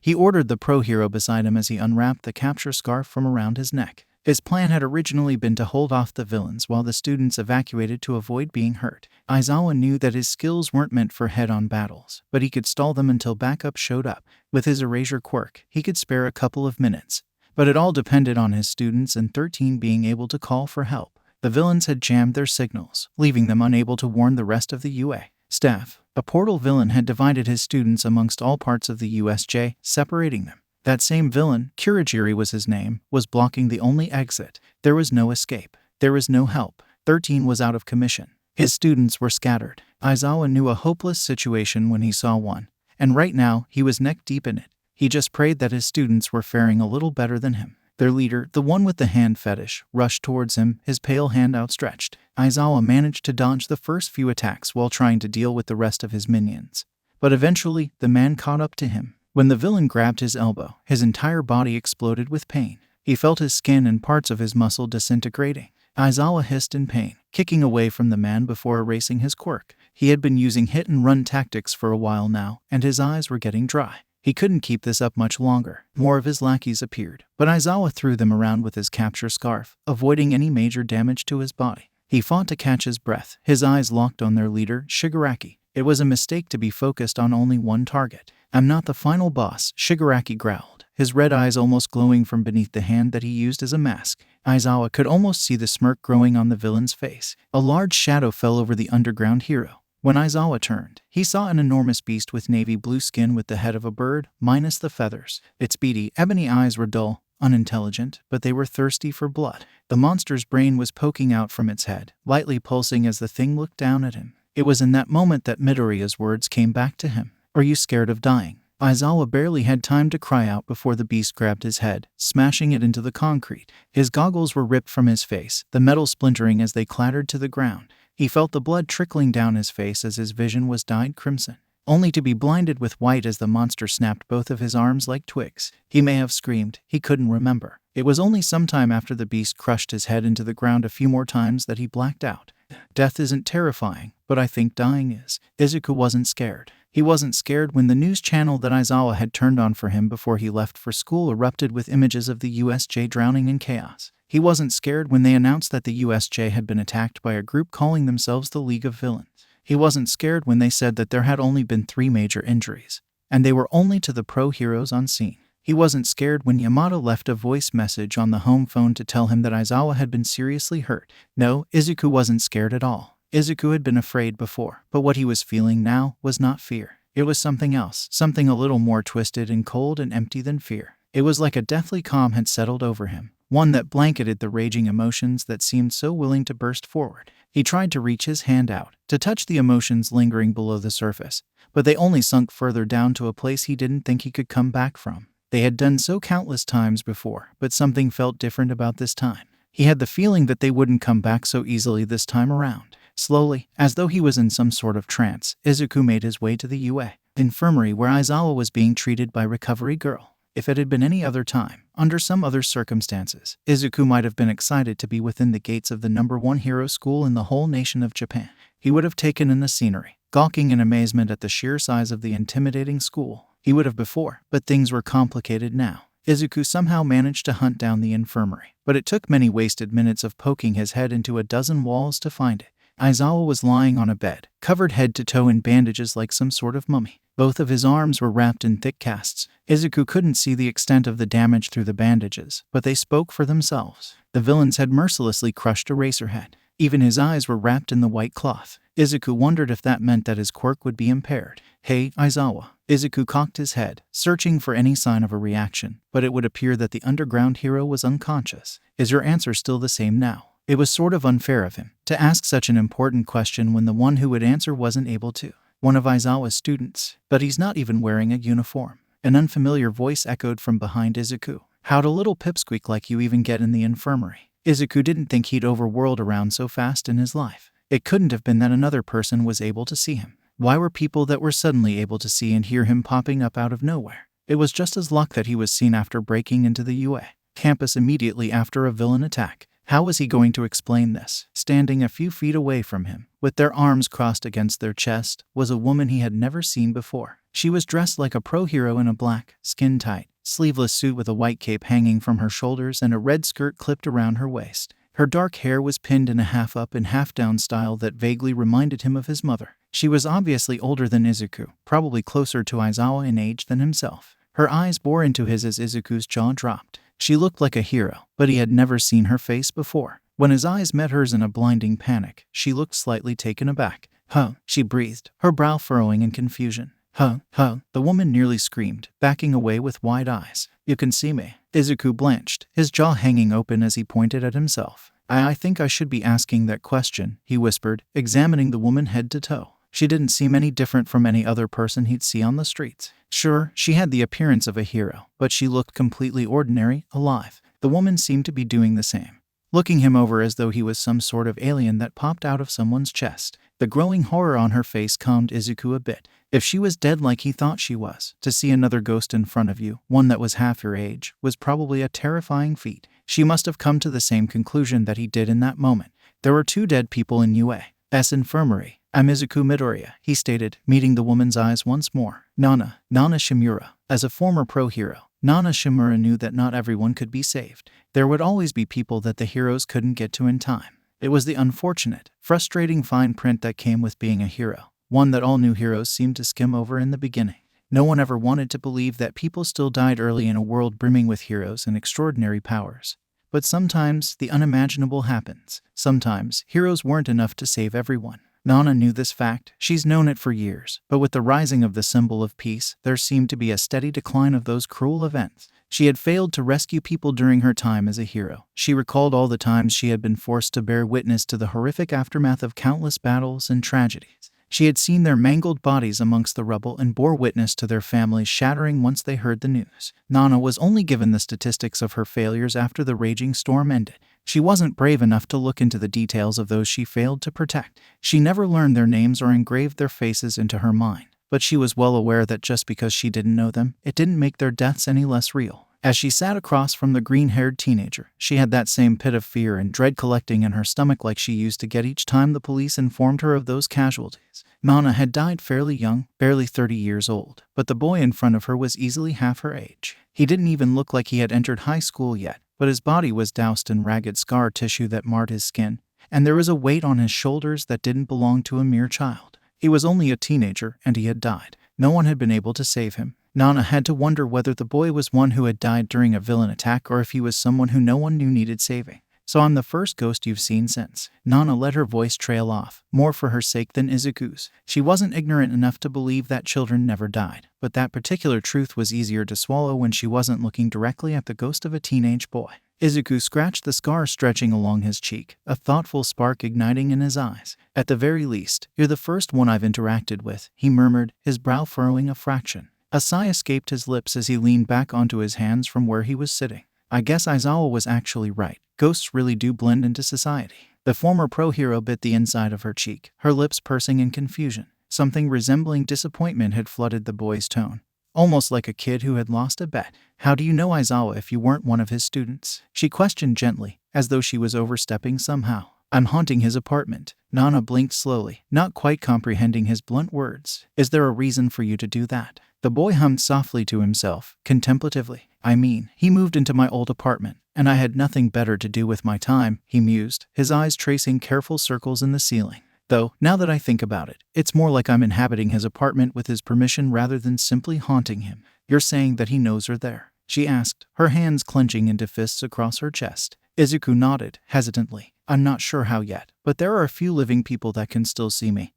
He ordered the pro-hero beside him as he unwrapped the capture scarf from around his neck. His plan had originally been to hold off the villains while the students evacuated to avoid being hurt. Aizawa knew that his skills weren't meant for head-on battles, but he could stall them until backup showed up. With his erasure quirk, he could spare a couple of minutes, but it all depended on his students and 13 being able to call for help. The villains had jammed their signals, leaving them unable to warn the rest of the UA staff. A portal villain had divided his students amongst all parts of the USJ, separating them. That same villain, Kurogiri was his name, was blocking the only exit. There was no escape. There was no help. 13 was out of commission. His students were scattered. Aizawa knew a hopeless situation when he saw one, and right now he was neck deep in it. He just prayed that his students were faring a little better than him. Their leader, the one with the hand fetish, rushed towards him, his pale hand outstretched. Aizawa managed to dodge the first few attacks while trying to deal with the rest of his minions. But eventually, the man caught up to him. When the villain grabbed his elbow, his entire body exploded with pain. He felt his skin and parts of his muscle disintegrating. Aizawa hissed in pain, kicking away from the man before erasing his quirk. He had been using hit-and-run tactics for a while now, and his eyes were getting dry. He couldn't keep this up much longer. More of his lackeys appeared, but Aizawa threw them around with his capture scarf, avoiding any major damage to his body. He fought to catch his breath, his eyes locked on their leader, Shigaraki. It was a mistake to be focused on only one target. "I'm not the final boss," Shigaraki growled, his red eyes almost glowing from beneath the hand that he used as a mask. Aizawa could almost see the smirk growing on the villain's face. A large shadow fell over the underground hero. When Aizawa turned, he saw an enormous beast with navy blue skin with the head of a bird, minus the feathers. Its beady, ebony eyes were dull, unintelligent, but they were thirsty for blood. The monster's brain was poking out from its head, lightly pulsing as the thing looked down at him. It was in that moment that Midoriya's words came back to him. "Are you scared of dying?" Aizawa barely had time to cry out before the beast grabbed his head, smashing it into the concrete. His goggles were ripped from his face, the metal splintering as they clattered to the ground. He felt the blood trickling down his face as his vision was dyed crimson, only to be blinded with white as the monster snapped both of his arms like twigs. He may have screamed, he couldn't remember. It was only sometime after the beast crushed his head into the ground a few more times that he blacked out. Death isn't terrifying, but I think dying is. Izuku wasn't scared. He wasn't scared when the news channel that Aizawa had turned on for him before he left for school erupted with images of the USJ drowning in chaos. He wasn't scared when they announced that the USJ had been attacked by a group calling themselves the League of Villains. He wasn't scared when they said that there had only been 3 major injuries, and they were only to the pro heroes on scene. He wasn't scared when Yamato left a voice message on the home phone to tell him that Aizawa had been seriously hurt. No, Izuku wasn't scared at all. Izuku had been afraid before, but what he was feeling now was not fear. It was something else, something a little more twisted and cold and empty than fear. It was like a deathly calm had settled over him, one that blanketed the raging emotions that seemed so willing to burst forward. He tried to reach his hand out, to touch the emotions lingering below the surface, but they only sunk further down to a place he didn't think he could come back from. They had done so countless times before, but something felt different about this time. He had the feeling that they wouldn't come back so easily this time around. Slowly, as though he was in some sort of trance, Izuku made his way to the UA infirmary where Aizawa was being treated by Recovery Girl. If it had been any other time, under some other circumstances, Izuku might have been excited to be within the gates of the #1 hero school in the whole nation of Japan. He would have taken in the scenery, gawking in amazement at the sheer size of the intimidating school. He would have before, but things were complicated now. Izuku somehow managed to hunt down the infirmary, but it took many wasted minutes of poking his head into a dozen walls to find it. Aizawa was lying on a bed, covered head to toe in bandages like some sort of mummy. Both of his arms were wrapped in thick casts. Izuku couldn't see the extent of the damage through the bandages, but they spoke for themselves. The villains had mercilessly crushed Eraserhead. Even his eyes were wrapped in the white cloth. Izuku wondered if that meant that his quirk would be impaired. "Hey, Aizawa." Izuku cocked his head, searching for any sign of a reaction, but it would appear that the underground hero was unconscious. "Is your answer still the same now?" It was sort of unfair of him to ask such an important question when the one who would answer wasn't able to. "One of Aizawa's students, but he's not even wearing a uniform." An unfamiliar voice echoed from behind Izuku. "How'd a little pipsqueak like you even get in the infirmary?" Izuku didn't think he'd overwhirled around so fast in his life. It couldn't have been that another person was able to see him. Why were people that were suddenly able to see and hear him popping up out of nowhere? It was just his luck that he was seen after breaking into the UA campus immediately after a villain attack. How was he going to explain this? Standing a few feet away from him, with their arms crossed against their chest, was a woman he had never seen before. She was dressed like a pro hero in a black, skin-tight, sleeveless suit with a white cape hanging from her shoulders and a red skirt clipped around her waist. Her dark hair was pinned in a half-up and half-down style that vaguely reminded him of his mother. She was obviously older than Izuku, probably closer to Aizawa in age than himself. Her eyes bore into his as Izuku's jaw dropped. She looked like a hero, but he had never seen her face before. When his eyes met hers in a blinding panic, she looked slightly taken aback. "Huh," she breathed, her brow furrowing in confusion. "Huh, huh," the woman nearly screamed, backing away with wide eyes. "You can see me." Izuku blanched, his jaw hanging open as he pointed at himself. I think I should be asking that question," he whispered, examining the woman head to toe. She didn't seem any different from any other person he'd see on the streets. Sure, she had the appearance of a hero, but she looked completely ordinary, alive. The woman seemed to be doing the same, looking him over as though he was some sort of alien that popped out of someone's chest. The growing horror on her face calmed Izuku a bit. If she was dead like he thought she was, to see another ghost in front of you, one that was half your age, was probably a terrifying feat. She must have come to the same conclusion that he did in that moment. There were 2 dead people in UA's infirmary. "I'm Izuku Midoriya," he stated, meeting the woman's eyes once more. Nana Shimura. As a former pro-hero, Nana Shimura knew that not everyone could be saved. There would always be people that the heroes couldn't get to in time. It was the unfortunate, frustrating fine print that came with being a hero, one that all new heroes seemed to skim over in the beginning. No one ever wanted to believe that people still died early in a world brimming with heroes and extraordinary powers. But sometimes the unimaginable happens. Sometimes heroes weren't enough to save everyone. Nana knew this fact. She's known it for years. But with the rising of the symbol of peace, there seemed to be a steady decline of those cruel events. She had failed to rescue people during her time as a hero. She recalled all the times she had been forced to bear witness to the horrific aftermath of countless battles and tragedies. She had seen their mangled bodies amongst the rubble and bore witness to their families shattering once they heard the news. Nana was only given the statistics of her failures after the raging storm ended. She wasn't brave enough to look into the details of those she failed to protect. She never learned their names or engraved their faces into her mind. But she was well aware that just because she didn't know them, it didn't make their deaths any less real. As she sat across from the green-haired teenager, she had that same pit of fear and dread collecting in her stomach like she used to get each time the police informed her of those casualties. Nana had died fairly young, barely 30 years old, but the boy in front of her was easily half her age. He didn't even look like he had entered high school yet, but his body was doused in ragged scar tissue that marred his skin, and there was a weight on his shoulders that didn't belong to a mere child. He was only a teenager, and he had died. No one had been able to save him. Nana had to wonder whether the boy was one who had died during a villain attack or if he was someone who no one knew needed saving. "So I'm the first ghost you've seen since." Nana let her voice trail off, more for her sake than Izuku's. She wasn't ignorant enough to believe that children never died, but that particular truth was easier to swallow when she wasn't looking directly at the ghost of a teenage boy. Izuku scratched the scar stretching along his cheek, a thoughtful spark igniting in his eyes. "At the very least, you're the first one I've interacted with," he murmured, his brow furrowing a fraction. A sigh escaped his lips as he leaned back onto his hands from where he was sitting. "I guess Aizawa was actually right. Ghosts really do blend into society." The former pro-hero bit the inside of her cheek, her lips pursing in confusion. Something resembling disappointment had flooded the boy's tone, almost like a kid who had lost a bet. "How do you know Aizawa if you weren't one of his students?" she questioned gently, as though she was overstepping somehow. "I'm haunting his apartment." Nana blinked slowly, not quite comprehending his blunt words. "Is there a reason for you to do that?" The boy hummed softly to himself, contemplatively. "I mean, he moved into my old apartment, and I had nothing better to do with my time," he mused, his eyes tracing careful circles in the ceiling. "Though, now that I think about it, it's more like I'm inhabiting his apartment with his permission rather than simply haunting him." "You're saying that he knows her there?" she asked, her hands clenching into fists across her chest. Izuku nodded, hesitantly. "I'm not sure how yet, but there are a few living people that can still see me,"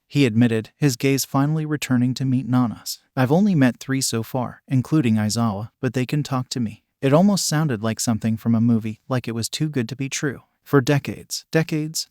he admitted, his gaze finally returning to meet Nana's. "I've only met 3 so far, including Aizawa, but they can talk to me." It almost sounded like something from a movie, like it was too good to be true. For decades,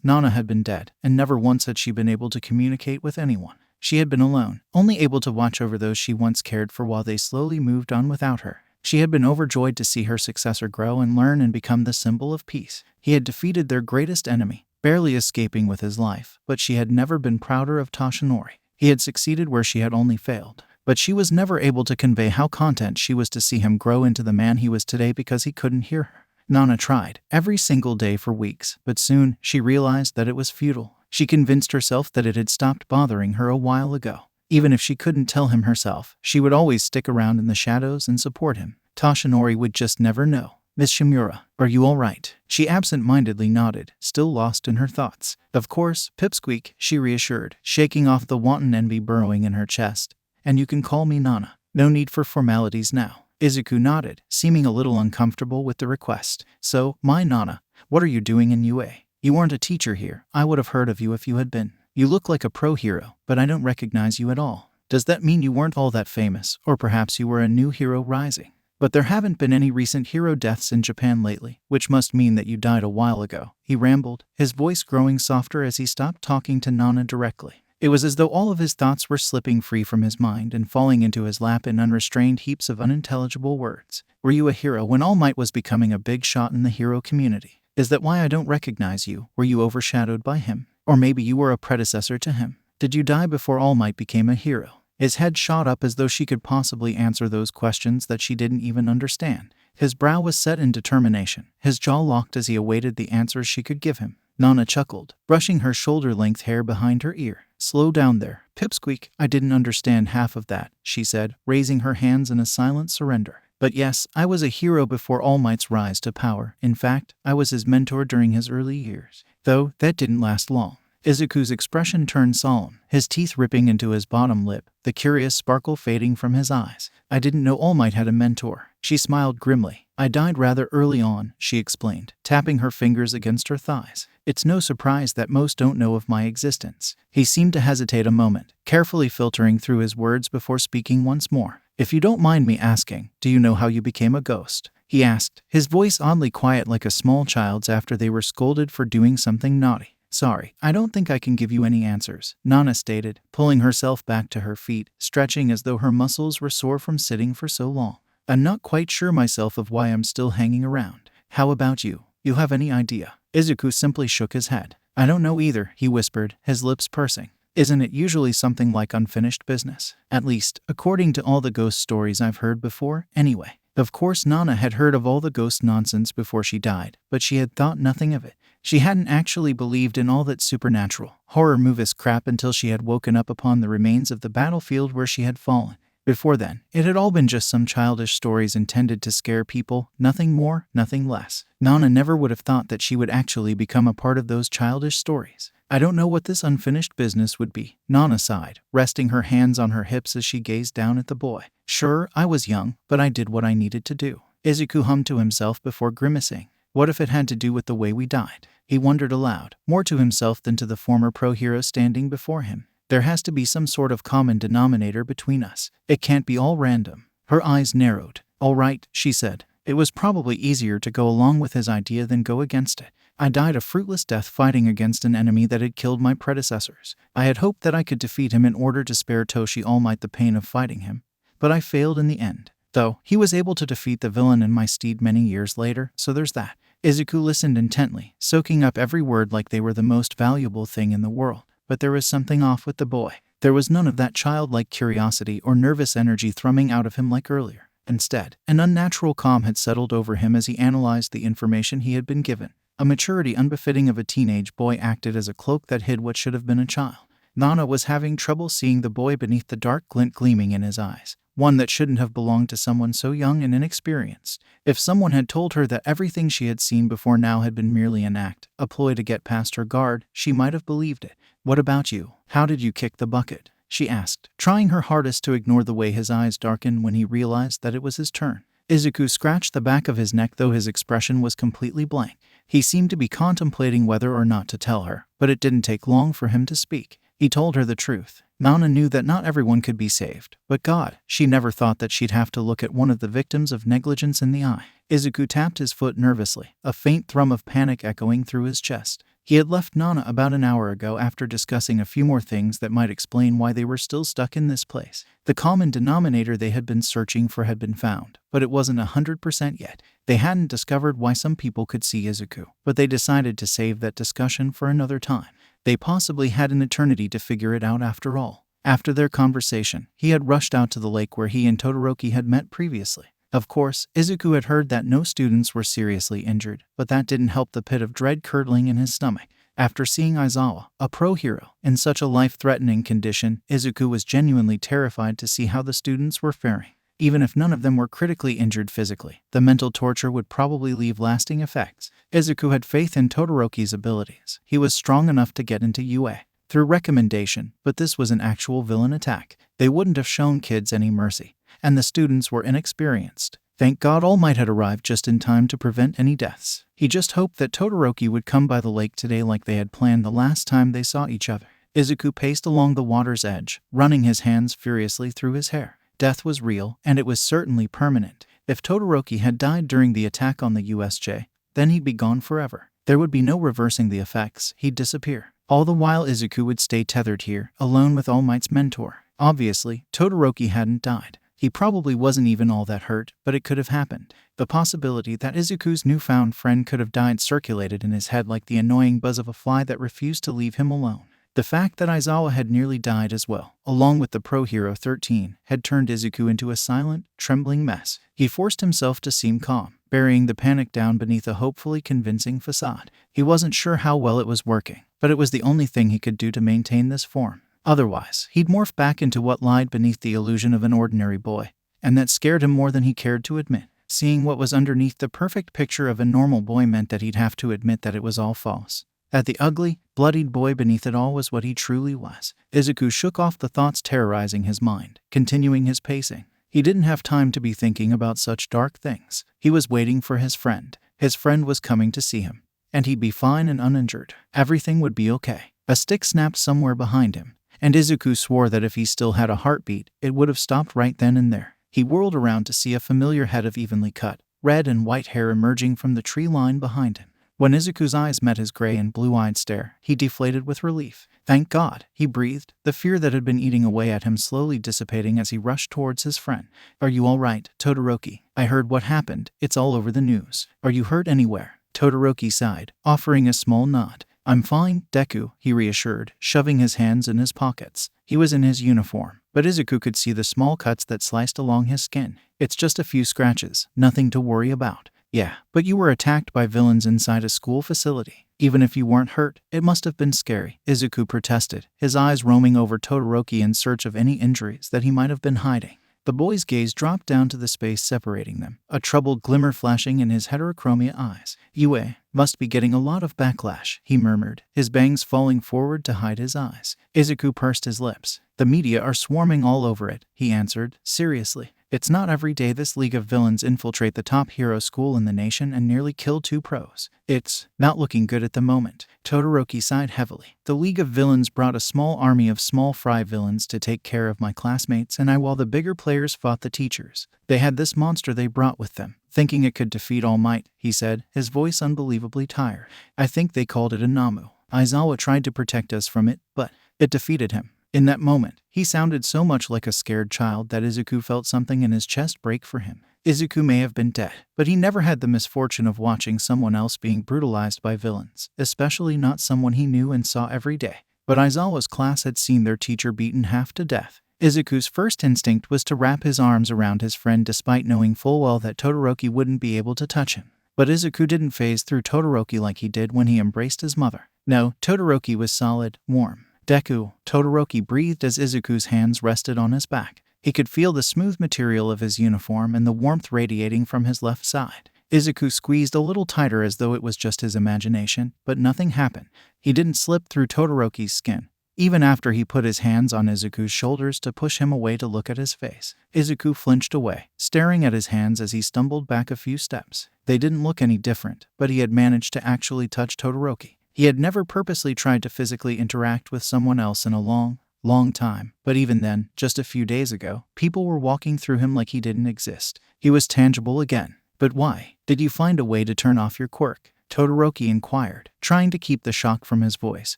Nana had been dead, and never once had she been able to communicate with anyone. She had been alone, only able to watch over those she once cared for while they slowly moved on without her. She had been overjoyed to see her successor grow and learn and become the symbol of peace. He had defeated their greatest enemy, barely escaping with his life, but she had never been prouder of Toshinori. He had succeeded where she had only failed. But she was never able to convey how content she was to see him grow into the man he was today because he couldn't hear her. Nana tried, every single day for weeks, but soon she realized that it was futile. She convinced herself that it had stopped bothering her a while ago. Even if she couldn't tell him herself, she would always stick around in the shadows and support him. Toshinori would just never know. "Miss Shimura, are you all right?" She absent-mindedly nodded, still lost in her thoughts. "Of course, pipsqueak," she reassured, shaking off the wanton envy burrowing in her chest. "And you can call me Nana. No need for formalities now." Izuku nodded, seeming a little uncomfortable with the request. "So, my Nana, what are you doing in UA? You weren't a teacher here. I would have heard of you if you had been. You look like a pro-hero, but I don't recognize you at all. Does that mean you weren't all that famous, or perhaps you were a new hero rising? But there haven't been any recent hero deaths in Japan lately, which must mean that you died a while ago," he rambled, his voice growing softer as he stopped talking to Nana directly. It was as though all of his thoughts were slipping free from his mind and falling into his lap in unrestrained heaps of unintelligible words. "Were you a hero when All Might was becoming a big shot in the hero community? Is that why I don't recognize you? Were you overshadowed by him?" Or maybe you were a predecessor to him. Did you die before All Might became a hero? His head shot up as though she could possibly answer those questions that she didn't even understand. His brow was set in determination, his jaw locked as he awaited the answers she could give him. Nana chuckled, brushing her shoulder-length hair behind her ear. Slow down there, Pipsqueak. I didn't understand half of that, she said, raising her hands in a silent surrender. But yes, I was a hero before All Might's rise to power. In fact, I was his mentor during his early years. Though, that didn't last long. Izuku's expression turned solemn, his teeth ripping into his bottom lip, the curious sparkle fading from his eyes. I didn't know All Might had a mentor. She smiled grimly. I died rather early on, she explained, tapping her fingers against her thighs. It's no surprise that most don't know of my existence. He seemed to hesitate a moment, carefully filtering through his words before speaking once more. If you don't mind me asking, do you know how you became a ghost? He asked, his voice oddly quiet like a small child's after they were scolded for doing something naughty. Sorry, I don't think I can give you any answers, Nana stated, pulling herself back to her feet, stretching as though her muscles were sore from sitting for so long. I'm not quite sure myself of why I'm still hanging around. How about you? You have any idea? Izuku simply shook his head. I don't know either, he whispered, his lips pursing. Isn't it usually something like unfinished business? At least, according to all the ghost stories I've heard before, anyway. Of course, Nana had heard of all the ghost nonsense before she died, but she had thought nothing of it. She hadn't actually believed in all that supernatural, horror movies crap until she had woken up upon the remains of the battlefield where she had fallen. Before then, it had all been just some childish stories intended to scare people, nothing more, nothing less. Nana never would have thought that she would actually become a part of those childish stories. I don't know what this unfinished business would be, Nana sighed, resting her hands on her hips as she gazed down at the boy. Sure, I was young, but I did what I needed to do. Izuku hummed to himself before grimacing. What if it had to do with the way we died? He wondered aloud, more to himself than to the former pro-hero standing before him. There has to be some sort of common denominator between us. It can't be all random. Her eyes narrowed. All right, she said. It was probably easier to go along with his idea than go against it. I died a fruitless death fighting against an enemy that had killed my predecessors. I had hoped that I could defeat him in order to spare Toshi All Might the pain of fighting him, but I failed in the end. Though, he was able to defeat the villain and my steed many years later, so there's that. Izuku listened intently, soaking up every word like they were the most valuable thing in the world. But there was something off with the boy. There was none of that childlike curiosity or nervous energy thrumming out of him like earlier. Instead, an unnatural calm had settled over him as he analyzed the information he had been given. A maturity unbefitting of a teenage boy acted as a cloak that hid what should have been a child. Nana was having trouble seeing the boy beneath the dark glint gleaming in his eyes, one that shouldn't have belonged to someone so young and inexperienced. If someone had told her that everything she had seen before now had been merely an act, a ploy to get past her guard, she might have believed it. What about you? How did you kick the bucket? She asked, trying her hardest to ignore the way his eyes darkened when he realized that it was his turn. Izuku scratched the back of his neck, though his expression was completely blank. He seemed to be contemplating whether or not to tell her, but it didn't take long for him to speak. He told her the truth. Nana knew that not everyone could be saved, but God, she never thought that she'd have to look at one of the victims of negligence in the eye. Izuku tapped his foot nervously, a faint thrum of panic echoing through his chest. He had left Nana about an hour ago after discussing a few more things that might explain why they were still stuck in this place. The common denominator they had been searching for had been found, but it wasn't 100% yet. They hadn't discovered why some people could see Izuku, but they decided to save that discussion for another time. They possibly had an eternity to figure it out after all. After their conversation, he had rushed out to the lake where he and Todoroki had met previously. Of course, Izuku had heard that no students were seriously injured, but that didn't help the pit of dread curdling in his stomach. After seeing Aizawa, a pro-hero, in such a life-threatening condition, Izuku was genuinely terrified to see how the students were faring. Even if none of them were critically injured physically, the mental torture would probably leave lasting effects. Izuku had faith in Todoroki's abilities. He was strong enough to get into UA through recommendation, but this was an actual villain attack. They wouldn't have shown kids any mercy, and the students were inexperienced. Thank God All Might had arrived just in time to prevent any deaths. He just hoped that Todoroki would come by the lake today like they had planned the last time they saw each other. Izuku paced along the water's edge, running his hands furiously through his hair. Death was real, and it was certainly permanent. If Todoroki had died during the attack on the USJ, then he'd be gone forever. There would be no reversing the effects. He'd disappear. All the while Izuku would stay tethered here, alone with All Might's mentor. Obviously, Todoroki hadn't died. He probably wasn't even all that hurt, but it could have happened. The possibility that Izuku's newfound friend could have died circulated in his head like the annoying buzz of a fly that refused to leave him alone. The fact that Aizawa had nearly died as well, along with the pro-hero 13, had turned Izuku into a silent, trembling mess. He forced himself to seem calm, burying the panic down beneath a hopefully convincing facade. He wasn't sure how well it was working, but it was the only thing he could do to maintain this form. Otherwise, he'd morph back into what lied beneath the illusion of an ordinary boy, and that scared him more than he cared to admit. Seeing what was underneath the perfect picture of a normal boy meant that he'd have to admit that it was all false. That the ugly, bloodied boy beneath it all was what he truly was. Izuku shook off the thoughts terrorizing his mind, continuing his pacing. He didn't have time to be thinking about such dark things. He was waiting for his friend. His friend was coming to see him, and he'd be fine and uninjured. Everything would be okay. A stick snapped somewhere behind him, and Izuku swore that if he still had a heartbeat, it would have stopped right then and there. He whirled around to see a familiar head of evenly cut, red and white hair emerging from the tree line behind him. When Izuku's eyes met his gray and blue-eyed stare, he deflated with relief. Thank God, he breathed, the fear that had been eating away at him slowly dissipating as he rushed towards his friend. Are you all right, Todoroki? I heard what happened. It's all over the news. Are you hurt anywhere? Todoroki sighed, offering a small nod. I'm fine, Deku, he reassured, shoving his hands in his pockets. He was in his uniform, but Izuku could see the small cuts that sliced along his skin. It's just a few scratches, nothing to worry about. Yeah, but you were attacked by villains inside a school facility. Even if you weren't hurt, it must have been scary, Izuku protested, his eyes roaming over Todoroki in search of any injuries that he might have been hiding. The boy's gaze dropped down to the space separating them, a troubled glimmer flashing in his heterochromia eyes. You must be getting a lot of backlash, he murmured, his bangs falling forward to hide his eyes. Izuku pursed his lips. The media are swarming all over it, he answered, seriously. It's not every day this League of Villains infiltrate the top hero school in the nation and nearly kill 2 pros. It's not looking good at the moment. Todoroki sighed heavily. The League of Villains brought a small army of small fry villains to take care of my classmates and I while the bigger players fought the teachers. They had this monster they brought with them, thinking it could defeat All Might, he said, his voice unbelievably tired. I think they called it a Namu. Aizawa tried to protect us from it, but it defeated him. In that moment, he sounded so much like a scared child that Izuku felt something in his chest break for him. Izuku may have been dead, but he never had the misfortune of watching someone else being brutalized by villains, especially not someone he knew and saw every day. But Aizawa's class had seen their teacher beaten half to death. Izuku's first instinct was to wrap his arms around his friend despite knowing full well that Todoroki wouldn't be able to touch him. But Izuku didn't phase through Todoroki like he did when he embraced his mother. No, Todoroki was solid, warm. Deku, Todoroki breathed as Izuku's hands rested on his back. He could feel the smooth material of his uniform and the warmth radiating from his left side. Izuku squeezed a little tighter as though it was just his imagination, but nothing happened. He didn't slip through Todoroki's skin, even after he put his hands on Izuku's shoulders to push him away to look at his face. Izuku flinched away, staring at his hands as he stumbled back a few steps. They didn't look any different, but he had managed to actually touch Todoroki. He had never purposely tried to physically interact with someone else in a long time, but even then, just a few days ago, people were walking through him like he didn't exist. He was tangible again. But why? Did you find a way to turn off your quirk? Todoroki inquired, trying to keep the shock from his voice.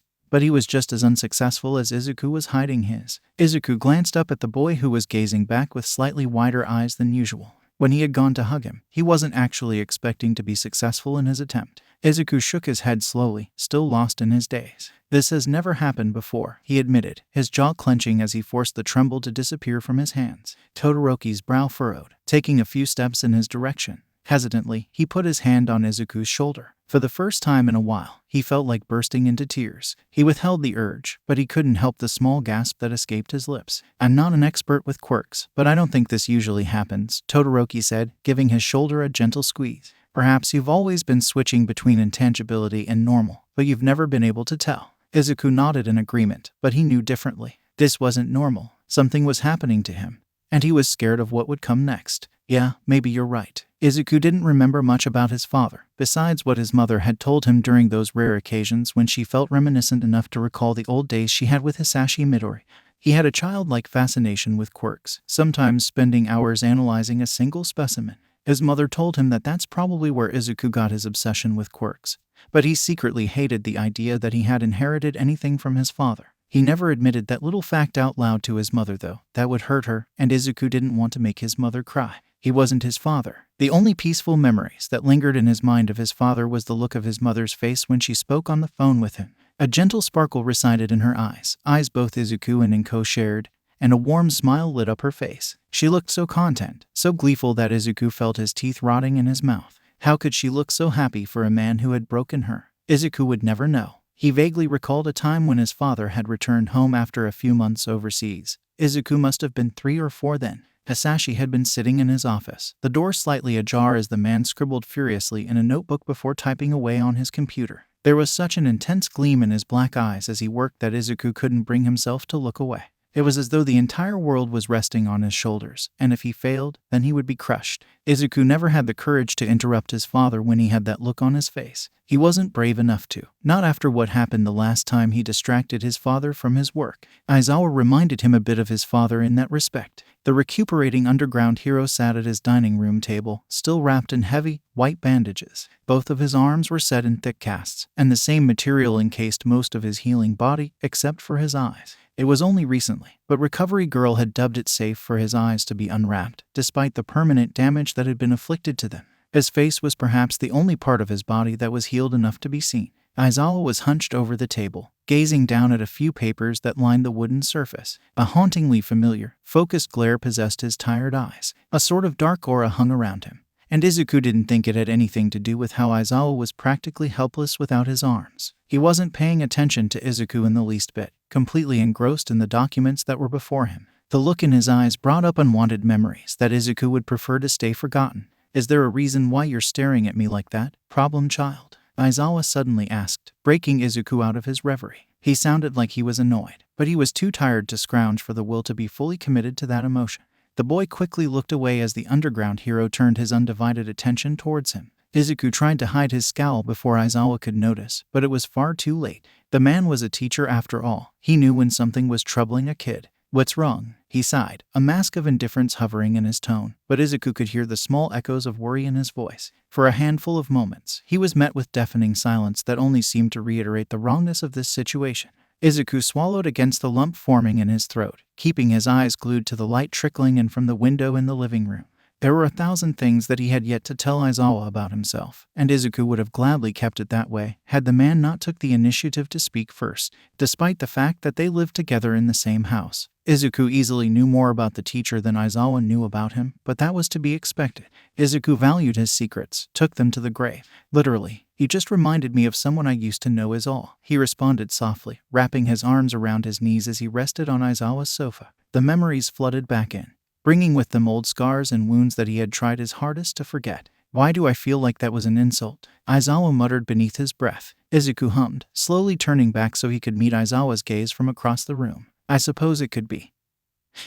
But he was just as unsuccessful as Izuku was hiding his. Izuku glanced up at the boy who was gazing back with slightly wider eyes than usual. When he had gone to hug him, he wasn't actually expecting to be successful in his attempt. Izuku shook his head slowly, still lost in his daze. This has never happened before, he admitted, his jaw clenching as he forced the tremble to disappear from his hands. Todoroki's brow furrowed, taking a few steps in his direction. Hesitantly, he put his hand on Izuku's shoulder. For the first time in a while, he felt like bursting into tears. He withheld the urge, but he couldn't help the small gasp that escaped his lips. I'm not an expert with quirks, but I don't think this usually happens, Todoroki said, giving his shoulder a gentle squeeze. Perhaps you've always been switching between intangibility and normal, but you've never been able to tell. Izuku nodded in agreement, but he knew differently. This wasn't normal. Something was happening to him, and he was scared of what would come next. Yeah, maybe you're right. Izuku didn't remember much about his father, besides what his mother had told him during those rare occasions when she felt reminiscent enough to recall the old days she had with Hisashi Midori. He had a childlike fascination with quirks, sometimes spending hours analyzing a single specimen. His mother told him that that's probably where Izuku got his obsession with quirks, but he secretly hated the idea that he had inherited anything from his father. He never admitted that little fact out loud to his mother though. That would hurt her, and Izuku didn't want to make his mother cry. He wasn't his father. The only peaceful memories that lingered in his mind of his father was the look of his mother's face when she spoke on the phone with him. A gentle sparkle resided in her eyes both Izuku and Inko shared, and a warm smile lit up her face. She looked so content, so gleeful that Izuku felt his teeth rotting in his mouth. How could she look so happy for a man who had broken her? Izuku would never know. He vaguely recalled a time when his father had returned home after a few months overseas. Izuku must have been 3 or 4 then. Hasashi had been sitting in his office, the door slightly ajar as the man scribbled furiously in a notebook before typing away on his computer. There was such an intense gleam in his black eyes as he worked that Izuku couldn't bring himself to look away. It was as though the entire world was resting on his shoulders, and if he failed, then he would be crushed. Izuku never had the courage to interrupt his father when he had that look on his face. He wasn't brave enough to. Not after what happened the last time he distracted his father from his work. Aizawa reminded him a bit of his father in that respect. The recuperating underground hero sat at his dining room table, still wrapped in heavy, white bandages. Both of his arms were set in thick casts, and the same material encased most of his healing body, except for his eyes. It was only recently, but Recovery Girl had dubbed it safe for his eyes to be unwrapped, despite the permanent damage that had been afflicted to them. His face was perhaps the only part of his body that was healed enough to be seen. Aizawa was hunched over the table, gazing down at a few papers that lined the wooden surface. A hauntingly familiar, focused glare possessed his tired eyes. A sort of dark aura hung around him, and Izuku didn't think it had anything to do with how Aizawa was practically helpless without his arms. He wasn't paying attention to Izuku in the least bit, completely engrossed in the documents that were before him. The look in his eyes brought up unwanted memories that Izuku would prefer to stay forgotten. "Is there a reason why you're staring at me like that, problem child?" Aizawa suddenly asked, breaking Izuku out of his reverie. He sounded like he was annoyed, but he was too tired to scrounge for the will to be fully committed to that emotion. The boy quickly looked away as the underground hero turned his undivided attention towards him. Izuku tried to hide his scowl before Aizawa could notice, but it was far too late. The man was a teacher after all. He knew when something was troubling a kid. "What's wrong?" he sighed, a mask of indifference hovering in his tone, but Izuku could hear the small echoes of worry in his voice. For a handful of moments, he was met with deafening silence that only seemed to reiterate the wrongness of this situation. Izuku swallowed against the lump forming in his throat, keeping his eyes glued to the light trickling in from the window in the living room. There were 1,000 things that he had yet to tell Aizawa about himself, and Izuku would have gladly kept it that way had the man not took the initiative to speak first. Despite the fact that they lived together in the same house, Izuku easily knew more about the teacher than Aizawa knew about him, but that was to be expected. Izuku valued his secrets, took them to the grave. "Literally, he just reminded me of someone I used to know is all," he responded softly, wrapping his arms around his knees as he rested on Aizawa's sofa. The memories flooded back in, bringing with them old scars and wounds that he had tried his hardest to forget. "Why do I feel like that was an insult?" Aizawa muttered beneath his breath. Izuku hummed, slowly turning back so he could meet Aizawa's gaze from across the room. "I suppose it could be.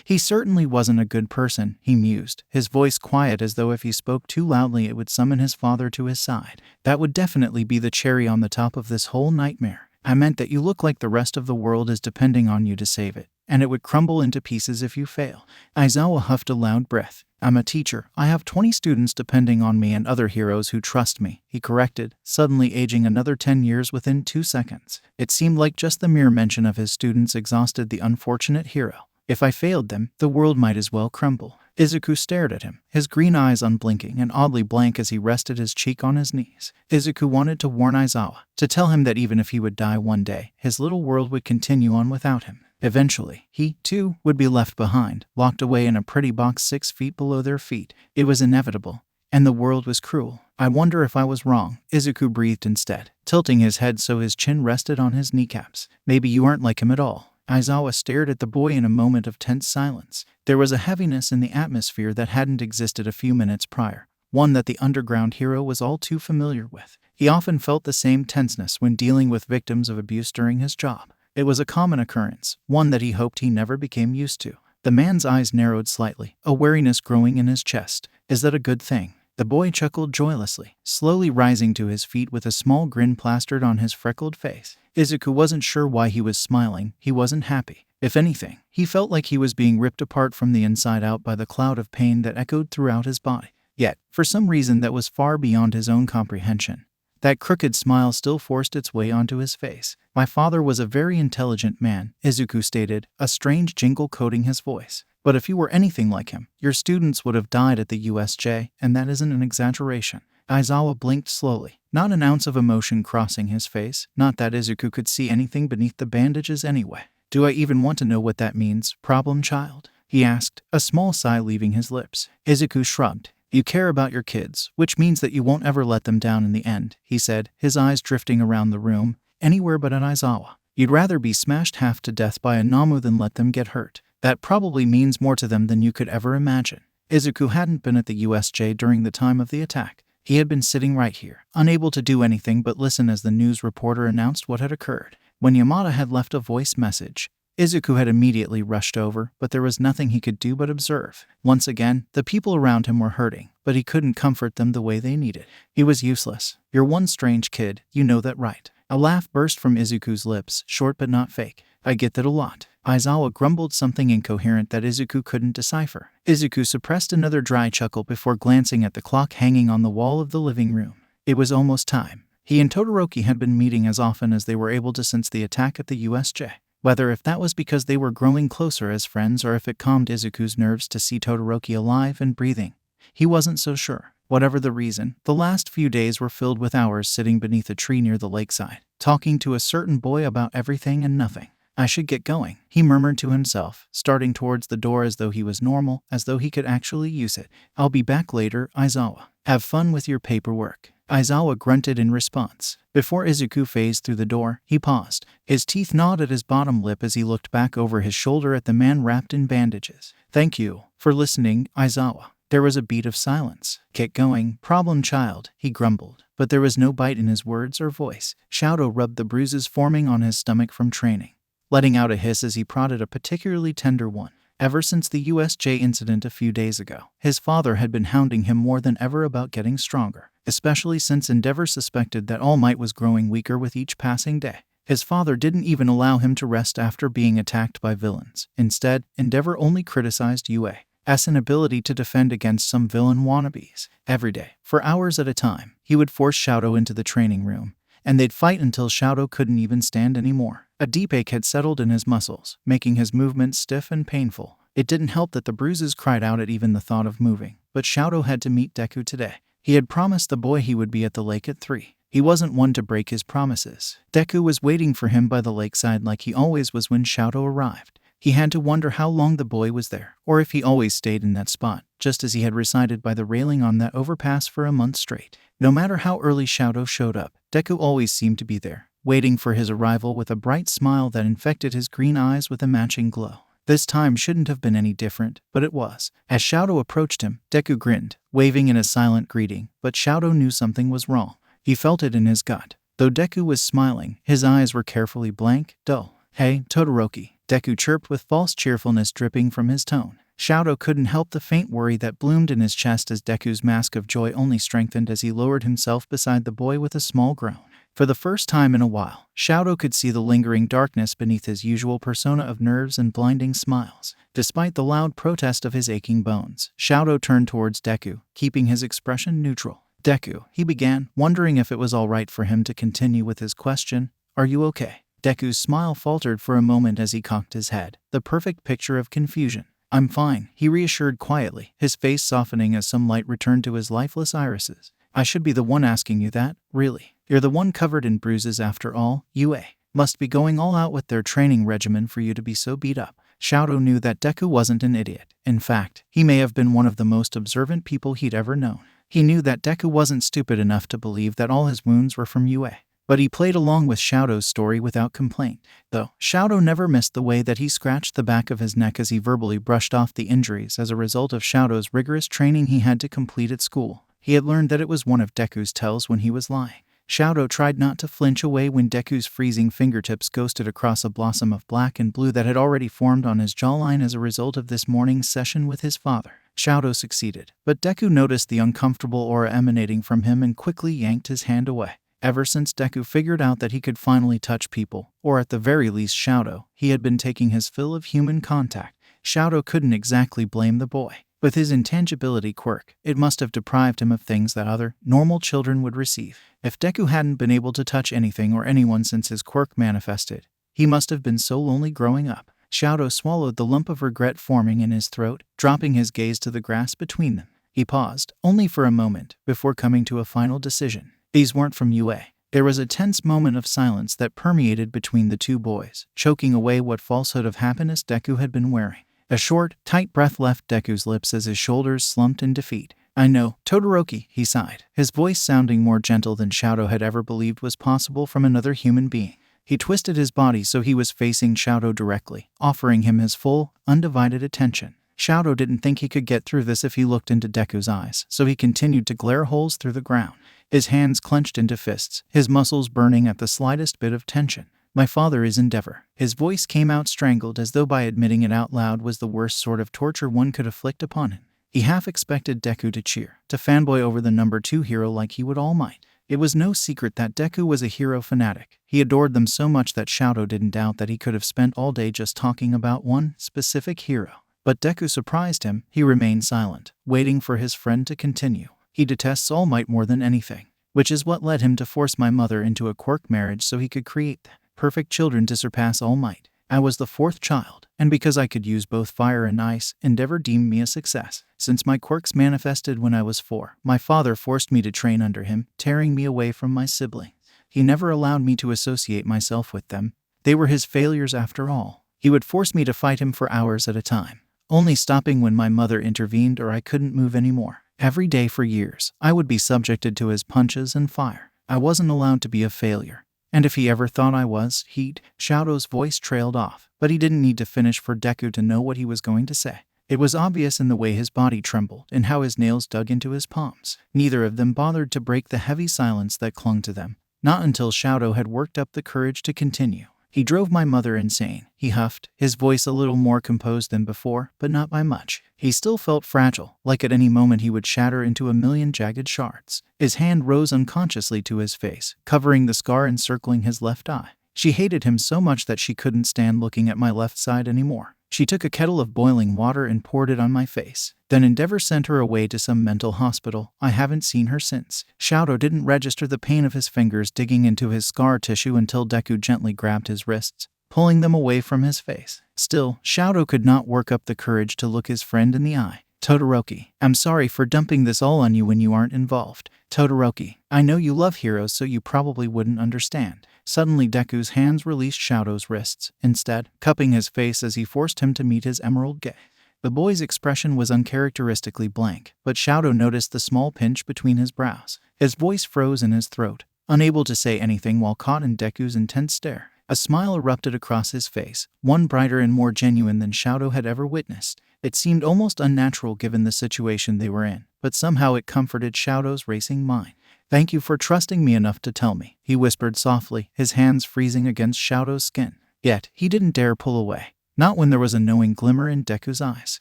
He certainly wasn't a good person," he mused, his voice quiet as though if he spoke too loudly it would summon his father to his side. "That would definitely be the cherry on the top of this whole nightmare. I meant that you look like the rest of the world is depending on you to save it, and it would crumble into pieces if you fail." Aizawa huffed a loud breath. "I'm a teacher. I have 20 students depending on me and other heroes who trust me," he corrected, suddenly aging another 10 years within 2 seconds. It seemed like just the mere mention of his students exhausted the unfortunate hero. "If I failed them, the world might as well crumble." Izuku stared at him, his green eyes unblinking and oddly blank as he rested his cheek on his knees. Izuku wanted to warn Aizawa, to tell him that even if he would die one day, his little world would continue on without him. Eventually, he, too, would be left behind, locked away in a pretty box 6 feet below their feet. It was inevitable, and the world was cruel. "I wonder if I was wrong," Izuku breathed instead, tilting his head so his chin rested on his kneecaps. "Maybe you aren't like him at all." Aizawa stared at the boy in a moment of tense silence. There was a heaviness in the atmosphere that hadn't existed a few minutes prior, one that the underground hero was all too familiar with. He often felt the same tenseness when dealing with victims of abuse during his job. It was a common occurrence, one that he hoped he never became used to. The man's eyes narrowed slightly, a wariness growing in his chest. "Is that a good thing?" The boy chuckled joyously, slowly rising to his feet with a small grin plastered on his freckled face. Izuku wasn't sure why he was smiling. He wasn't happy. If anything, he felt like he was being ripped apart from the inside out by the cloud of pain that echoed throughout his body. Yet, for some reason that was far beyond his own comprehension, That crooked smile still forced its way onto his face. My father was a very intelligent man, Izuku stated, a strange jingle coating his voice. But if you were anything like him, your students would have died at the USJ, and that isn't an exaggeration. Aizawa blinked slowly, not an ounce of emotion crossing his face, not that Izuku could see anything beneath the bandages anyway. Do I even want to know what that means, problem child? He asked, a small sigh leaving his lips. Izuku shrugged. You care about your kids, which means that you won't ever let them down in the end, he said, his eyes drifting around the room, anywhere but at Aizawa. You'd rather be smashed half to death by a Namu than let them get hurt. That probably means more to them than you could ever imagine. Izuku hadn't been at the USJ during the time of the attack. He had been sitting right here, unable to do anything but listen as the news reporter announced what had occurred. When Yamada had left a voice message, Izuku had immediately rushed over, but there was nothing he could do but observe. Once again, the people around him were hurting, but he couldn't comfort them the way they needed. He was useless. You're one strange kid, you know that, right? A laugh burst from Izuku's lips, short but not fake. I get that a lot. Aizawa grumbled something incoherent that Izuku couldn't decipher. Izuku suppressed another dry chuckle before glancing at the clock hanging on the wall of the living room. It was almost time. He and Todoroki had been meeting as often as they were able to since the attack at the USJ. Whether if that was because they were growing closer as friends or if it calmed Izuku's nerves to see Todoroki alive and breathing, he wasn't so sure. Whatever the reason, the last few days were filled with hours sitting beneath a tree near the lakeside, talking to a certain boy about everything and nothing. I should get going, he murmured to himself, starting towards the door as though he was normal, as though he could actually use it. I'll be back later, Aizawa. Have fun with your paperwork. Aizawa grunted in response. Before Izuku phased through the door, he paused. His teeth gnawed at his bottom lip as he looked back over his shoulder at the man wrapped in bandages. Thank you for listening, Aizawa. There was a beat of silence. Get going, problem child, he grumbled. But there was no bite in his words or voice. Shadow rubbed the bruises forming on his stomach from training, letting out a hiss as he prodded a particularly tender one. Ever since the USJ incident a few days ago, his father had been hounding him more than ever about getting stronger, especially since Endeavor suspected that All Might was growing weaker with each passing day. His father didn't even allow him to rest after being attacked by villains. Instead, Endeavor only criticized UA's inability to defend against some villain wannabes. Every day, for hours at a time, he would force Shadow into the training room, and they'd fight until Shadow couldn't even stand anymore. A deep ache had settled in his muscles, making his movements stiff and painful. It didn't help that the bruises cried out at even the thought of moving, but Shadow had to meet Deku today. He had promised the boy he would be at the lake at 3. He wasn't one to break his promises. Deku was waiting for him by the lakeside like he always was when Shadow arrived. He had to wonder how long the boy was there, or if he always stayed in that spot, just as he had resided by the railing on that overpass for a month straight. No matter how early Shadow showed up, Deku always seemed to be there, waiting for his arrival with a bright smile that infected his green eyes with a matching glow. This time shouldn't have been any different, but it was. As Shadow approached him, Deku grinned, waving in a silent greeting, but Shadow knew something was wrong. He felt it in his gut. Though Deku was smiling, his eyes were carefully blank, dull. Hey, Todoroki, Deku chirped with false cheerfulness dripping from his tone. Shadow couldn't help the faint worry that bloomed in his chest as Deku's mask of joy only strengthened as he lowered himself beside the boy with a small groan. For the first time in a while, Shadow could see the lingering darkness beneath his usual persona of nerves and blinding smiles. Despite the loud protest of his aching bones, Shadow turned towards Deku, keeping his expression neutral. Deku, he began, wondering if it was all right for him to continue with his question, "Are you okay?" Deku's smile faltered for a moment as he cocked his head, the perfect picture of confusion. "I'm fine," he reassured quietly, his face softening as some light returned to his lifeless irises. "I should be the one asking you that, really. You're the one covered in bruises after all. UA must be going all out with their training regimen for you to be so beat up." Shadow knew that Deku wasn't an idiot. In fact, he may have been one of the most observant people he'd ever known. He knew that Deku wasn't stupid enough to believe that all his wounds were from UA. But he played along with Shadow's story without complaint. Though, Shadow never missed the way that he scratched the back of his neck as he verbally brushed off the injuries as a result of Shadow's rigorous training he had to complete at school. He had learned that it was one of Deku's tells when he was lying. Shadow tried not to flinch away when Deku's freezing fingertips ghosted across a blossom of black and blue that had already formed on his jawline as a result of this morning's session with his father. Shadow succeeded, but Deku noticed the uncomfortable aura emanating from him and quickly yanked his hand away. Ever since Deku figured out that he could finally touch people, or at the very least Shadow, he had been taking his fill of human contact. Shadow couldn't exactly blame the boy. With his intangibility quirk, it must have deprived him of things that other, normal children would receive. If Deku hadn't been able to touch anything or anyone since his quirk manifested, he must have been so lonely growing up. Shadow swallowed the lump of regret forming in his throat, dropping his gaze to the grass between them. He paused, only for a moment, before coming to a final decision. These weren't from UA. There was a tense moment of silence that permeated between the two boys, choking away what falsehood of happiness Deku had been wearing. A short, tight breath left Deku's lips as his shoulders slumped in defeat. "I know, Todoroki," he sighed, his voice sounding more gentle than Shadow had ever believed was possible from another human being. He twisted his body so he was facing Shadow directly, offering him his full, undivided attention. Shadow didn't think he could get through this if he looked into Deku's eyes, so he continued to glare holes through the ground. His hands clenched into fists, his muscles burning at the slightest bit of tension. "My father is Endeavor." His voice came out strangled as though by admitting it out loud was the worst sort of torture one could inflict upon him. He half expected Deku to cheer, to fanboy over the number 2 hero like he would All Might. It was no secret that Deku was a hero fanatic. He adored them so much that Shadow didn't doubt that he could have spent all day just talking about one specific hero. But Deku surprised him. He remained silent, waiting for his friend to continue. "He detests All Might more than anything, which is what led him to force my mother into a quirk marriage so he could create the perfect children to surpass All Might. I was the 4th child, and because I could use both fire and ice, Endeavor deemed me a success. Since my quirks manifested when I was 4, my father forced me to train under him, tearing me away from my siblings. He never allowed me to associate myself with them. They were his failures after all. He would force me to fight him for hours at a time, only stopping when my mother intervened or I couldn't move anymore. Every day for years, I would be subjected to his punches and fire. I wasn't allowed to be a failure. And if he ever thought I was, he'd..." Shadow's voice trailed off, but he didn't need to finish for Deku to know what he was going to say. It was obvious in the way his body trembled and how his nails dug into his palms. Neither of them bothered to break the heavy silence that clung to them, not until Shadow had worked up the courage to continue. "He drove my mother insane," he huffed, his voice a little more composed than before, but not by much. He still felt fragile, like at any moment he would shatter into a million jagged shards. His hand rose unconsciously to his face, covering the scar encircling his left eye. She hated him so much that she couldn't stand looking at my left side anymore. She took a kettle of boiling water and poured it on my face. Then Endeavor sent her away to some mental hospital. I haven't seen her since. Shadow didn't register the pain of his fingers digging into his scar tissue until Deku gently grabbed his wrists, pulling them away from his face. Still, Shadow could not work up the courage to look his friend in the eye. "Todoroki, I'm sorry for dumping this all on you when you aren't involved. Todoroki, I know you love heroes so you probably wouldn't understand." Suddenly Deku's hands released Shadow's wrists, instead cupping his face as he forced him to meet his emerald gaze. The boy's expression was uncharacteristically blank, but Shadow noticed the small pinch between his brows. His voice froze in his throat, unable to say anything while caught in Deku's intense stare. A smile erupted across his face, one brighter and more genuine than Shadow had ever witnessed. It seemed almost unnatural given the situation they were in, but somehow it comforted Shadow's racing mind. "Thank you for trusting me enough to tell me," he whispered softly, his hands freezing against Shadow's skin. Yet, he didn't dare pull away. Not when there was a knowing glimmer in Deku's eyes.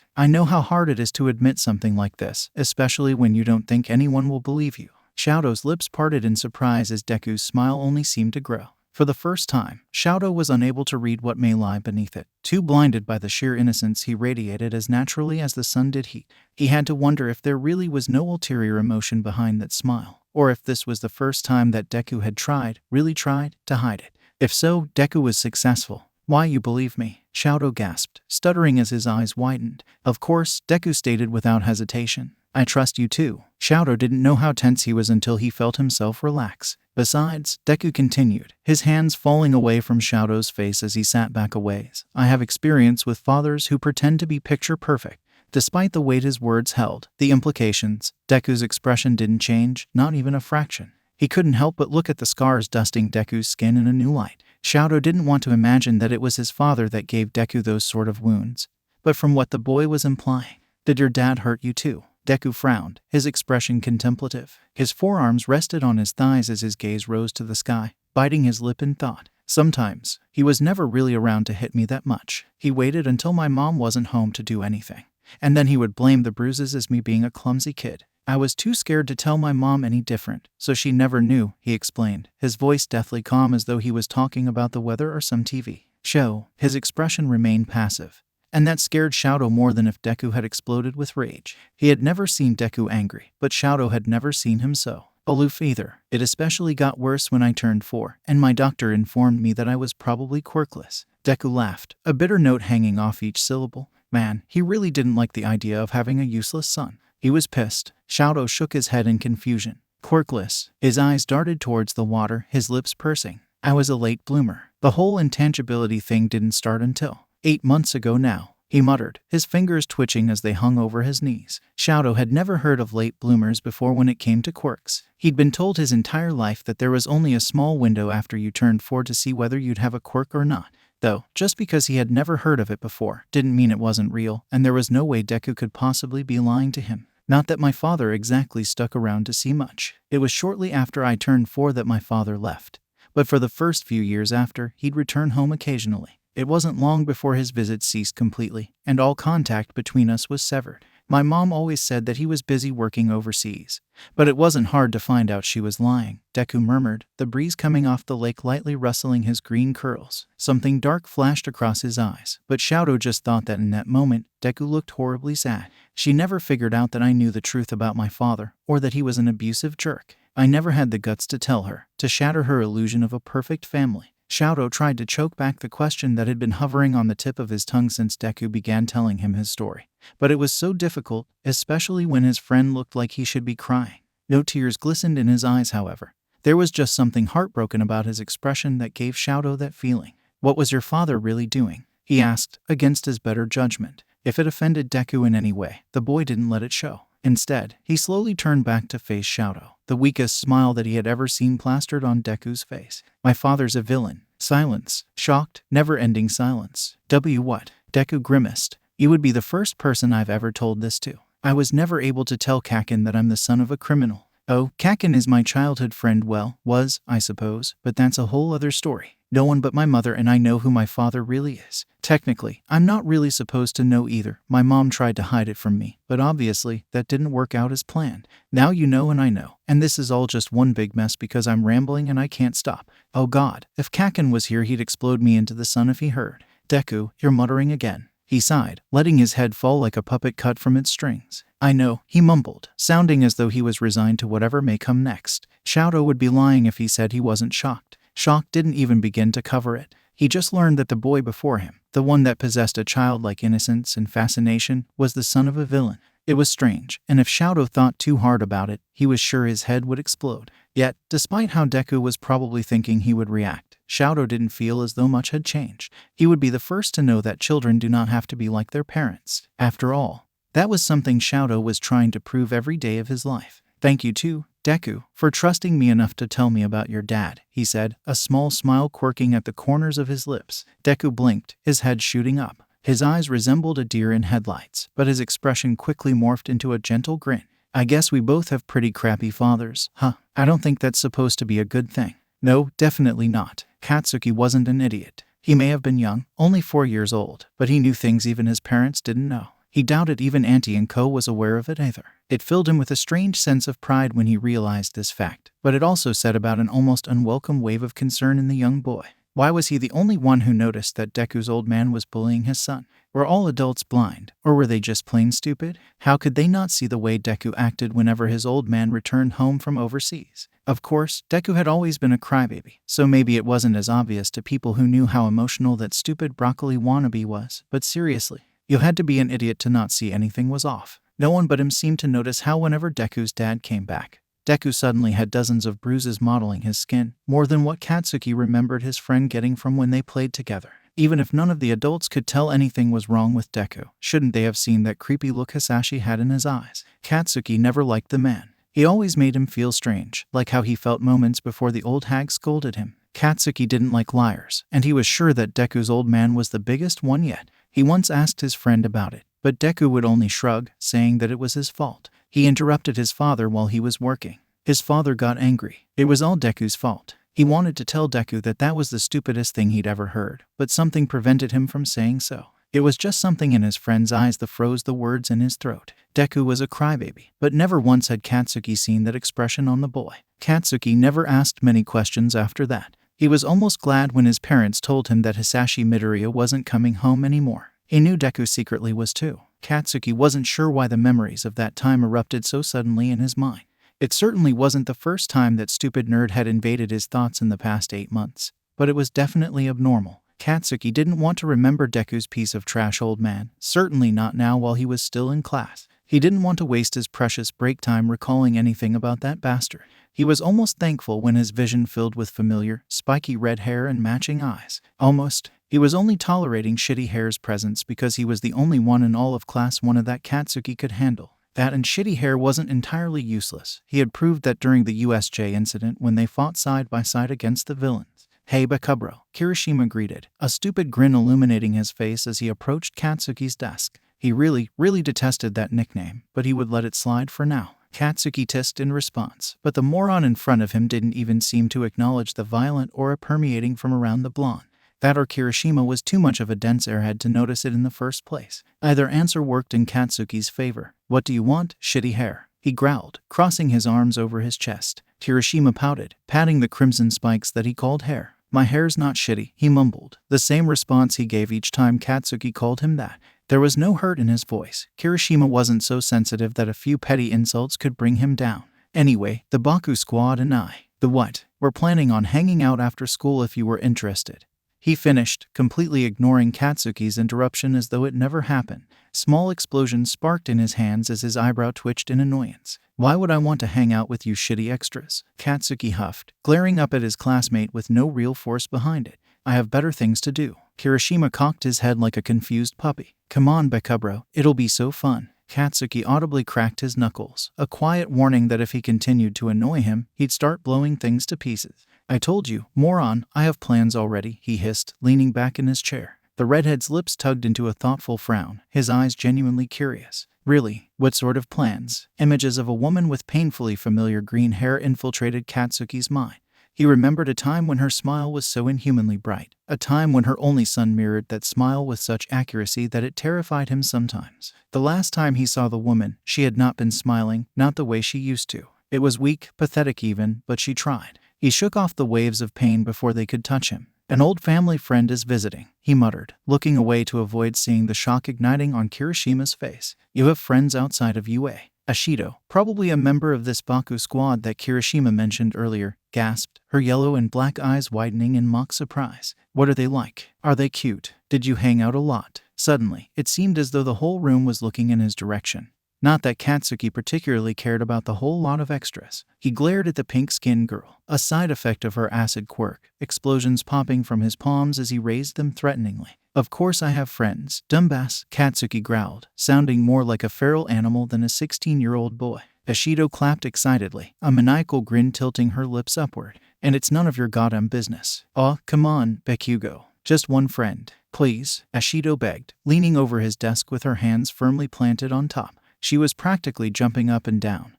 "I know how hard it is to admit something like this, especially when you don't think anyone will believe you." Shadow's lips parted in surprise as Deku's smile only seemed to grow. For the first time, Shadow was unable to read what may lie beneath it, too blinded by the sheer innocence he radiated as naturally as the sun did heat. He had to wonder if there really was no ulterior emotion behind that smile, or if this was the first time that Deku had really tried, to hide it. If so, Deku was successful. "Why, you believe me?" Shadow gasped, stuttering as his eyes widened. "Of course," Deku stated without hesitation. "I trust you too." Shadow didn't know how tense he was until he felt himself relax. "Besides," Deku continued, his hands falling away from Shadow's face as he sat back a ways, "I have experience with fathers who pretend to be picture perfect." Despite the weight his words held, the implications, Deku's expression didn't change, not even a fraction. He couldn't help but look at the scars dusting Deku's skin in a new light. Shadow didn't want to imagine that it was his father that gave Deku those sort of wounds. But from what the boy was implying, "Did your dad hurt you too?" Deku frowned, his expression contemplative. His forearms rested on his thighs as his gaze rose to the sky, biting his lip in thought. "Sometimes. He was never really around to hit me that much. He waited until my mom wasn't home to do anything. And then he would blame the bruises as me being a clumsy kid. I was too scared to tell my mom any different, so she never knew," he explained, his voice deathly calm as though he was talking about the weather or some TV show. His expression remained passive, and that scared Shadow more than if Deku had exploded with rage. He had never seen Deku angry, but Shadow had never seen him so aloof either. It especially got worse when I turned 4, and my doctor informed me that I was probably quirkless. Deku laughed, a bitter note hanging off each syllable. Man, he really didn't like the idea of having a useless son. He was pissed. Shadow shook his head in confusion. Quirkless. His eyes darted towards the water, his lips pursing. I was a late bloomer. The whole intangibility thing didn't start until 8 months ago now, he muttered, his fingers twitching as they hung over his knees. Shadow had never heard of late bloomers before when it came to quirks. He'd been told his entire life that there was only a small window after you turned 4 to see whether you'd have a quirk or not. Though, just because he had never heard of it before, didn't mean it wasn't real, and there was no way Deku could possibly be lying to him. Not that my father exactly stuck around to see much. It was shortly after I turned 4 that my father left. But for the first few years after, he'd return home occasionally. It wasn't long before his visits ceased completely, and all contact between us was severed. My mom always said that he was busy working overseas, but it wasn't hard to find out she was lying. Deku murmured, the breeze coming off the lake lightly rustling his green curls. Something dark flashed across his eyes, but Shadow just thought that in that moment, Deku looked horribly sad. She never figured out that I knew the truth about my father, or that he was an abusive jerk. I never had the guts to tell her, to shatter her illusion of a perfect family. Shadow tried to choke back the question that had been hovering on the tip of his tongue since Deku began telling him his story. But it was so difficult, especially when his friend looked like he should be crying. No tears glistened in his eyes, however. There was just something heartbroken about his expression that gave Shadow that feeling. What was your father really doing? He asked, against his better judgment. If it offended Deku in any way, the boy didn't let it show. Instead, he slowly turned back to face Shadow, the weakest smile that he had ever seen plastered on Deku's face. My father's a villain. Silence. Shocked, never-ending silence. What? Deku grimaced. You would be the first person I've ever told this to. I was never able to tell Kakin that I'm the son of a criminal. Oh, Kakin is my childhood friend, well, was, I suppose, but that's a whole other story. No one but my mother and I know who my father really is. Technically, I'm not really supposed to know either. My mom tried to hide it from me, but obviously, that didn't work out as planned. Now you know and I know, and this is all just one big mess because I'm rambling and I can't stop. Oh God, if Kakin was here he'd explode me into the sun if he heard. Deku, you're muttering again. He sighed, letting his head fall like a puppet cut from its strings. I know, he mumbled, sounding as though he was resigned to whatever may come next. Shadow would be lying if he said he wasn't shocked. Shock didn't even begin to cover it. He just learned that the boy before him, the one that possessed a childlike innocence and fascination, was the son of a villain. It was strange, and if Shadow thought too hard about it, he was sure his head would explode. Yet, despite how Deku was probably thinking he would react, Shadow didn't feel as though much had changed. He would be the first to know that children do not have to be like their parents. After all, that was something Shadow was trying to prove every day of his life. Thank you too, Deku, for trusting me enough to tell me about your dad, he said, a small smile quirking at the corners of his lips. Deku blinked, his head shooting up. His eyes resembled a deer in headlights, but his expression quickly morphed into a gentle grin. I guess we both have pretty crappy fathers, huh? I don't think that's supposed to be a good thing. No, definitely not. Katsuki wasn't an idiot. He may have been young, only 4 years old, but he knew things even his parents didn't know. He doubted even Auntie and Co. was aware of it either. It filled him with a strange sense of pride when he realized this fact, but it also set about an almost unwelcome wave of concern in the young boy. Why was he the only one who noticed that Deku's old man was bullying his son? Were all adults blind, or were they just plain stupid? How could they not see the way Deku acted whenever his old man returned home from overseas? Of course, Deku had always been a crybaby, so maybe it wasn't as obvious to people who knew how emotional that stupid broccoli wannabe was, but seriously, you had to be an idiot to not see anything was off. No one but him seemed to notice how whenever Deku's dad came back, Deku suddenly had dozens of bruises mottling his skin, more than what Katsuki remembered his friend getting from when they played together. Even if none of the adults could tell anything was wrong with Deku, shouldn't they have seen that creepy look Hisashi had in his eyes? Katsuki never liked the man. He always made him feel strange, like how he felt moments before the old hag scolded him. Katsuki didn't like liars, and he was sure that Deku's old man was the biggest one yet. He once asked his friend about it, but Deku would only shrug, saying that it was his fault. He interrupted his father while he was working. His father got angry. It was all Deku's fault. He wanted to tell Deku that that was the stupidest thing he'd ever heard, but something prevented him from saying so. It was just something in his friend's eyes that froze the words in his throat. Deku was a crybaby, but never once had Katsuki seen that expression on the boy. Katsuki never asked many questions after that. He was almost glad when his parents told him that Hisashi Midoriya wasn't coming home anymore. He knew Deku secretly was too. Katsuki wasn't sure why the memories of that time erupted so suddenly in his mind. It certainly wasn't the first time that stupid nerd had invaded his thoughts in the past 8 months, but it was definitely abnormal. Katsuki didn't want to remember Deku's piece of trash old man, certainly not now while he was still in class. He didn't want to waste his precious break time recalling anything about that bastard. He was almost thankful when his vision filled with familiar, spiky red hair and matching eyes. Almost. He was only tolerating shitty hair's presence because he was the only one in all of class 1 that Katsuki could handle. That and shitty hair wasn't entirely useless. He had proved that during the USJ incident when they fought side by side against the villains. "Hey Bakubro," Kirishima greeted, a stupid grin illuminating his face as he approached Katsuki's desk. He really detested that nickname, but he would let it slide for now. Katsuki tissed in response, but the moron in front of him didn't even seem to acknowledge the violent aura permeating from around the blonde. That or Kirishima was too much of a dense airhead to notice it in the first place. Either answer worked in Katsuki's favor. "What do you want, shitty hair?" he growled, crossing his arms over his chest. Kirishima pouted, patting the crimson spikes that he called hair. "My hair's not shitty," he mumbled, the same response he gave each time Katsuki called him that. There was no hurt in his voice. Kirishima wasn't so sensitive that a few petty insults could bring him down. "Anyway, the Baku squad and I, the what? We're planning on hanging out after school if you were interested," he finished, completely ignoring Katsuki's interruption as though it never happened. Small explosions sparked in his hands as his eyebrow twitched in annoyance. "Why would I want to hang out with you shitty extras?" Katsuki huffed, glaring up at his classmate with no real force behind it. "I have better things to do." Kirishima cocked his head like a confused puppy. "Come on, Bakubro, it'll be so fun." Katsuki audibly cracked his knuckles, a quiet warning that if he continued to annoy him, he'd start blowing things to pieces. "I told you, moron, I have plans already," he hissed, leaning back in his chair. The redhead's lips tugged into a thoughtful frown, his eyes genuinely curious. "Really? What sort of plans?" Images of a woman with painfully familiar green hair infiltrated Katsuki's mind. He remembered a time when her smile was so inhumanly bright, a time when her only son mirrored that smile with such accuracy that it terrified him sometimes. The last time he saw the woman, she had not been smiling, not the way she used to. It was weak, pathetic even, but she tried. He shook off the waves of pain before they could touch him. "An old family friend is visiting," he muttered, looking away to avoid seeing the shock igniting on Kirishima's face. "You have friends outside of UA?" Ashido, probably a member of this Baku squad that Kirishima mentioned earlier, gasped, her yellow and black eyes widening in mock surprise. "What are they like? Are they cute? Did you hang out a lot?" Suddenly, it seemed as though the whole room was looking in his direction. Not that Katsuki particularly cared about the whole lot of extras. He glared at the pink-skinned girl, a side effect of her acid quirk, explosions popping from his palms as he raised them threateningly. "Of course I have friends, dumbass," Katsuki growled, sounding more like a feral animal than a 16-year-old boy. Ashido clapped excitedly, a maniacal grin tilting her lips upward. "And it's none of your goddamn business." "Aw, come on, Bakugo. Just one friend, please," Ashido begged, leaning over his desk with her hands firmly planted on top. She was practically jumping up and down,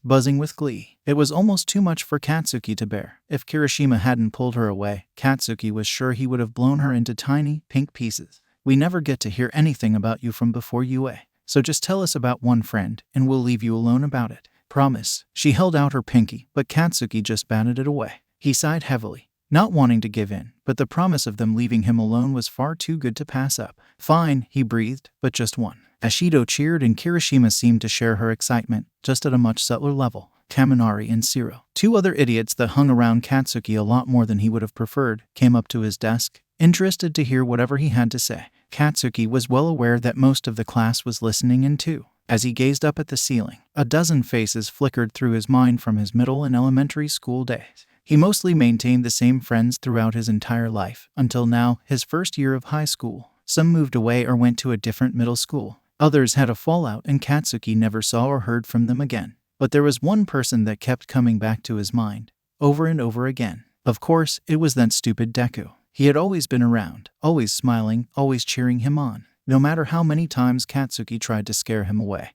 buzzing with glee. It was almost too much for Katsuki to bear. If Kirishima hadn't pulled her away, Katsuki was sure he would have blown her into tiny, pink pieces. "We never get to hear anything about you from before UA, so just tell us about one friend, and we'll leave you alone about it. Promise." She held out her pinky, but Katsuki just batted it away. He sighed heavily, not wanting to give in, but the promise of them leaving him alone was far too good to pass up. "Fine," he breathed, "but just one." Ashido cheered and Kirishima seemed to share her excitement, just at a much subtler level. Kaminari and Shiro, two other idiots that hung around Katsuki a lot more than he would have preferred, came up to his desk, interested to hear whatever he had to say. Katsuki was well aware that most of the class was listening in too. As he gazed up at the ceiling, a dozen faces flickered through his mind from his middle and elementary school days. He mostly maintained the same friends throughout his entire life, until now, his first year of high school. Some moved away or went to a different middle school. Others had a fallout and Katsuki never saw or heard from them again. But there was one person that kept coming back to his mind, over and over again. Of course, it was that stupid Deku. He had always been around, always smiling, always cheering him on. No matter how many times Katsuki tried to scare him away,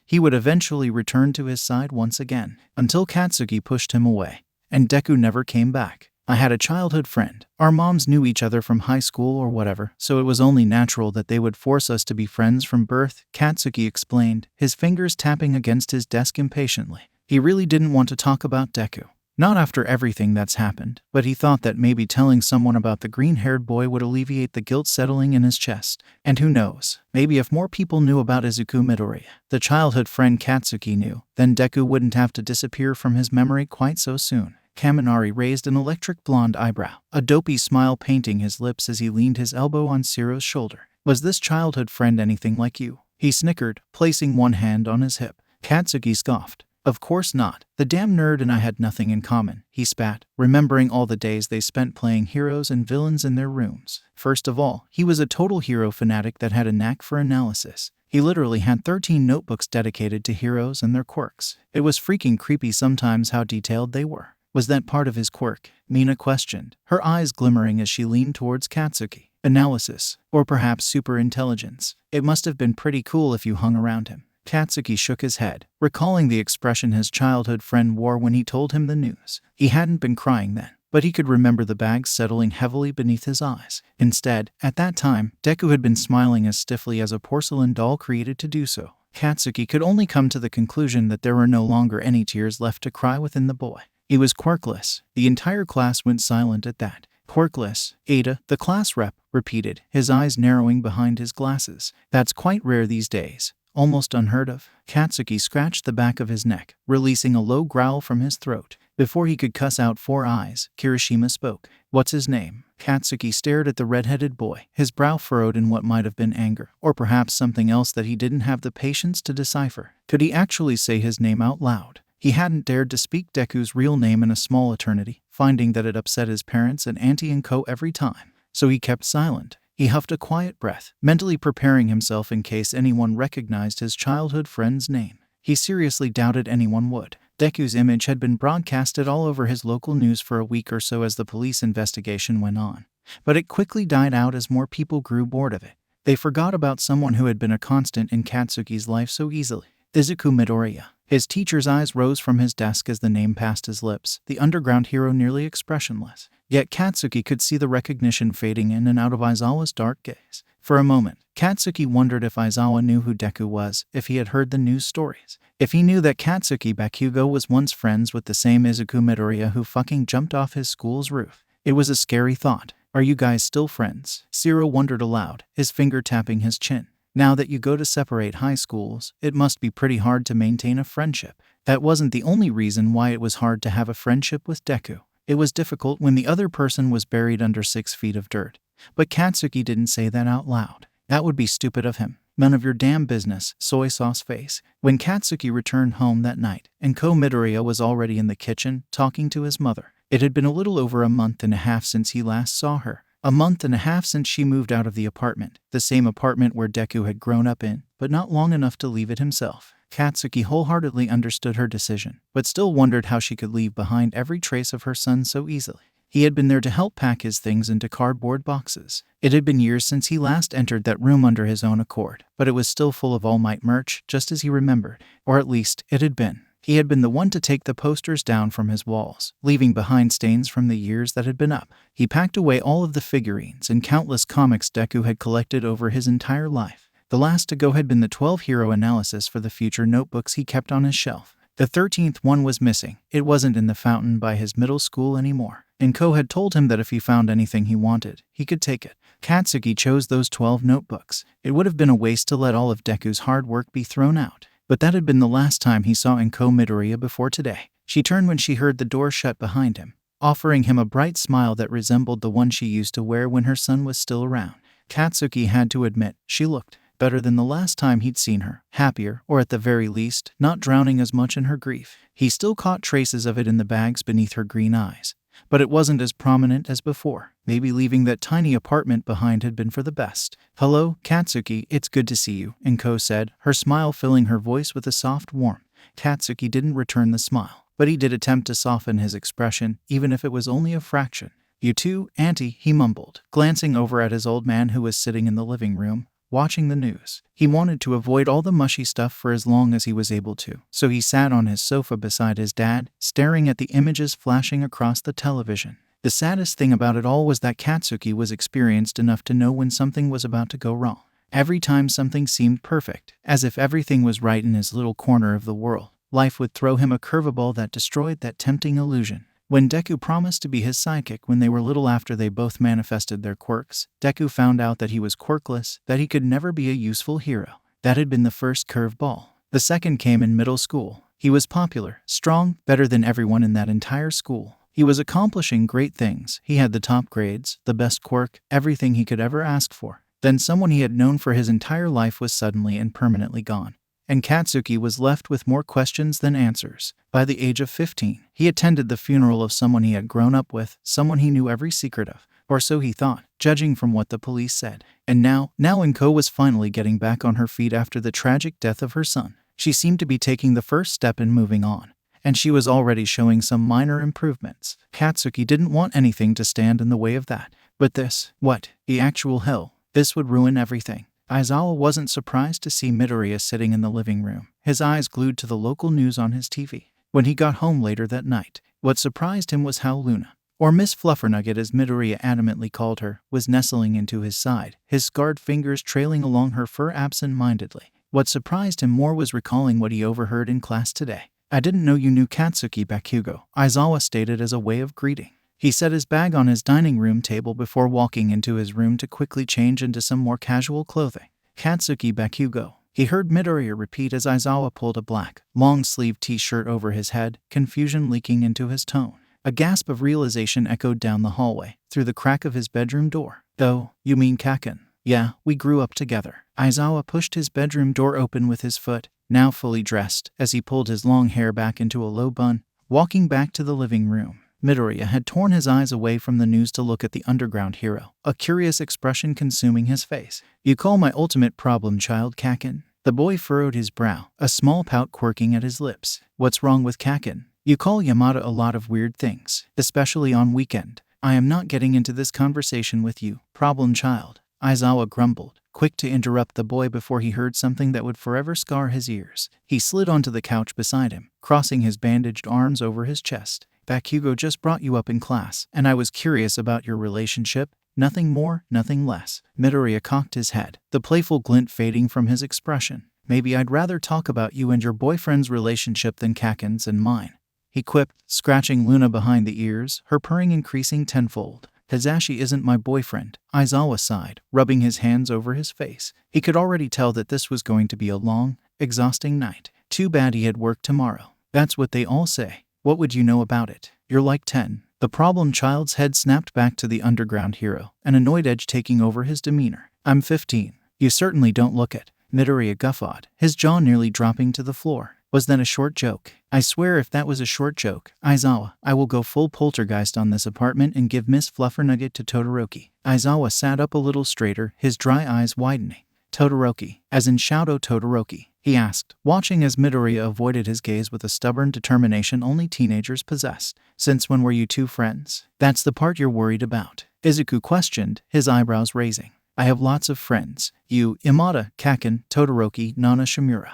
he would eventually return to his side once again, until Katsuki pushed him away. And Deku never came back. "I had a childhood friend. Our moms knew each other from high school or whatever, so it was only natural that they would force us to be friends from birth," Katsuki explained, his fingers tapping against his desk impatiently. He really didn't want to talk about Deku. Not after everything that's happened, but he thought that maybe telling someone about the green-haired boy would alleviate the guilt settling in his chest. And who knows, maybe if more people knew about Izuku Midoriya, the childhood friend Katsuki knew, then Deku wouldn't have to disappear from his memory quite so soon. Kaminari raised an electric blonde eyebrow, a dopey smile painting his lips as he leaned his elbow on Siro's shoulder. Was this childhood friend anything like you? He snickered, placing one hand on his hip. Katsuki scoffed. Of course not. The damn nerd and I had nothing in common, he spat, remembering all the days they spent playing heroes and villains in their rooms. First of all, he was a total hero fanatic that had a knack for analysis. He literally had 13 notebooks dedicated to heroes and their quirks. It was freaking creepy sometimes how detailed they were. Was that part of his quirk? Mina questioned, her eyes glimmering as she leaned towards Katsuki. Analysis, or perhaps superintelligence. It must have been pretty cool if you hung around him. Katsuki shook his head, recalling the expression his childhood friend wore when he told him the news. He hadn't been crying then, but he could remember the bags settling heavily beneath his eyes. Instead, at that time, Deku had been smiling as stiffly as a porcelain doll created to do so. Katsuki could only come to the conclusion that there were no longer any tears left to cry within the boy. He was quirkless. The entire class went silent at that. Quirkless, Ada, the class rep, repeated, his eyes narrowing behind his glasses. That's quite rare these days. Almost unheard of. Katsuki scratched the back of his neck, releasing a low growl from his throat. Before he could cuss out 4 eyes, Kirishima spoke. What's his name? Katsuki stared at the red-headed boy, his brow furrowed in what might have been anger, or perhaps something else that he didn't have the patience to decipher. Could he actually say his name out loud? He hadn't dared to speak Deku's real name in a small eternity, finding that it upset his parents and Auntie and Co. every time. So he kept silent. He huffed a quiet breath, mentally preparing himself in case anyone recognized his childhood friend's name. He seriously doubted anyone would. Deku's image had been broadcasted all over his local news for a week or so as the police investigation went on. But it quickly died out as more people grew bored of it. They forgot about someone who had been a constant in Katsuki's life so easily. Izuku Midoriya. His teacher's eyes rose from his desk as the name passed his lips, the underground hero nearly expressionless. Yet Katsuki could see the recognition fading in and out of Aizawa's dark gaze. For a moment, Katsuki wondered if Aizawa knew who Deku was, if he had heard the news stories. If he knew that Katsuki Bakugo was once friends with the same Izuku Midoriya who fucking jumped off his school's roof. It was a scary thought. Are you guys still friends? Shiro wondered aloud, his finger tapping his chin. Now that you go to separate high schools, it must be pretty hard to maintain a friendship. That wasn't the only reason why it was hard to have a friendship with Deku. It was difficult when the other person was buried under 6 feet of dirt. But Katsuki didn't say that out loud. That would be stupid of him. None of your damn business, soy sauce face. When Katsuki returned home that night, and Ko Midoriya was already in the kitchen, talking to his mother. It had been a little over a month and a half since he last saw her. A month and a half since she moved out of the apartment, the same apartment where Deku had grown up in, but not long enough to leave it himself. Katsuki wholeheartedly understood her decision, but still wondered how she could leave behind every trace of her son so easily. He had been there to help pack his things into cardboard boxes. It had been years since he last entered that room under his own accord, but it was still full of All Might merch, just as he remembered. Or at least, it had been. He had been the one to take the posters down from his walls, leaving behind stains from the years that had been up. He packed away all of the figurines and countless comics Deku had collected over his entire life. The last to go had been the 12 hero analysis for the future notebooks he kept on his shelf. The 13th one was missing. It wasn't in the fountain by his middle school anymore. And Ko had told him that if he found anything he wanted, he could take it. Katsuki chose those 12 notebooks. It would have been a waste to let all of Deku's hard work be thrown out. But that had been the last time he saw Ko Midoriya before today. She turned when she heard the door shut behind him, offering him a bright smile that resembled the one she used to wear when her son was still around. Katsuki had to admit, she looked better than the last time he'd seen her, happier, or at the very least, not drowning as much in her grief. He still caught traces of it in the bags beneath her green eyes, but it wasn't as prominent as before. Maybe leaving that tiny apartment behind had been for the best. Hello, Katsuki, it's good to see you, Ko said, her smile filling her voice with a soft warmth. Katsuki didn't return the smile, but he did attempt to soften his expression, even if it was only a fraction. You too, Auntie, he mumbled, glancing over at his old man who was sitting in the living room, watching the news. He wanted to avoid all the mushy stuff for as long as he was able to, so he sat on his sofa beside his dad, staring at the images flashing across the television. The saddest thing about it all was that Katsuki was experienced enough to know when something was about to go wrong. Every time something seemed perfect, as if everything was right in his little corner of the world, life would throw him a curveball that destroyed that tempting illusion. When Deku promised to be his sidekick when they were little after they both manifested their quirks, Deku found out that he was quirkless, that he could never be a useful hero. That had been the first curveball. The second came in middle school. He was popular, strong, better than everyone in that entire school. He was accomplishing great things. He had the top grades, the best quirk, everything he could ever ask for. Then someone he had known for his entire life was suddenly and permanently gone. And Katsuki was left with more questions than answers. By the age of 15, he attended the funeral of someone he had grown up with, someone he knew every secret of. Or so he thought, judging from what the police said. And now Inko was finally getting back on her feet after the tragic death of her son. She seemed to be taking the first step in moving on. And she was already showing some minor improvements. Katsuki didn't want anything to stand in the way of that. But this, what, the actual hell, this would ruin everything. Aizawa wasn't surprised to see Midoriya sitting in the living room, his eyes glued to the local news on his TV. When he got home later that night, what surprised him was how Luna, or Miss Fluffernugget as Midoriya adamantly called her, was nestling into his side, his scarred fingers trailing along her fur absent-mindedly. What surprised him more was recalling what he overheard in class today. "I didn't know you knew Katsuki Bakugo," Aizawa stated as a way of greeting. He set his bag on his dining room table before walking into his room to quickly change into some more casual clothing. "Katsuki Bakugo," he heard Midoriya repeat as Aizawa pulled a black, long-sleeved t-shirt over his head, confusion leaking into his tone. A gasp of realization echoed down the hallway, through the crack of his bedroom door. "Oh, you mean Kaken? Yeah, we grew up together." Aizawa pushed his bedroom door open with his foot, now fully dressed, as he pulled his long hair back into a low bun, walking back to the living room. Midoriya had torn his eyes away from the news to look at the underground hero, a curious expression consuming his face. "You call my ultimate problem child Kaken?" The boy furrowed his brow, a small pout quirking at his lips. "What's wrong with Kaken? You call Yamada a lot of weird things, especially on weekend. I am not getting into this conversation with you, problem child," Aizawa grumbled, quick to interrupt the boy before he heard something that would forever scar his ears. He slid onto the couch beside him, crossing his bandaged arms over his chest. "Bakugo just brought you up in class, and I was curious about your relationship. Nothing more, nothing less." Midoriya cocked his head, the playful glint fading from his expression. "Maybe I'd rather talk about you and your boyfriend's relationship than Kaken's and mine," he quipped, scratching Luna behind the ears, her purring increasing tenfold. "Hizashi isn't my boyfriend," Aizawa sighed, rubbing his hands over his face. He could already tell that this was going to be a long, exhausting night. Too bad he had work tomorrow. "That's what they all say. What would you know about it? You're like 10. The problem child's head snapped back to the underground hero, an annoyed edge taking over his demeanor. "I'm 15. You certainly don't look it," Midoriya guffawed, his jaw nearly dropping to the floor. "Was that a short joke?" "I swear if that was a short joke, Aizawa, I will go full poltergeist on this apartment and give Miss Fluffernugget to Todoroki." Aizawa sat up a little straighter, his dry eyes widening. "Todoroki, as in Shadow Todoroki?" he asked, watching as Midoriya avoided his gaze with a stubborn determination only teenagers possess. "Since when were you two friends?" "That's the part you're worried about," Izuku questioned, his eyebrows raising. "I have lots of friends. You, Yamada, Kaken, Todoroki, Nana, Shimura."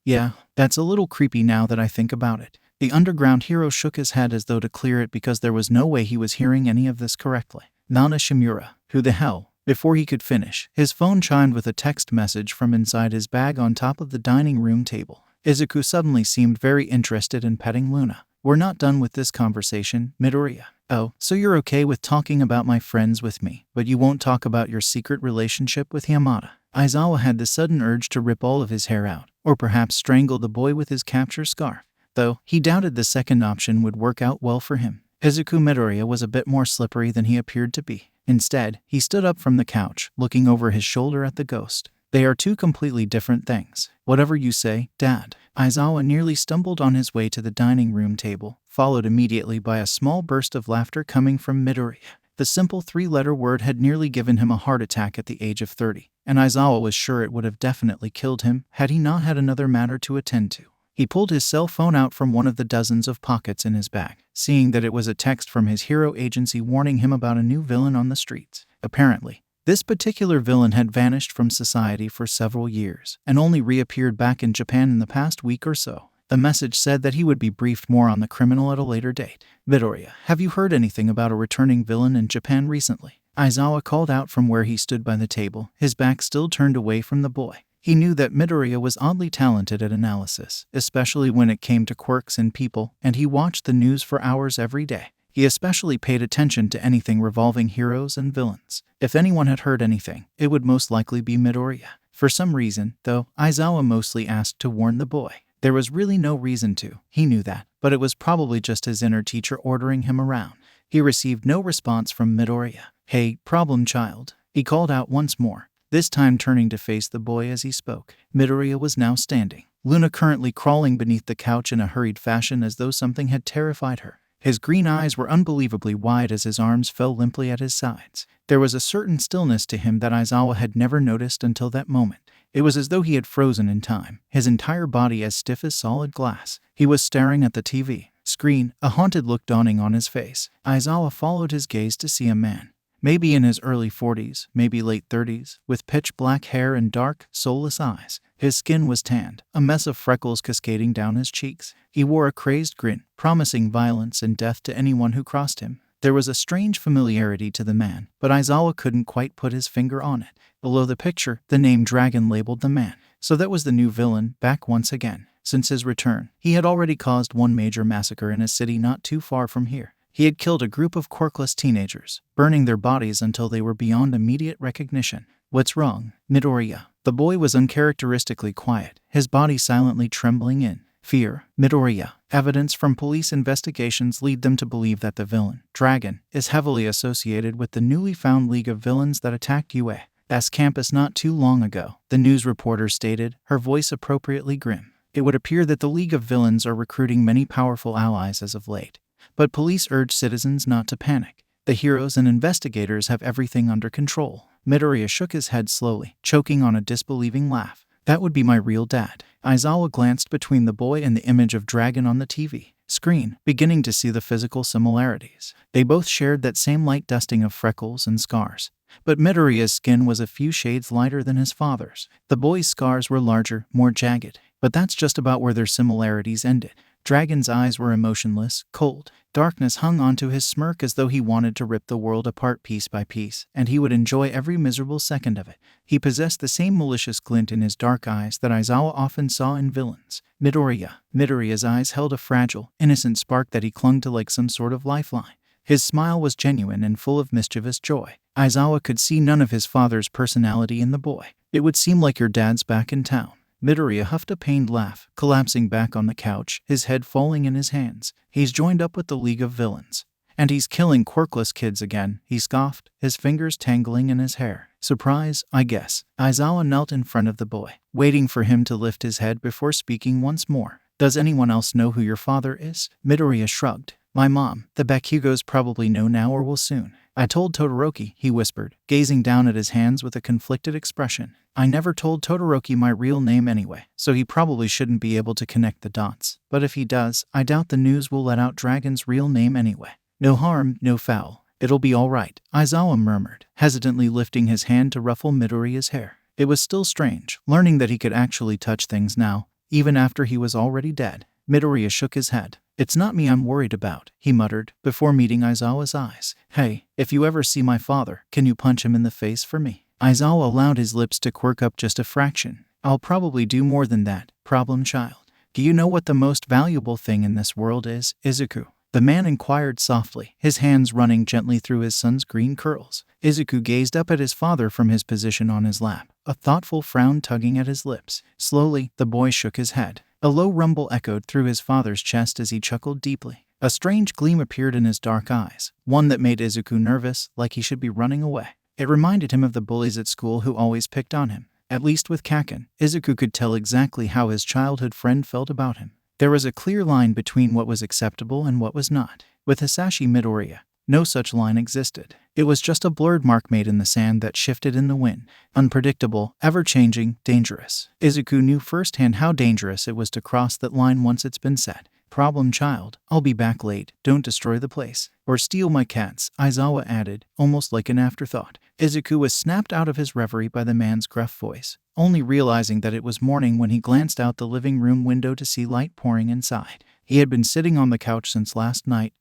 Yeah, that's a little creepy now that I think about it." The underground hero shook his head as though to clear it because there was no way he was hearing any of this correctly. "Nana Shimura, who the hell?" Before he could finish, his phone chimed with a text message from inside his bag on top of the dining room table. Izuku suddenly seemed very interested in petting Luna. "We're not done with this conversation, Midoriya." "Oh, so you're okay with talking about my friends with me, but you won't talk about your secret relationship with Yamada?" Aizawa had the sudden urge to rip all of his hair out, or perhaps strangle the boy with his capture scarf, though he doubted the second option would work out well for him. Izuku Midoriya was a bit more slippery than he appeared to be. Instead, he stood up from the couch, looking over his shoulder at the ghost. "They are two completely different things." "Whatever you say, Dad." Aizawa nearly stumbled on his way to the dining room table, followed immediately by a small burst of laughter coming from Midoriya. The simple three-letter word had nearly given him a heart attack at the age of 30, and Aizawa was sure it would have definitely killed him had he not had another matter to attend to. He pulled his cell phone out from one of the dozens of pockets in his bag, seeing that it was a text from his hero agency warning him about a new villain on the streets. Apparently, this particular villain had vanished from society for several years, and only reappeared back in Japan in the past week or so. The message said that he would be briefed more on the criminal at a later date. "Midoriya, have you heard anything about a returning villain in Japan recently?" Aizawa called out from where he stood by the table, his back still turned away from the boy. He knew that Midoriya was oddly talented at analysis, especially when it came to quirks in people, and he watched the news for hours every day. He especially paid attention to anything revolving heroes and villains. If anyone had heard anything, it would most likely be Midoriya. For some reason, though, Aizawa mostly asked to warn the boy. There was really no reason to, he knew that, but it was probably just his inner teacher ordering him around. He received no response from Midoriya. "Hey, problem child," he called out once more, this time turning to face the boy as he spoke. Midoriya was now standing, Luna currently crawling beneath the couch in a hurried fashion as though something had terrified her. His green eyes were unbelievably wide as his arms fell limply at his sides. There was a certain stillness to him that Aizawa had never noticed until that moment. It was as though he had frozen in time, his entire body as stiff as solid glass. He was staring at the TV screen, a haunted look dawning on his face. Aizawa followed his gaze to see a man, maybe in his early 40s, maybe late 30s, with pitch black hair and dark, soulless eyes. His skin was tanned, a mess of freckles cascading down his cheeks. He wore a crazed grin, promising violence and death to anyone who crossed him. There was a strange familiarity to the man, but Aizawa couldn't quite put his finger on it. Below the picture, the name Dragon labeled the man. So that was the new villain, back once again. Since his return, he had already caused one major massacre in a city not too far from here. He had killed a group of quirkless teenagers, burning their bodies until they were beyond immediate recognition. "What's wrong, Midoriya?" The boy was uncharacteristically quiet, his body silently trembling in fear. "Midoriya, evidence from police investigations lead them to believe that the villain, Dragon, is heavily associated with the newly found League of Villains that attacked UA's campus not too long ago," the news reporter stated, her voice appropriately grim. "It would appear that the League of Villains are recruiting many powerful allies as of late, but police urge citizens not to panic. The heroes and investigators have everything under control." Midoriya shook his head slowly, choking on a disbelieving laugh. "That would be my real dad." Aizawa glanced between the boy and the image of Dragon on the TV screen, beginning to see the physical similarities. They both shared that same light dusting of freckles and scars. But Midoriya's skin was a few shades lighter than his father's. The boy's scars were larger, more jagged, but that's just about where their similarities ended. Dragon's eyes were emotionless, cold. Darkness hung onto his smirk as though he wanted to rip the world apart piece by piece, and he would enjoy every miserable second of it. He possessed the same malicious glint in his dark eyes that Aizawa often saw in villains. Midoriya's eyes held a fragile, innocent spark that he clung to like some sort of lifeline. His smile was genuine and full of mischievous joy. Aizawa could see none of his father's personality in the boy. "It would seem like your dad's back in town." Midoriya huffed a pained laugh, collapsing back on the couch, his head falling in his hands. "He's joined up with the League of Villains. And he's killing quirkless kids again," he scoffed, his fingers tangling in his hair. "Surprise, I guess." Aizawa knelt in front of the boy, waiting for him to lift his head before speaking once more. "Does anyone else know who your father is?" Midoriya shrugged. "My mom. The Bakugos probably know now or will soon. I told Todoroki," he whispered, gazing down at his hands with a conflicted expression. "I never told Todoroki my real name anyway, so he probably shouldn't be able to connect the dots. But if he does, I doubt the news will let out Dragon's real name anyway. No harm, no foul. It'll be all right," Aizawa murmured, hesitantly lifting his hand to ruffle Midoriya's hair. It was still strange, learning that he could actually touch things now, even after he was already dead. Midoriya shook his head. "It's not me I'm worried about," he muttered, before meeting Aizawa's eyes. "Hey, if you ever see my father, can you punch him in the face for me?" Aizawa allowed his lips to quirk up just a fraction. "I'll probably do more than that, problem child. Do you know what the most valuable thing in this world is, Izuku?" The man inquired softly, his hands running gently through his son's green curls. Izuku gazed up at his father from his position on his lap, a thoughtful frown tugging at his lips. Slowly, the boy shook his head. A low rumble echoed through his father's chest as he chuckled deeply. A strange gleam appeared in his dark eyes, one that made Izuku nervous, like he should be running away. It reminded him of the bullies at school who always picked on him. At least with Kaken, Izuku could tell exactly how his childhood friend felt about him. There was a clear line between what was acceptable and what was not. With Hisashi Midoriya, no such line existed. It was just a blurred mark made in the sand that shifted in the wind. Unpredictable, ever-changing, dangerous. Izuku knew firsthand how dangerous it was to cross that line once it's been set. "Problem child, I'll be back late. Don't destroy the place. Or steal my cats," Aizawa added, almost like an afterthought. Izuku was snapped out of his reverie by the man's gruff voice, only realizing that it was morning when he glanced out the living room window to see light pouring inside. He had been sitting on the couch since last night,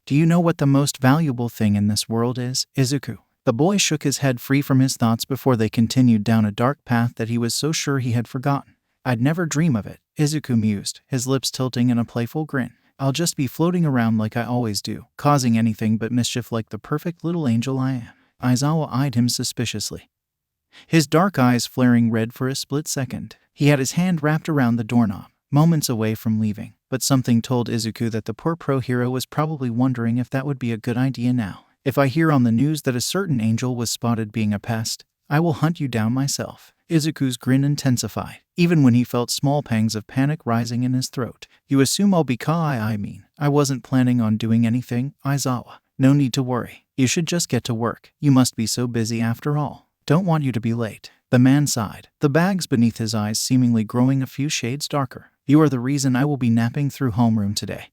"Do you know what the most valuable thing in this world is, Izuku?" The boy shook his head free from his thoughts before they continued down a dark path that he was so sure he had forgotten. "I'd never dream of it," Izuku mused, his lips tilting in a playful grin. I'll just be floating around like I always do, causing anything but mischief like the perfect little angel I am. Aizawa eyed him suspiciously, his dark eyes flaring red for a split second. He had his hand wrapped around the doorknob, moments away from leaving, but something told Izuku that the poor pro-hero was probably wondering if that would be a good idea now. If I hear on the news that a certain angel was spotted being a pest, I will hunt you down myself. Izuku's grin intensified, even when he felt small pangs of panic rising in his throat. You assume I'll be I mean, I wasn't planning on doing anything, Aizawa. No need to worry. You should just get to work. You must be so busy after all. Don't want you to be late. The man sighed, the bags beneath his eyes seemingly growing a few shades darker. You are the reason I will be napping through homeroom today,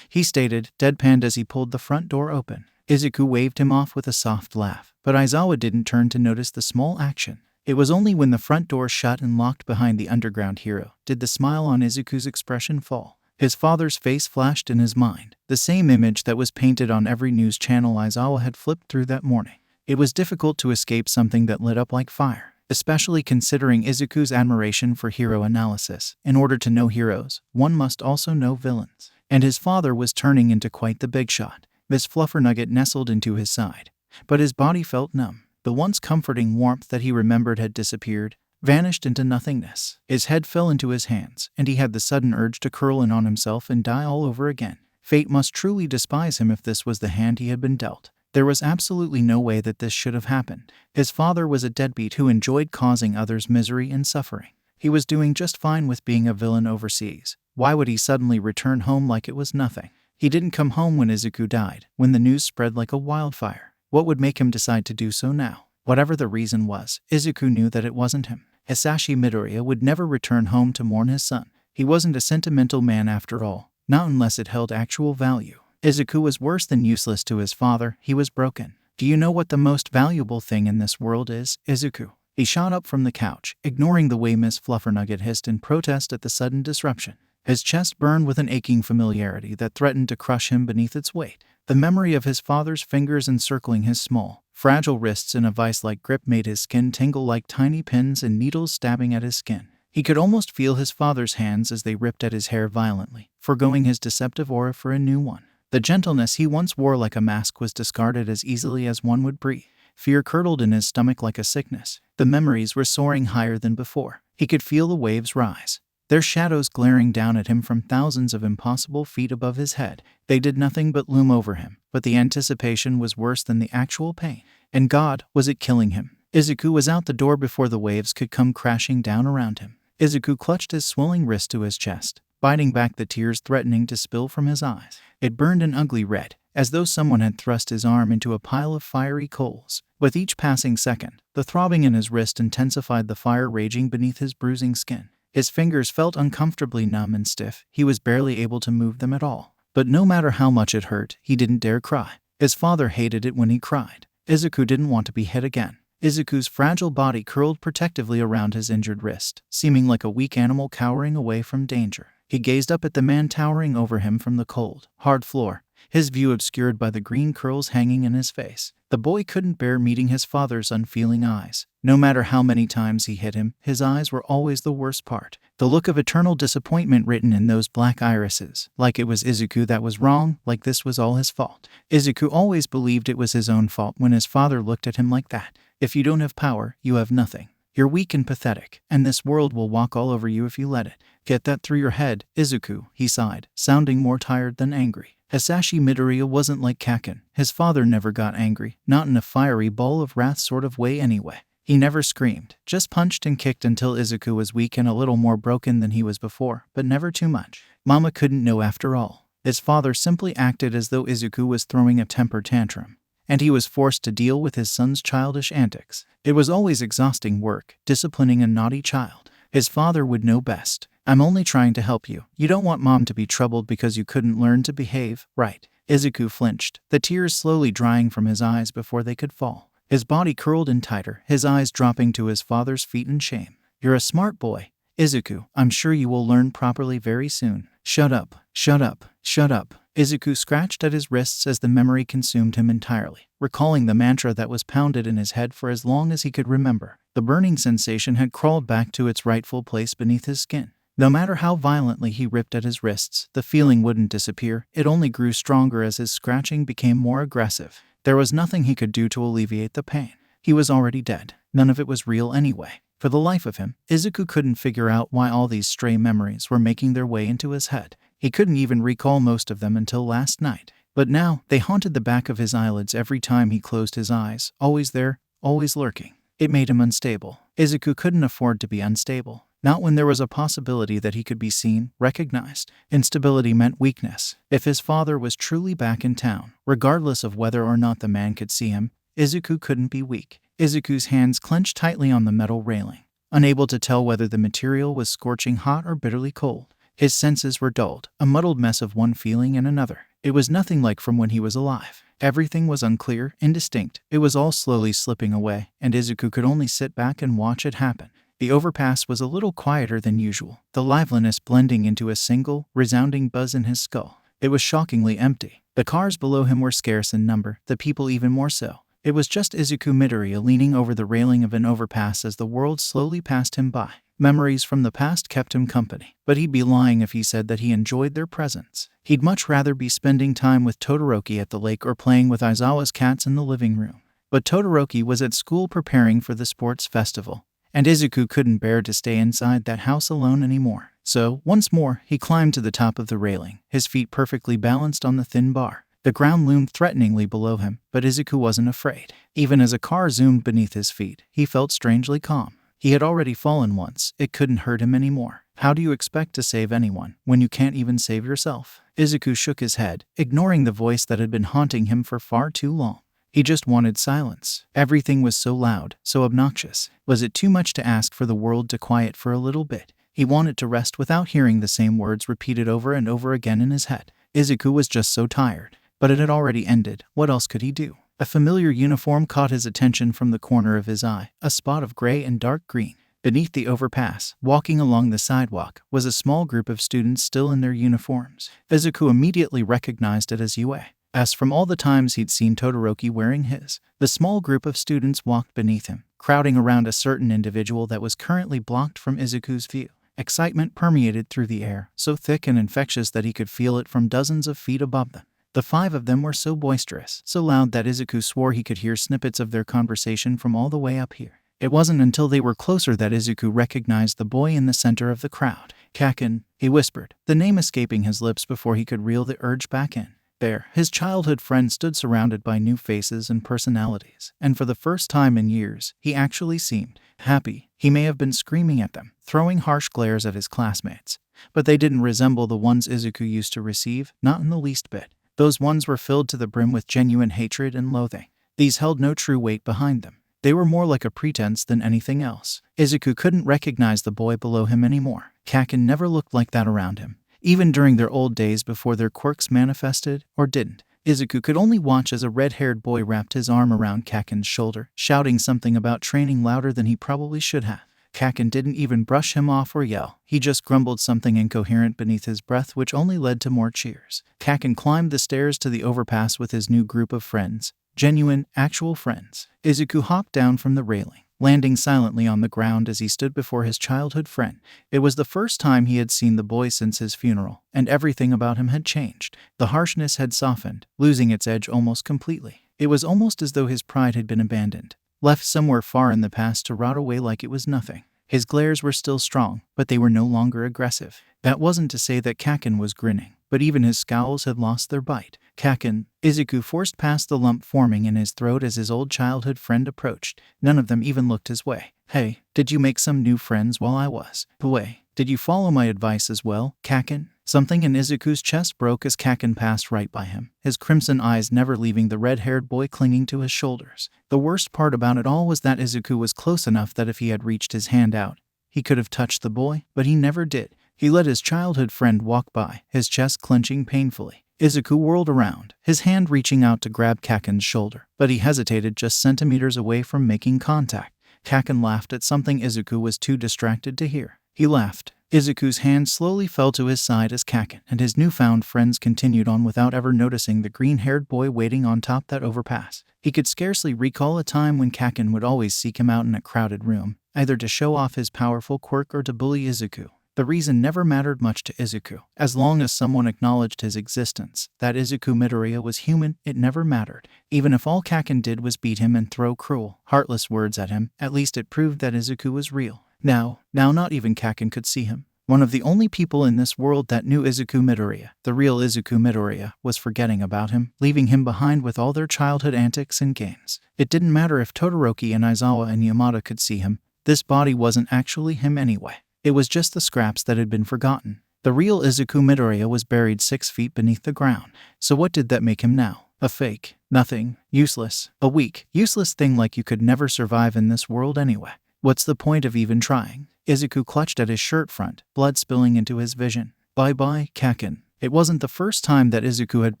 he stated, deadpanned as he pulled the front door open. Izuku waved him off with a soft laugh, but Aizawa didn't turn to notice the small action. It was only when the front door shut and locked behind the underground hero did the smile on Izuku's expression fall. His father's face flashed in his mind, the same image that was painted on every news channel Aizawa had flipped through that morning. It was difficult to escape something that lit up like fire, especially considering Izuku's admiration for hero analysis. In order to know heroes, one must also know villains. And his father was turning into quite the big shot. This fluffernugget nestled into his side, but his body felt numb. The once comforting warmth that he remembered had disappeared, vanished into nothingness. His head fell into his hands, and he had the sudden urge to curl in on himself and die all over again. Fate must truly despise him if this was the hand he had been dealt. There was absolutely no way that this should have happened. His father was a deadbeat who enjoyed causing others misery and suffering. He was doing just fine with being a villain overseas. Why would he suddenly return home like it was nothing? He didn't come home when Izuku died, when the news spread like a wildfire. What would make him decide to do so now? Whatever the reason was, Izuku knew that it wasn't him. Hisashi Midoriya would never return home to mourn his son. He wasn't a sentimental man after all, not unless it held actual value. Izuku was worse than useless to his father. He was broken. Do you know what the most valuable thing in this world is, Izuku? He shot up from the couch, ignoring the way Miss Fluffernugget hissed in protest at the sudden disruption. His chest burned with an aching familiarity that threatened to crush him beneath its weight. The memory of his father's fingers encircling his small, fragile wrists in a vice-like grip made his skin tingle like tiny pins and needles stabbing at his skin. He could almost feel his father's hands as they ripped at his hair violently, forgoing his deceptive aura for a new one. The gentleness he once wore like a mask was discarded as easily as one would breathe. Fear curdled in his stomach like a sickness. The memories were soaring higher than before. He could feel the waves rise, their shadows glaring down at him from thousands of impossible feet above his head. They did nothing but loom over him, but the anticipation was worse than the actual pain. And God, was it killing him? Izuku was out the door before the waves could come crashing down around him. Izuku clutched his swelling wrist to his chest, biting back the tears threatening to spill from his eyes. It burned an ugly red, as though someone had thrust his arm into a pile of fiery coals. With each passing second, the throbbing in his wrist intensified the fire raging beneath his bruising skin. His fingers felt uncomfortably numb and stiff. He was barely able to move them at all. But no matter how much it hurt, he didn't dare cry. His father hated it when he cried. Izuku didn't want to be hit again. Izuku's fragile body curled protectively around his injured wrist, seeming like a weak animal cowering away from danger. He gazed up at the man towering over him from the cold, hard floor, his view obscured by the green curls hanging in his face. The boy couldn't bear meeting his father's unfeeling eyes. No matter how many times he hit him, his eyes were always the worst part. The look of eternal disappointment written in those black irises, like it was Izuku that was wrong, like this was all his fault. Izuku always believed it was his own fault when his father looked at him like that. If you don't have power, you have nothing. You're weak and pathetic, and this world will walk all over you if you let it. Get that through your head, Izuku, he sighed, sounding more tired than angry. Hisashi Midoriya wasn't like Kaken. His father never got angry, not in a fiery ball of wrath sort of way anyway. He never screamed, just punched and kicked until Izuku was weak and a little more broken than he was before, but never too much. Mama couldn't know after all. His father simply acted as though Izuku was throwing a temper tantrum, and he was forced to deal with his son's childish antics. It was always exhausting work, disciplining a naughty child. His father would know best. I'm only trying to help you. You don't want mom to be troubled because you couldn't learn to behave, right? Izuku flinched, the tears slowly drying from his eyes before they could fall. His body curled in tighter, his eyes dropping to his father's feet in shame. You're a smart boy, Izuku. I'm sure you will learn properly very soon. Shut up, shut up, shut up. Izuku scratched at his wrists as the memory consumed him entirely, recalling the mantra that was pounded in his head for as long as he could remember. The burning sensation had crawled back to its rightful place beneath his skin. No matter how violently he ripped at his wrists, the feeling wouldn't disappear. It only grew stronger as his scratching became more aggressive. There was nothing he could do to alleviate the pain. He was already dead. None of it was real anyway. For the life of him, Izuku couldn't figure out why all these stray memories were making their way into his head. He couldn't even recall most of them until last night. But now, they haunted the back of his eyelids every time he closed his eyes, always there, always lurking. It made him unstable. Izuku couldn't afford to be unstable. Not when there was a possibility that he could be seen, recognized. Instability meant weakness. If his father was truly back in town, regardless of whether or not the man could see him, Izuku couldn't be weak. Izuku's hands clenched tightly on the metal railing, unable to tell whether the material was scorching hot or bitterly cold. His senses were dulled, a muddled mess of one feeling and another. It was nothing like from when he was alive. Everything was unclear, indistinct. It was all slowly slipping away, and Izuku could only sit back and watch it happen. The overpass was a little quieter than usual, the liveliness blending into a single, resounding buzz in his skull. It was shockingly empty. The cars below him were scarce in number, the people even more so. It was just Izuku Midoriya leaning over the railing of an overpass as the world slowly passed him by. Memories from the past kept him company, but he'd be lying if he said that he enjoyed their presence. He'd much rather be spending time with Todoroki at the lake or playing with Aizawa's cats in the living room. But Todoroki was at school preparing for the sports festival, and Izuku couldn't bear to stay inside that house alone anymore. So, once more, he climbed to the top of the railing, his feet perfectly balanced on the thin bar. The ground loomed threateningly below him, but Izuku wasn't afraid. Even as a car zoomed beneath his feet, he felt strangely calm. He had already fallen once. It couldn't hurt him anymore. How do you expect to save anyone when you can't even save yourself? Izuku shook his head, ignoring the voice that had been haunting him for far too long. He just wanted silence. Everything was so loud, so obnoxious. Was it too much to ask for the world to quiet for a little bit? He wanted to rest without hearing the same words repeated over and over again in his head. Izuku was just so tired. But it had already ended. What else could he do? A familiar uniform caught his attention from the corner of his eye, a spot of gray and dark green. Beneath the overpass, walking along the sidewalk, was a small group of students still in their uniforms. Izuku immediately recognized it as Yue. As from all the times he'd seen Todoroki wearing his, the small group of students walked beneath him, crowding around a certain individual that was currently blocked from Izuku's view. Excitement permeated through the air, so thick and infectious that he could feel it from dozens of feet above them. The five of them were so boisterous, so loud that Izuku swore he could hear snippets of their conversation from all the way up here. It wasn't until they were closer that Izuku recognized the boy in the center of the crowd. Kaken, he whispered, the name escaping his lips before he could reel the urge back in. There, his childhood friend stood surrounded by new faces and personalities, and for the first time in years, he actually seemed happy. He may have been screaming at them, throwing harsh glares at his classmates, but they didn't resemble the ones Izuku used to receive, not in the least bit. Those ones were filled to the brim with genuine hatred and loathing. These held no true weight behind them. They were more like a pretense than anything else. Izuku couldn't recognize the boy below him anymore. Kaken never looked like that around him, even during their old days before their quirks manifested or didn't. Izuku could only watch as a red-haired boy wrapped his arm around Kaken's shoulder, shouting something about training louder than he probably should have. Kaken didn't even brush him off or yell. He just grumbled something incoherent beneath his breath, which only led to more cheers. Kaken climbed the stairs to the overpass with his new group of friends. Genuine, actual friends. Izuku hopped down from the railing, landing silently on the ground as he stood before his childhood friend. It was the first time he had seen the boy since his funeral, and everything about him had changed. The harshness had softened, losing its edge almost completely. It was almost as though his pride had been abandoned, left somewhere far in the past to rot away like it was nothing. His glares were still strong, but they were no longer aggressive. That wasn't to say that Kaken was grinning, but even his scowls had lost their bite. Kaken, Izuku forced past the lump forming in his throat as his old childhood friend approached. None of them even looked his way. Hey, did you make some new friends while I was away? Did you follow my advice as well, Kaken? Something in Izuku's chest broke as Kaken passed right by him, his crimson eyes never leaving the red-haired boy clinging to his shoulders. The worst part about it all was that Izuku was close enough that if he had reached his hand out, he could have touched the boy, but he never did. He let his childhood friend walk by, his chest clenching painfully. Izuku whirled around, his hand reaching out to grab Kaken's shoulder, but he hesitated just centimeters away from making contact. Kaken laughed at something Izuku was too distracted to hear. He laughed. Izuku's hand slowly fell to his side as Kaken and his newfound friends continued on without ever noticing the green-haired boy waiting on top that overpass. He could scarcely recall a time when Kaken would always seek him out in a crowded room, either to show off his powerful quirk or to bully Izuku. The reason never mattered much to Izuku. As long as someone acknowledged his existence, that Izuku Midoriya was human, it never mattered. Even if all Kaken did was beat him and throw cruel, heartless words at him, at least it proved that Izuku was real. Now not even Kaken could see him. One of the only people in this world that knew Izuku Midoriya, the real Izuku Midoriya, was forgetting about him, leaving him behind with all their childhood antics and games. It didn't matter if Todoroki and Aizawa and Yamada could see him. This body wasn't actually him anyway. It was just the scraps that had been forgotten. The real Izuku Midoriya was buried 6 feet beneath the ground. So what did that make him now? A fake. Nothing. Useless. A weak, useless thing like you could never survive in this world anyway. What's the point of even trying? Izuku clutched at his shirt front, blood spilling into his vision. Bye-bye, Kaken. It wasn't the first time that Izuku had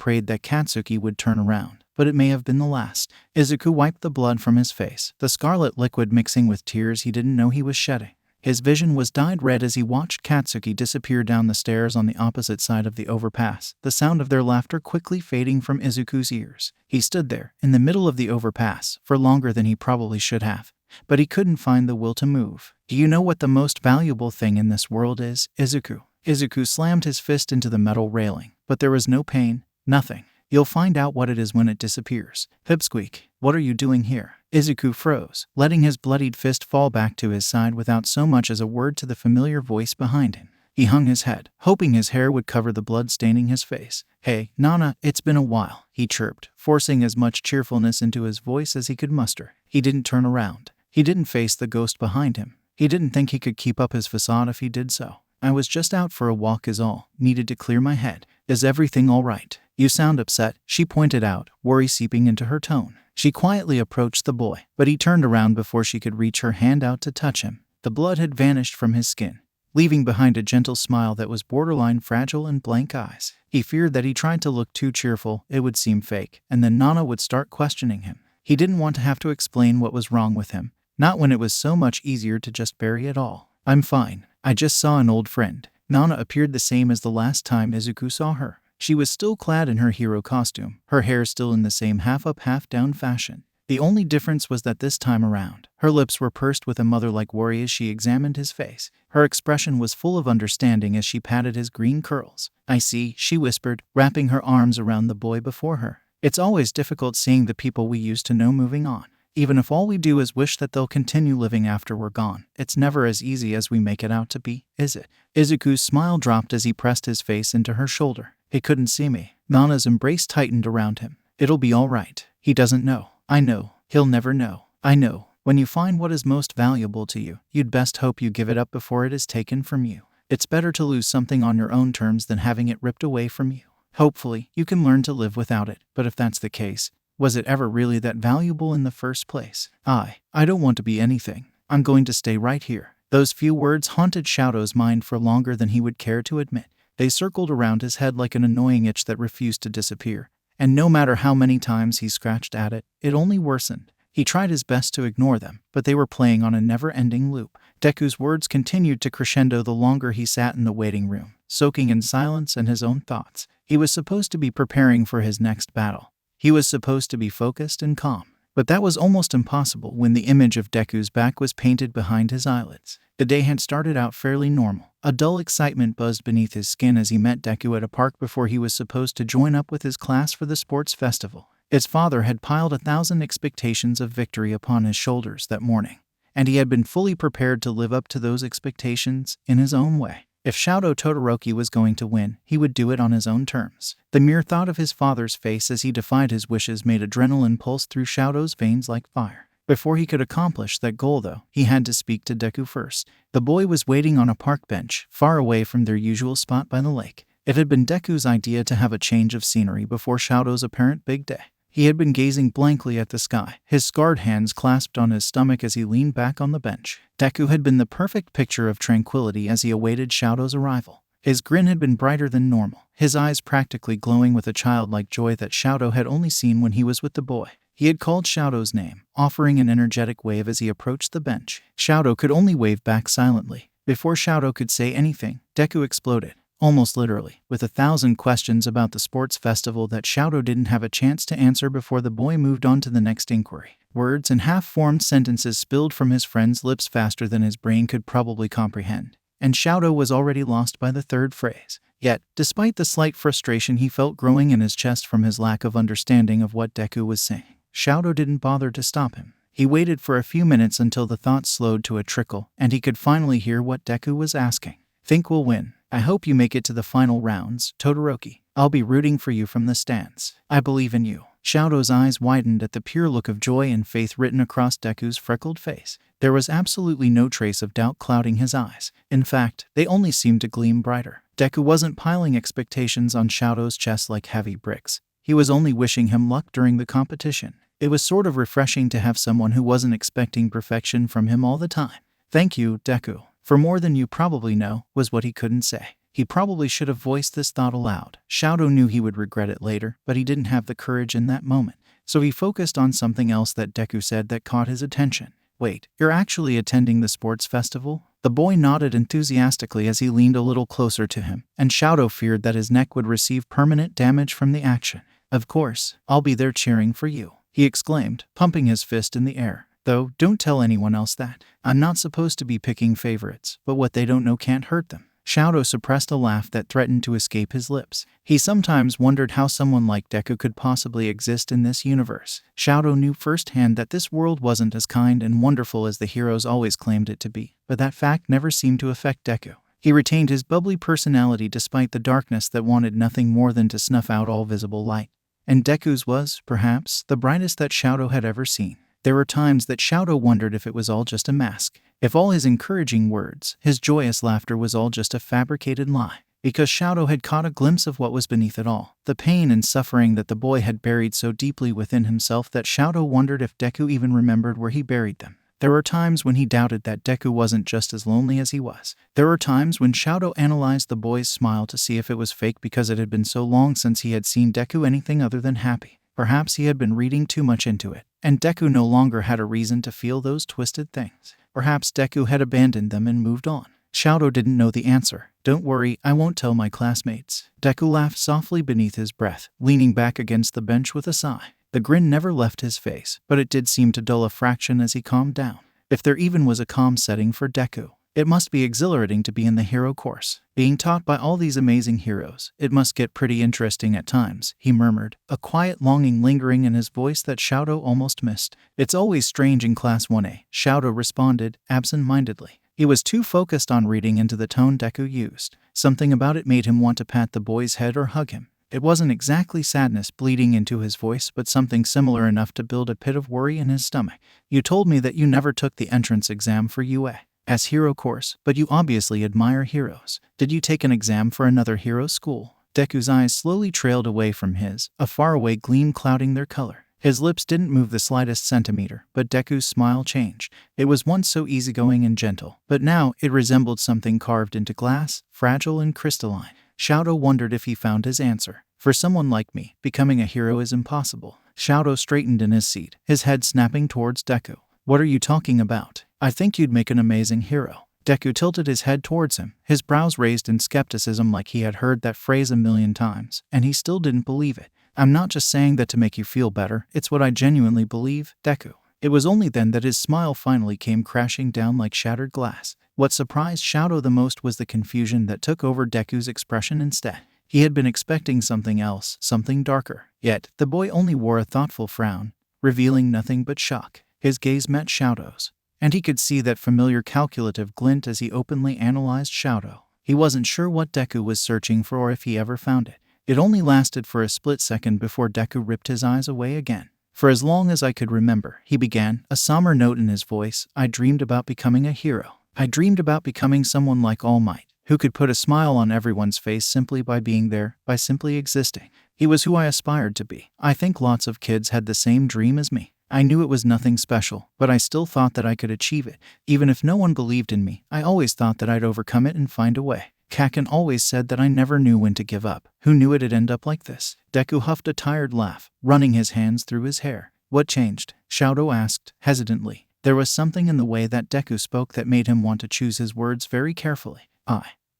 prayed that Katsuki would turn around, but it may have been the last. Izuku wiped the blood from his face, the scarlet liquid mixing with tears he didn't know he was shedding. His vision was dyed red as he watched Katsuki disappear down the stairs on the opposite side of the overpass, the sound of their laughter quickly fading from Izuku's ears. He stood there, in the middle of the overpass, for longer than he probably should have. But he couldn't find the will to move. Do you know what the most valuable thing in this world is, Izuku? Izuku slammed his fist into the metal railing, but there was no pain, nothing. You'll find out what it is when it disappears. Pipsqueak, what are you doing here? Izuku froze, letting his bloodied fist fall back to his side without so much as a word to the familiar voice behind him. He hung his head, hoping his hair would cover the blood staining his face. Hey, Nana, it's been a while, he chirped, forcing as much cheerfulness into his voice as he could muster. He didn't turn around. He didn't face the ghost behind him. He didn't think he could keep up his facade if he did so. I was just out for a walk is all. Needed to clear my head. Is everything all right? You sound upset, she pointed out, worry seeping into her tone. She quietly approached the boy, but he turned around before she could reach her hand out to touch him. The blood had vanished from his skin, leaving behind a gentle smile that was borderline fragile and blank eyes. He feared that he tried to look too cheerful, it would seem fake, and then Nana would start questioning him. He didn't want to have to explain what was wrong with him. Not when it was so much easier to just bury it all. I'm fine. I just saw an old friend. Nana appeared the same as the last time Izuku saw her. She was still clad in her hero costume, her hair still in the same half-up, half-down fashion. The only difference was that this time around, her lips were pursed with a mother-like worry as she examined his face. Her expression was full of understanding as she patted his green curls. I see, she whispered, wrapping her arms around the boy before her. It's always difficult seeing the people we used to know moving on. Even if all we do is wish that they'll continue living after we're gone, it's never as easy as we make it out to be, is it? Izuku's smile dropped as he pressed his face into her shoulder. He couldn't see me. Nana's embrace tightened around him. It'll be all right. He doesn't know. I know. He'll never know. I know. When you find what is most valuable to you, you'd best hope you give it up before it is taken from you. It's better to lose something on your own terms than having it ripped away from you. Hopefully, you can learn to live without it, but if that's the case, was it ever really that valuable in the first place? I don't want to be anything. I'm going to stay right here. Those few words haunted Shado's mind for longer than he would care to admit. They circled around his head like an annoying itch that refused to disappear, and no matter how many times he scratched at it, it only worsened. He tried his best to ignore them, but they were playing on a never-ending loop. Deku's words continued to crescendo the longer he sat in the waiting room, soaking in silence and his own thoughts. He was supposed to be preparing for his next battle. He was supposed to be focused and calm, but that was almost impossible when the image of Deku's back was painted behind his eyelids. The day had started out fairly normal. A dull excitement buzzed beneath his skin as he met Deku at a park before he was supposed to join up with his class for the sports festival. His father had piled 1,000 expectations of victory upon his shoulders that morning, and he had been fully prepared to live up to those expectations in his own way. If Shadow Todoroki was going to win, he would do it on his own terms. The mere thought of his father's face as he defied his wishes made adrenaline pulse through Shadow's veins like fire. Before he could accomplish that goal, though, he had to speak to Deku first. The boy was waiting on a park bench, far away from their usual spot by the lake. It had been Deku's idea to have a change of scenery before Shadow's apparent big day. He had been gazing blankly at the sky, his scarred hands clasped on his stomach as he leaned back on the bench. Deku had been the perfect picture of tranquility as he awaited Shadow's arrival. His grin had been brighter than normal, his eyes practically glowing with a childlike joy that Shadow had only seen when he was with the boy. He had called Shadow's name, offering an energetic wave as he approached the bench. Shadow could only wave back silently. Before Shadow could say anything, Deku exploded. Almost literally, with 1,000 questions about the sports festival that Shadow didn't have a chance to answer before the boy moved on to the next inquiry. Words and half-formed sentences spilled from his friend's lips faster than his brain could probably comprehend, and Shadow was already lost by the third phrase. Yet, despite the slight frustration he felt growing in his chest from his lack of understanding of what Deku was saying, Shadow didn't bother to stop him. He waited for a few minutes until the thoughts slowed to a trickle, and he could finally hear what Deku was asking. Think we'll win. I hope you make it to the final rounds, Todoroki. I'll be rooting for you from the stands. I believe in you. Shadow's eyes widened at the pure look of joy and faith written across Deku's freckled face. There was absolutely no trace of doubt clouding his eyes. In fact, they only seemed to gleam brighter. Deku wasn't piling expectations on Shadow's chest like heavy bricks. He was only wishing him luck during the competition. It was sort of refreshing to have someone who wasn't expecting perfection from him all the time. Thank you, Deku. For more than you probably know, was what he couldn't say. He probably should have voiced this thought aloud. Shadow knew he would regret it later, but he didn't have the courage in that moment. So he focused on something else that Deku said that caught his attention. Wait, you're actually attending the sports festival? The boy nodded enthusiastically as he leaned a little closer to him, and Shadow feared that his neck would receive permanent damage from the action. Of course, I'll be there cheering for you, he exclaimed, pumping his fist in the air. Though, don't tell anyone else that. I'm not supposed to be picking favorites, but what they don't know can't hurt them. Shadow suppressed a laugh that threatened to escape his lips. He sometimes wondered how someone like Deku could possibly exist in this universe. Shadow knew firsthand that this world wasn't as kind and wonderful as the heroes always claimed it to be, but that fact never seemed to affect Deku. He retained his bubbly personality despite the darkness that wanted nothing more than to snuff out all visible light. And Deku's was, perhaps, the brightest that Shadow had ever seen. There were times that Shadow wondered if it was all just a mask. If all his encouraging words, his joyous laughter was all just a fabricated lie. Because Shadow had caught a glimpse of what was beneath it all. The pain and suffering that the boy had buried so deeply within himself that Shadow wondered if Deku even remembered where he buried them. There were times when he doubted that Deku wasn't just as lonely as he was. There were times when Shadow analyzed the boy's smile to see if it was fake because it had been so long since he had seen Deku anything other than happy. Perhaps he had been reading too much into it, and Deku no longer had a reason to feel those twisted things. Perhaps Deku had abandoned them and moved on. Shadow didn't know the answer. Don't worry, I won't tell my classmates. Deku laughed softly beneath his breath, leaning back against the bench with a sigh. The grin never left his face, but it did seem to dull a fraction as he calmed down. If there even was a calm setting for Deku, it must be exhilarating to be in the hero course. Being taught by all these amazing heroes, it must get pretty interesting at times, he murmured, a quiet longing lingering in his voice that Shadow almost missed. It's always strange in Class 1A, Shadow responded, absent-mindedly. He was too focused on reading into the tone Deku used. Something about it made him want to pat the boy's head or hug him. It wasn't exactly sadness bleeding into his voice, but something similar enough to build a pit of worry in his stomach. You told me that you never took the entrance exam for UA as hero course, but you obviously admire heroes. Did you take an exam for another hero school? Deku's eyes slowly trailed away from his, a faraway gleam clouding their color. His lips didn't move the slightest centimeter, but Deku's smile changed. It was once so easygoing and gentle, but now it resembled something carved into glass, fragile and crystalline. Shadow wondered if he found his answer. For someone like me, becoming a hero is impossible. Shadow straightened in his seat, his head snapping towards Deku. What are you talking about? I think you'd make an amazing hero. Deku tilted his head towards him, his brows raised in skepticism like he had heard that phrase a million times, and he still didn't believe it. I'm not just saying that to make you feel better, it's what I genuinely believe, Deku. It was only then that his smile finally came crashing down like shattered glass. What surprised Shadow the most was the confusion that took over Deku's expression instead. He had been expecting something else, something darker. Yet, the boy only wore a thoughtful frown, revealing nothing but shock. His gaze met Shadow's, and he could see that familiar calculative glint as he openly analyzed Shadow. He wasn't sure what Deku was searching for or if he ever found it. It only lasted for a split second before Deku ripped his eyes away again. For as long as I could remember, he began, a somber note in his voice, I dreamed about becoming a hero. I dreamed about becoming someone like All Might, who could put a smile on everyone's face simply by being there, by simply existing. He was who I aspired to be. I think lots of kids had the same dream as me. I knew it was nothing special, but I still thought that I could achieve it. Even if no one believed in me, I always thought that I'd overcome it and find a way. Kaken always said that I never knew when to give up. Who knew it'd end up like this? Deku huffed a tired laugh, running his hands through his hair. What changed? Shadow asked, hesitantly. There was something in the way that Deku spoke that made him want to choose his words very carefully.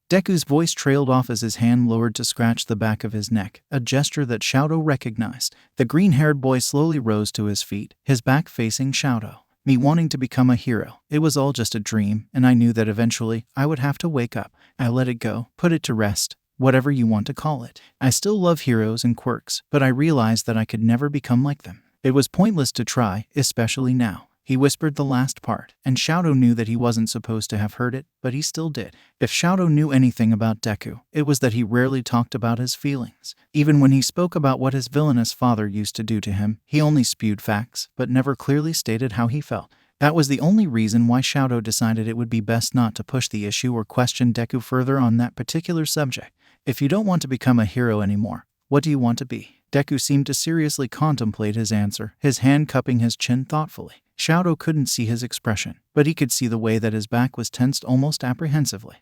Deku's voice trailed off as his hand lowered to scratch the back of his neck, a gesture that Shadow recognized. The green-haired boy slowly rose to his feet, his back facing Shadow. Me wanting to become a hero. It was all just a dream, and I knew that eventually I would have to wake up. I let it go, put it to rest, whatever you want to call it. I still love heroes and quirks, but I realized that I could never become like them. It was pointless to try, especially now. He whispered the last part, and Shadow knew that he wasn't supposed to have heard it, but he still did. If Shadow knew anything about Deku, it was that he rarely talked about his feelings. Even when he spoke about what his villainous father used to do to him, he only spewed facts, but never clearly stated how he felt. That was the only reason why Shadow decided it would be best not to push the issue or question Deku further on that particular subject. If you don't want to become a hero anymore, what do you want to be? Deku seemed to seriously contemplate his answer, his hand cupping his chin thoughtfully. Shadow couldn't see his expression, but he could see the way that his back was tensed almost apprehensively.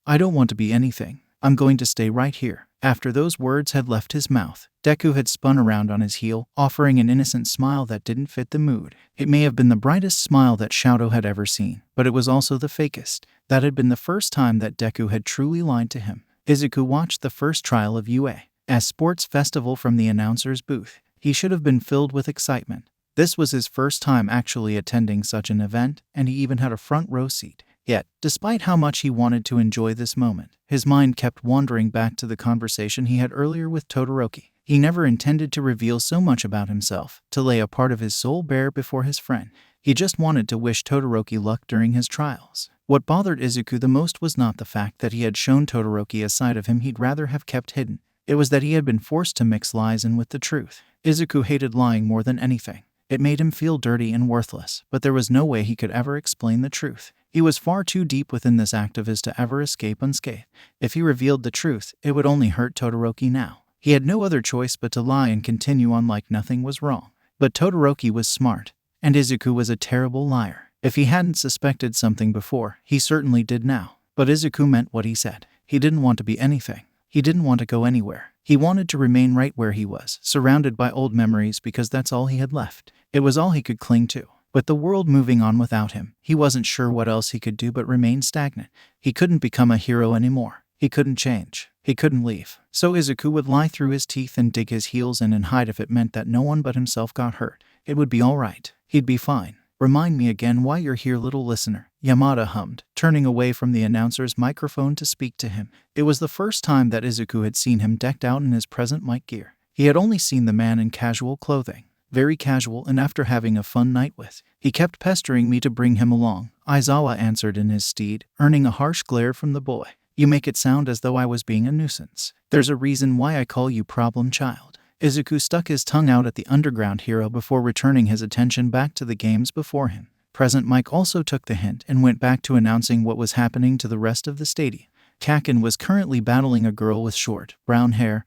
I don't want to be anything. I'm going to stay right here. After those words had left his mouth, Deku had spun around on his heel, offering an innocent smile that didn't fit the mood. It may have been the brightest smile that Shadow had ever seen, but it was also the fakest. That had been the first time that Deku had truly lied to him. Izuku watched the first trial of UA's sports festival from the announcer's booth. He should have been filled with excitement. This was his first time actually attending such an event, and he even had a front row seat. Yet, despite how much he wanted to enjoy this moment, his mind kept wandering back to the conversation he had earlier with Todoroki. He never intended to reveal so much about himself, to lay a part of his soul bare before his friend. He just wanted to wish Todoroki luck during his trials. What bothered Izuku the most was not the fact that he had shown Todoroki a side of him he'd rather have kept hidden. It was that he had been forced to mix lies in with the truth. Izuku hated lying more than anything. It made him feel dirty and worthless, but there was no way he could ever explain the truth. He was far too deep within this act of his to ever escape unscathed. If he revealed the truth, it would only hurt Todoroki now. He had no other choice but to lie and continue on like nothing was wrong. But Todoroki was smart, and Izuku was a terrible liar. If he hadn't suspected something before, he certainly did now. But Izuku meant what he said. He didn't want to be anything. He didn't want to go anywhere. He wanted to remain right where he was, surrounded by old memories because that's all he had left. It was all he could cling to. With the world moving on without him, he wasn't sure what else he could do but remain stagnant. He couldn't become a hero anymore. He couldn't change. He couldn't leave. So Izuku would lie through his teeth and dig his heels in and hide if it meant that no one but himself got hurt. It would be all right. He'd be fine. Remind me again why you're here, little listener, Yamada hummed, turning away from the announcer's microphone to speak to him. It was the first time that Izuku had seen him decked out in his present mic gear. He had only seen the man in casual clothing. Very casual, and after having a fun night with. He kept pestering me to bring him along, Aizawa answered in his steed, earning a harsh glare from the boy. You make it sound as though I was being a nuisance. There's a reason why I call you problem child. Izuku stuck his tongue out at the underground hero before returning his attention back to the games before him. Present Mike also took the hint and went back to announcing what was happening to the rest of the stadium. Kaken was currently battling a girl with short, brown hair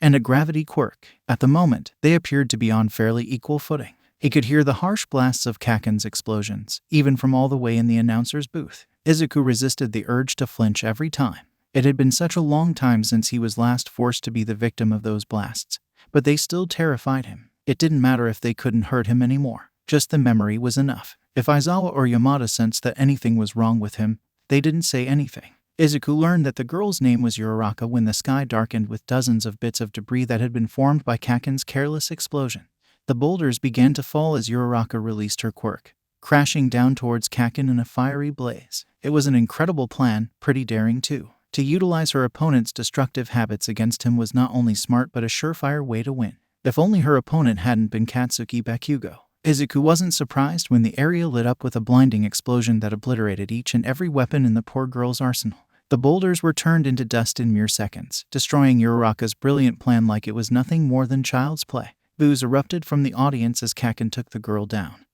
and a gravity quirk. At the moment, they appeared to be on fairly equal footing. He could hear the harsh blasts of Kaken's explosions, even from all the way in the announcer's booth. Izuku resisted the urge to flinch every time. It had been such a long time since he was last forced to be the victim of those blasts, but they still terrified him. It didn't matter if they couldn't hurt him anymore. Just the memory was enough. If Aizawa or Yamada sensed that anything was wrong with him, they didn't say anything. Izuku learned that the girl's name was Uraraka when the sky darkened with dozens of bits of debris that had been formed by Kaken's careless explosion. The boulders began to fall as Uraraka released her quirk, crashing down towards Kaken in a fiery blaze. It was an incredible plan, pretty daring too. To utilize her opponent's destructive habits against him was not only smart but a surefire way to win. If only her opponent hadn't been Katsuki Bakugo. Izuku wasn't surprised when the area lit up with a blinding explosion that obliterated each and every weapon in the poor girl's arsenal. The boulders were turned into dust in mere seconds, destroying Uraraka's brilliant plan like it was nothing more than child's play. Boos erupted from the audience as Kaken took the girl down.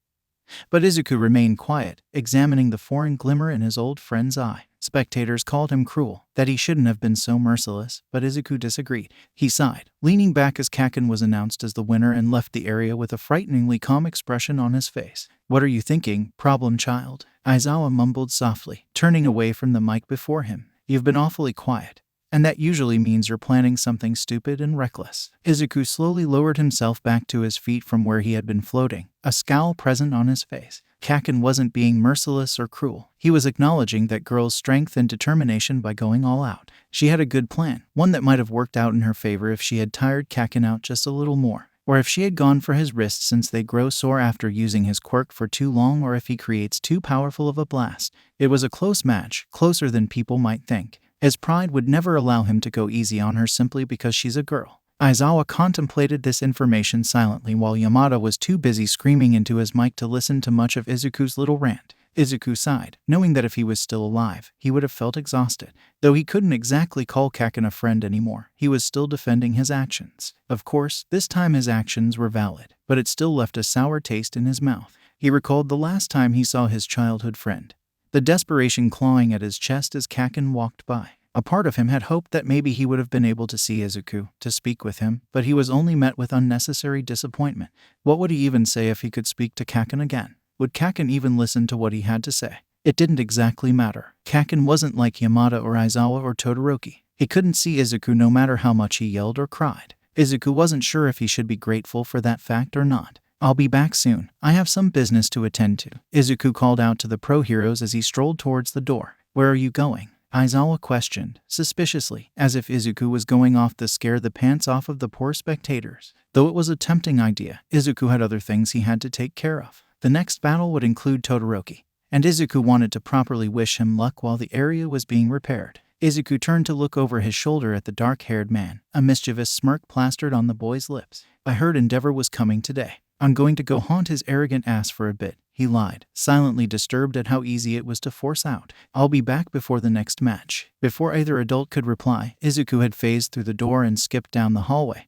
But Izuku remained quiet, examining the foreign glimmer in his old friend's eye. Spectators called him cruel, that he shouldn't have been so merciless, but Izuku disagreed. He sighed, leaning back as Kaken was announced as the winner and left the area with a frighteningly calm expression on his face. What are you thinking, problem child? Aizawa mumbled softly, turning away from the mic before him. You've been awfully quiet. And that usually means you're planning something stupid and reckless. Izuku slowly lowered himself back to his feet from where he had been floating, a scowl present on his face. Kaken wasn't being merciless or cruel. He was acknowledging that girl's strength and determination by going all out. She had a good plan, one that might have worked out in her favor if she had tired Kaken out just a little more. or if she had gone for his wrists since they grow sore after using his quirk for too long, or if he creates too powerful of a blast. It was a close match, closer than people might think. His pride would never allow him to go easy on her simply because she's a girl. Aizawa contemplated this information silently while Yamada was too busy screaming into his mic to listen to much of Izuku's little rant. Izuku sighed, knowing that if he was still alive, he would have felt exhausted. Though he couldn't exactly call Kaken a friend anymore, he was still defending his actions. Of course, this time his actions were valid, but it still left a sour taste in his mouth. He recalled the last time he saw his childhood friend. The desperation clawing at his chest as Kaken walked by. A part of him had hoped that maybe he would have been able to see Izuku, to speak with him, but he was only met with unnecessary disappointment. What would he even say if he could speak to Kaken again? Would Kaken even listen to what he had to say? It didn't exactly matter. Kaken wasn't like Yamada or Aizawa or Todoroki. He couldn't see Izuku no matter how much he yelled or cried. Izuku wasn't sure if he should be grateful for that fact or not. "I'll be back soon. I have some business to attend to," Izuku called out to the pro heroes as he strolled towards the door. "Where are you going?" Aizawa questioned, suspiciously, as if Izuku was going off to scare the pants off of the poor spectators. Though it was a tempting idea, Izuku had other things he had to take care of. The next battle would include Todoroki, and Izuku wanted to properly wish him luck while the area was being repaired. Izuku turned to look over his shoulder at the dark-haired man, a mischievous smirk plastered on the boy's lips. "I heard Endeavor was coming today. I'm going to go haunt his arrogant ass for a bit," he lied, silently disturbed at how easy it was to force out. "I'll be back before the next match." Before either adult could reply, Izuku had phased through the door and skipped down the hallway,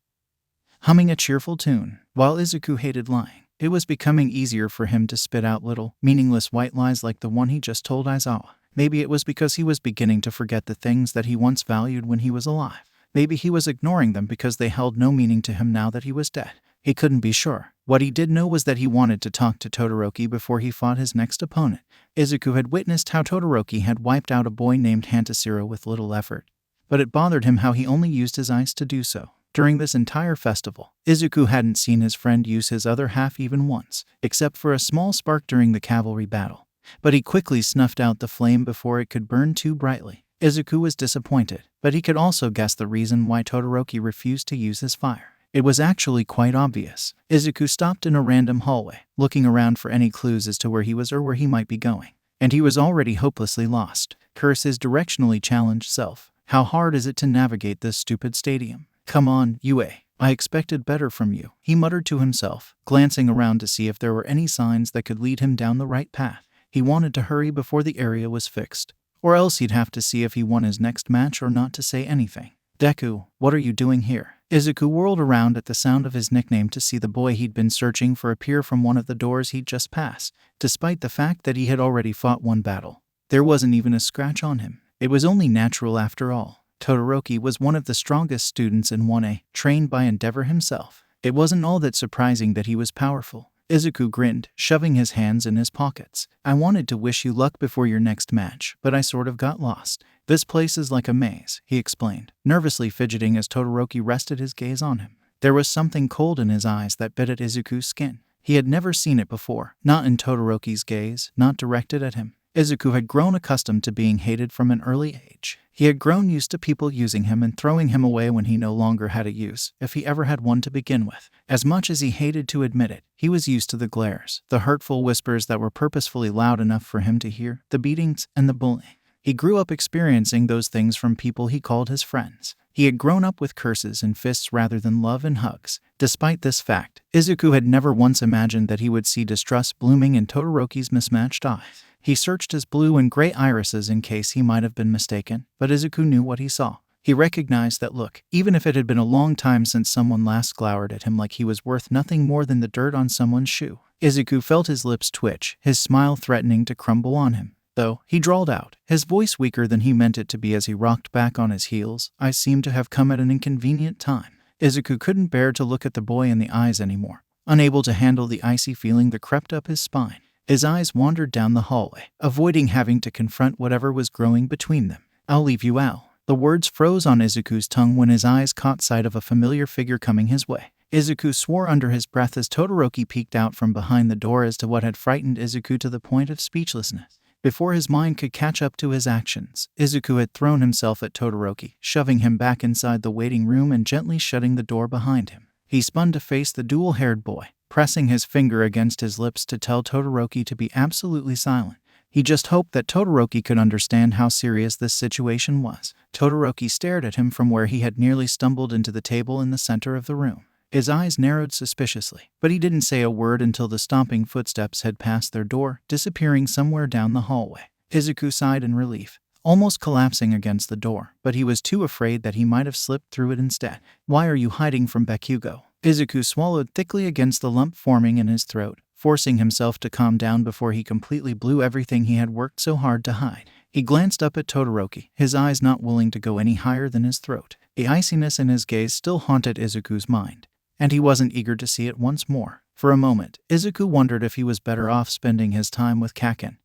humming a cheerful tune. While Izuku hated lying, it was becoming easier for him to spit out little, meaningless white lies like the one he just told Aizawa. Maybe it was because he was beginning to forget the things that he once valued when he was alive. Maybe he was ignoring them because they held no meaning to him now that he was dead. He couldn't be sure. What he did know was that he wanted to talk to Todoroki before he fought his next opponent. Izuku had witnessed how Todoroki had wiped out a boy named Hantasiro with little effort, but it bothered him how he only used his eyes to do so. During this entire festival, Izuku hadn't seen his friend use his other half even once, except for a small spark during the cavalry battle. But he quickly snuffed out the flame before it could burn too brightly. Izuku was disappointed, but he could also guess the reason why Todoroki refused to use his fire. It was actually quite obvious. Izuku stopped in a random hallway, looking around for any clues as to where he was or where he might be going. And he was already hopelessly lost. Curse his directionally challenged self. How hard is it to navigate this stupid stadium? "Come on, Yue. I expected better from you," he muttered to himself, glancing around to see if there were any signs that could lead him down the right path. He wanted to hurry before the area was fixed, or else he'd have to see if he won his next match or not to say anything. "Deku, what are you doing here?" Izuku whirled around at the sound of his nickname to see the boy he'd been searching for appear from one of the doors he'd just passed. Despite the fact that he had already fought one battle, there wasn't even a scratch on him. It was only natural after all. Todoroki was one of the strongest students in 1A, trained by Endeavor himself. It wasn't all that surprising that he was powerful. Izuku grinned, shoving his hands in his pockets. "I wanted to wish you luck before your next match, but I sort of got lost. This place is like a maze," he explained, nervously fidgeting as Todoroki rested his gaze on him. There was something cold in his eyes that bit at Izuku's skin. He had never seen it before, not in Todoroki's gaze, not directed at him. Izuku had grown accustomed to being hated from an early age. He had grown used to people using him and throwing him away when he no longer had a use, if he ever had one to begin with. As much as he hated to admit it, he was used to the glares, the hurtful whispers that were purposefully loud enough for him to hear, the beatings, and the bullying. He grew up experiencing those things from people he called his friends. He had grown up with curses and fists rather than love and hugs. Despite this fact, Izuku had never once imagined that he would see distrust blooming in Todoroki's mismatched eyes. He searched his blue and gray irises in case he might have been mistaken, but Izuku knew what he saw. He recognized that look, even if it had been a long time since someone last glowered at him like he was worth nothing more than the dirt on someone's shoe. Izuku felt his lips twitch, his smile threatening to crumble on him. Though, he drawled out, his voice weaker than he meant it to be as he rocked back on his heels, "I seem to have come at an inconvenient time." Izuku couldn't bear to look at the boy in the eyes anymore, unable to handle the icy feeling that crept up his spine. His eyes wandered down the hallway, avoiding having to confront whatever was growing between them. "I'll leave you out." The words froze on Izuku's tongue when his eyes caught sight of a familiar figure coming his way. Izuku swore under his breath as Todoroki peeked out from behind the door as to what had frightened Izuku to the point of speechlessness. Before his mind could catch up to his actions, Izuku had thrown himself at Todoroki, shoving him back inside the waiting room and gently shutting the door behind him. He spun to face the dual-haired boy, pressing his finger against his lips to tell Todoroki to be absolutely silent. He just hoped that Todoroki could understand how serious this situation was. Todoroki stared at him from where he had nearly stumbled into the table in the center of the room. His eyes narrowed suspiciously, but he didn't say a word until the stomping footsteps had passed their door, disappearing somewhere down the hallway. Izuku sighed in relief, almost collapsing against the door, but he was too afraid that he might have slipped through it instead. "Why are you hiding from Bakugo?" Izuku swallowed thickly against the lump forming in his throat, forcing himself to calm down before he completely blew everything he had worked so hard to hide. He glanced up at Todoroki, his eyes not willing to go any higher than his throat. The iciness in his gaze still haunted Izuku's mind, and he wasn't eager to see it once more. For a moment, Izuku wondered if he was better off spending his time with Kaken,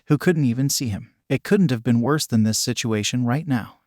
who couldn't even see him. It couldn't have been worse than this situation right now.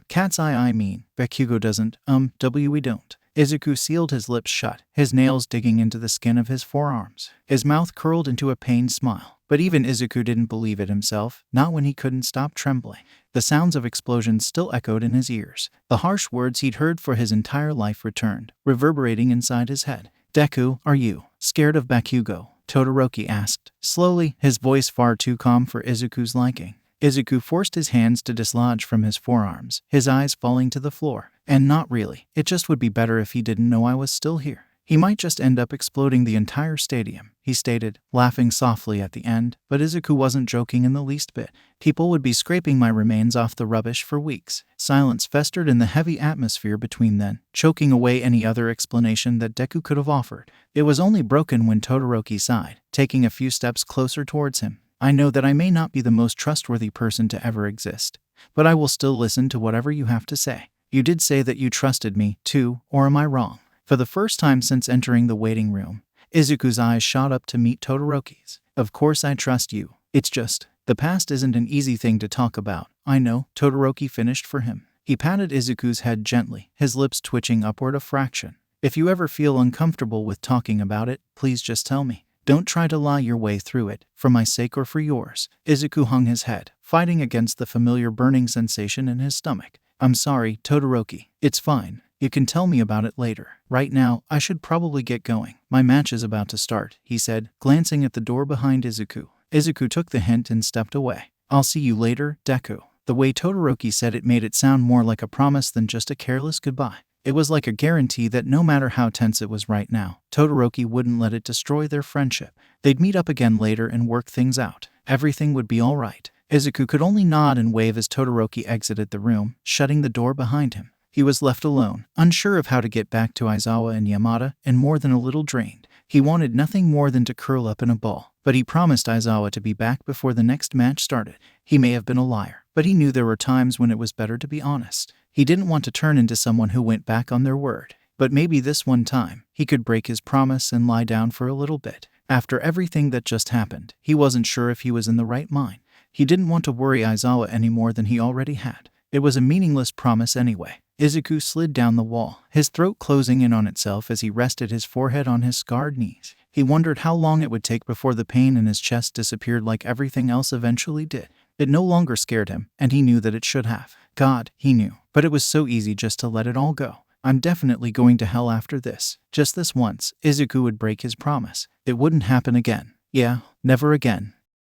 Cat's eye I mean. Bakugo doesn't, we don't. Izuku sealed his lips shut, his nails digging into the skin of his forearms. His mouth curled into a pained smile. But even Izuku didn't believe it himself, not when he couldn't stop trembling. The sounds of explosions still echoed in his ears. The harsh words he'd heard for his entire life returned, reverberating inside his head. "Deku, are you scared of Bakugo?" Todoroki asked, slowly, his voice far too calm for Izuku's liking. Izuku forced his hands to dislodge from his forearms, his eyes falling to the floor. "And not really. It just would be better if he didn't know I was still here. He might just end up exploding the entire stadium," he stated, laughing softly at the end, but Izuku wasn't joking in the least bit. "People would be scraping my remains off the rubbish for weeks." Silence festered in the heavy atmosphere between them, choking away any other explanation that Deku could have offered. It was only broken when Todoroki sighed, taking a few steps closer towards him. "I know that I may not be the most trustworthy person to ever exist, but I will still listen to whatever you have to say. You did say that you trusted me, too, or am I wrong?" For the first time since entering the waiting room, Izuku's eyes shot up to meet Todoroki's. "Of course I trust you. It's just, the past isn't an easy thing to talk about, I know," Todoroki finished for him. He patted Izuku's head gently, his lips twitching upward a fraction. "If you ever feel uncomfortable with talking about it, please just tell me. Don't try to lie your way through it, for my sake or for yours." Izuku hung his head, fighting against the familiar burning sensation in his stomach. "I'm sorry, Todoroki. It's fine. You can tell me about it later. Right now, I should probably get going. My match is about to start," he said, glancing at the door behind Izuku. Izuku took the hint and stepped away. "I'll see you later, Deku." The way Todoroki said it made it sound more like a promise than just a careless goodbye. It was like a guarantee that no matter how tense it was right now, Todoroki wouldn't let it destroy their friendship. They'd meet up again later and work things out. Everything would be all right. Izuku could only nod and wave as Todoroki exited the room, shutting the door behind him. He was left alone, unsure of how to get back to Aizawa and Yamada, and more than a little drained. He wanted nothing more than to curl up in a ball, but he promised Aizawa to be back before the next match started. He may have been a liar, but he knew there were times when it was better to be honest. He didn't want to turn into someone who went back on their word. But maybe this one time, he could break his promise and lie down for a little bit. After everything that just happened, he wasn't sure if he was in the right mind. He didn't want to worry Aizawa any more than he already had. It was a meaningless promise anyway. Izuku slid down the wall, his throat closing in on itself as he rested his forehead on his scarred knees. He wondered how long it would take before the pain in his chest disappeared like everything else eventually did. It no longer scared him, and he knew that it should have. God, he knew. But it was so easy just to let it all go. "I'm definitely going to hell after this. Just this once, Izuku would break his promise. It wouldn't happen again. Yeah, never again."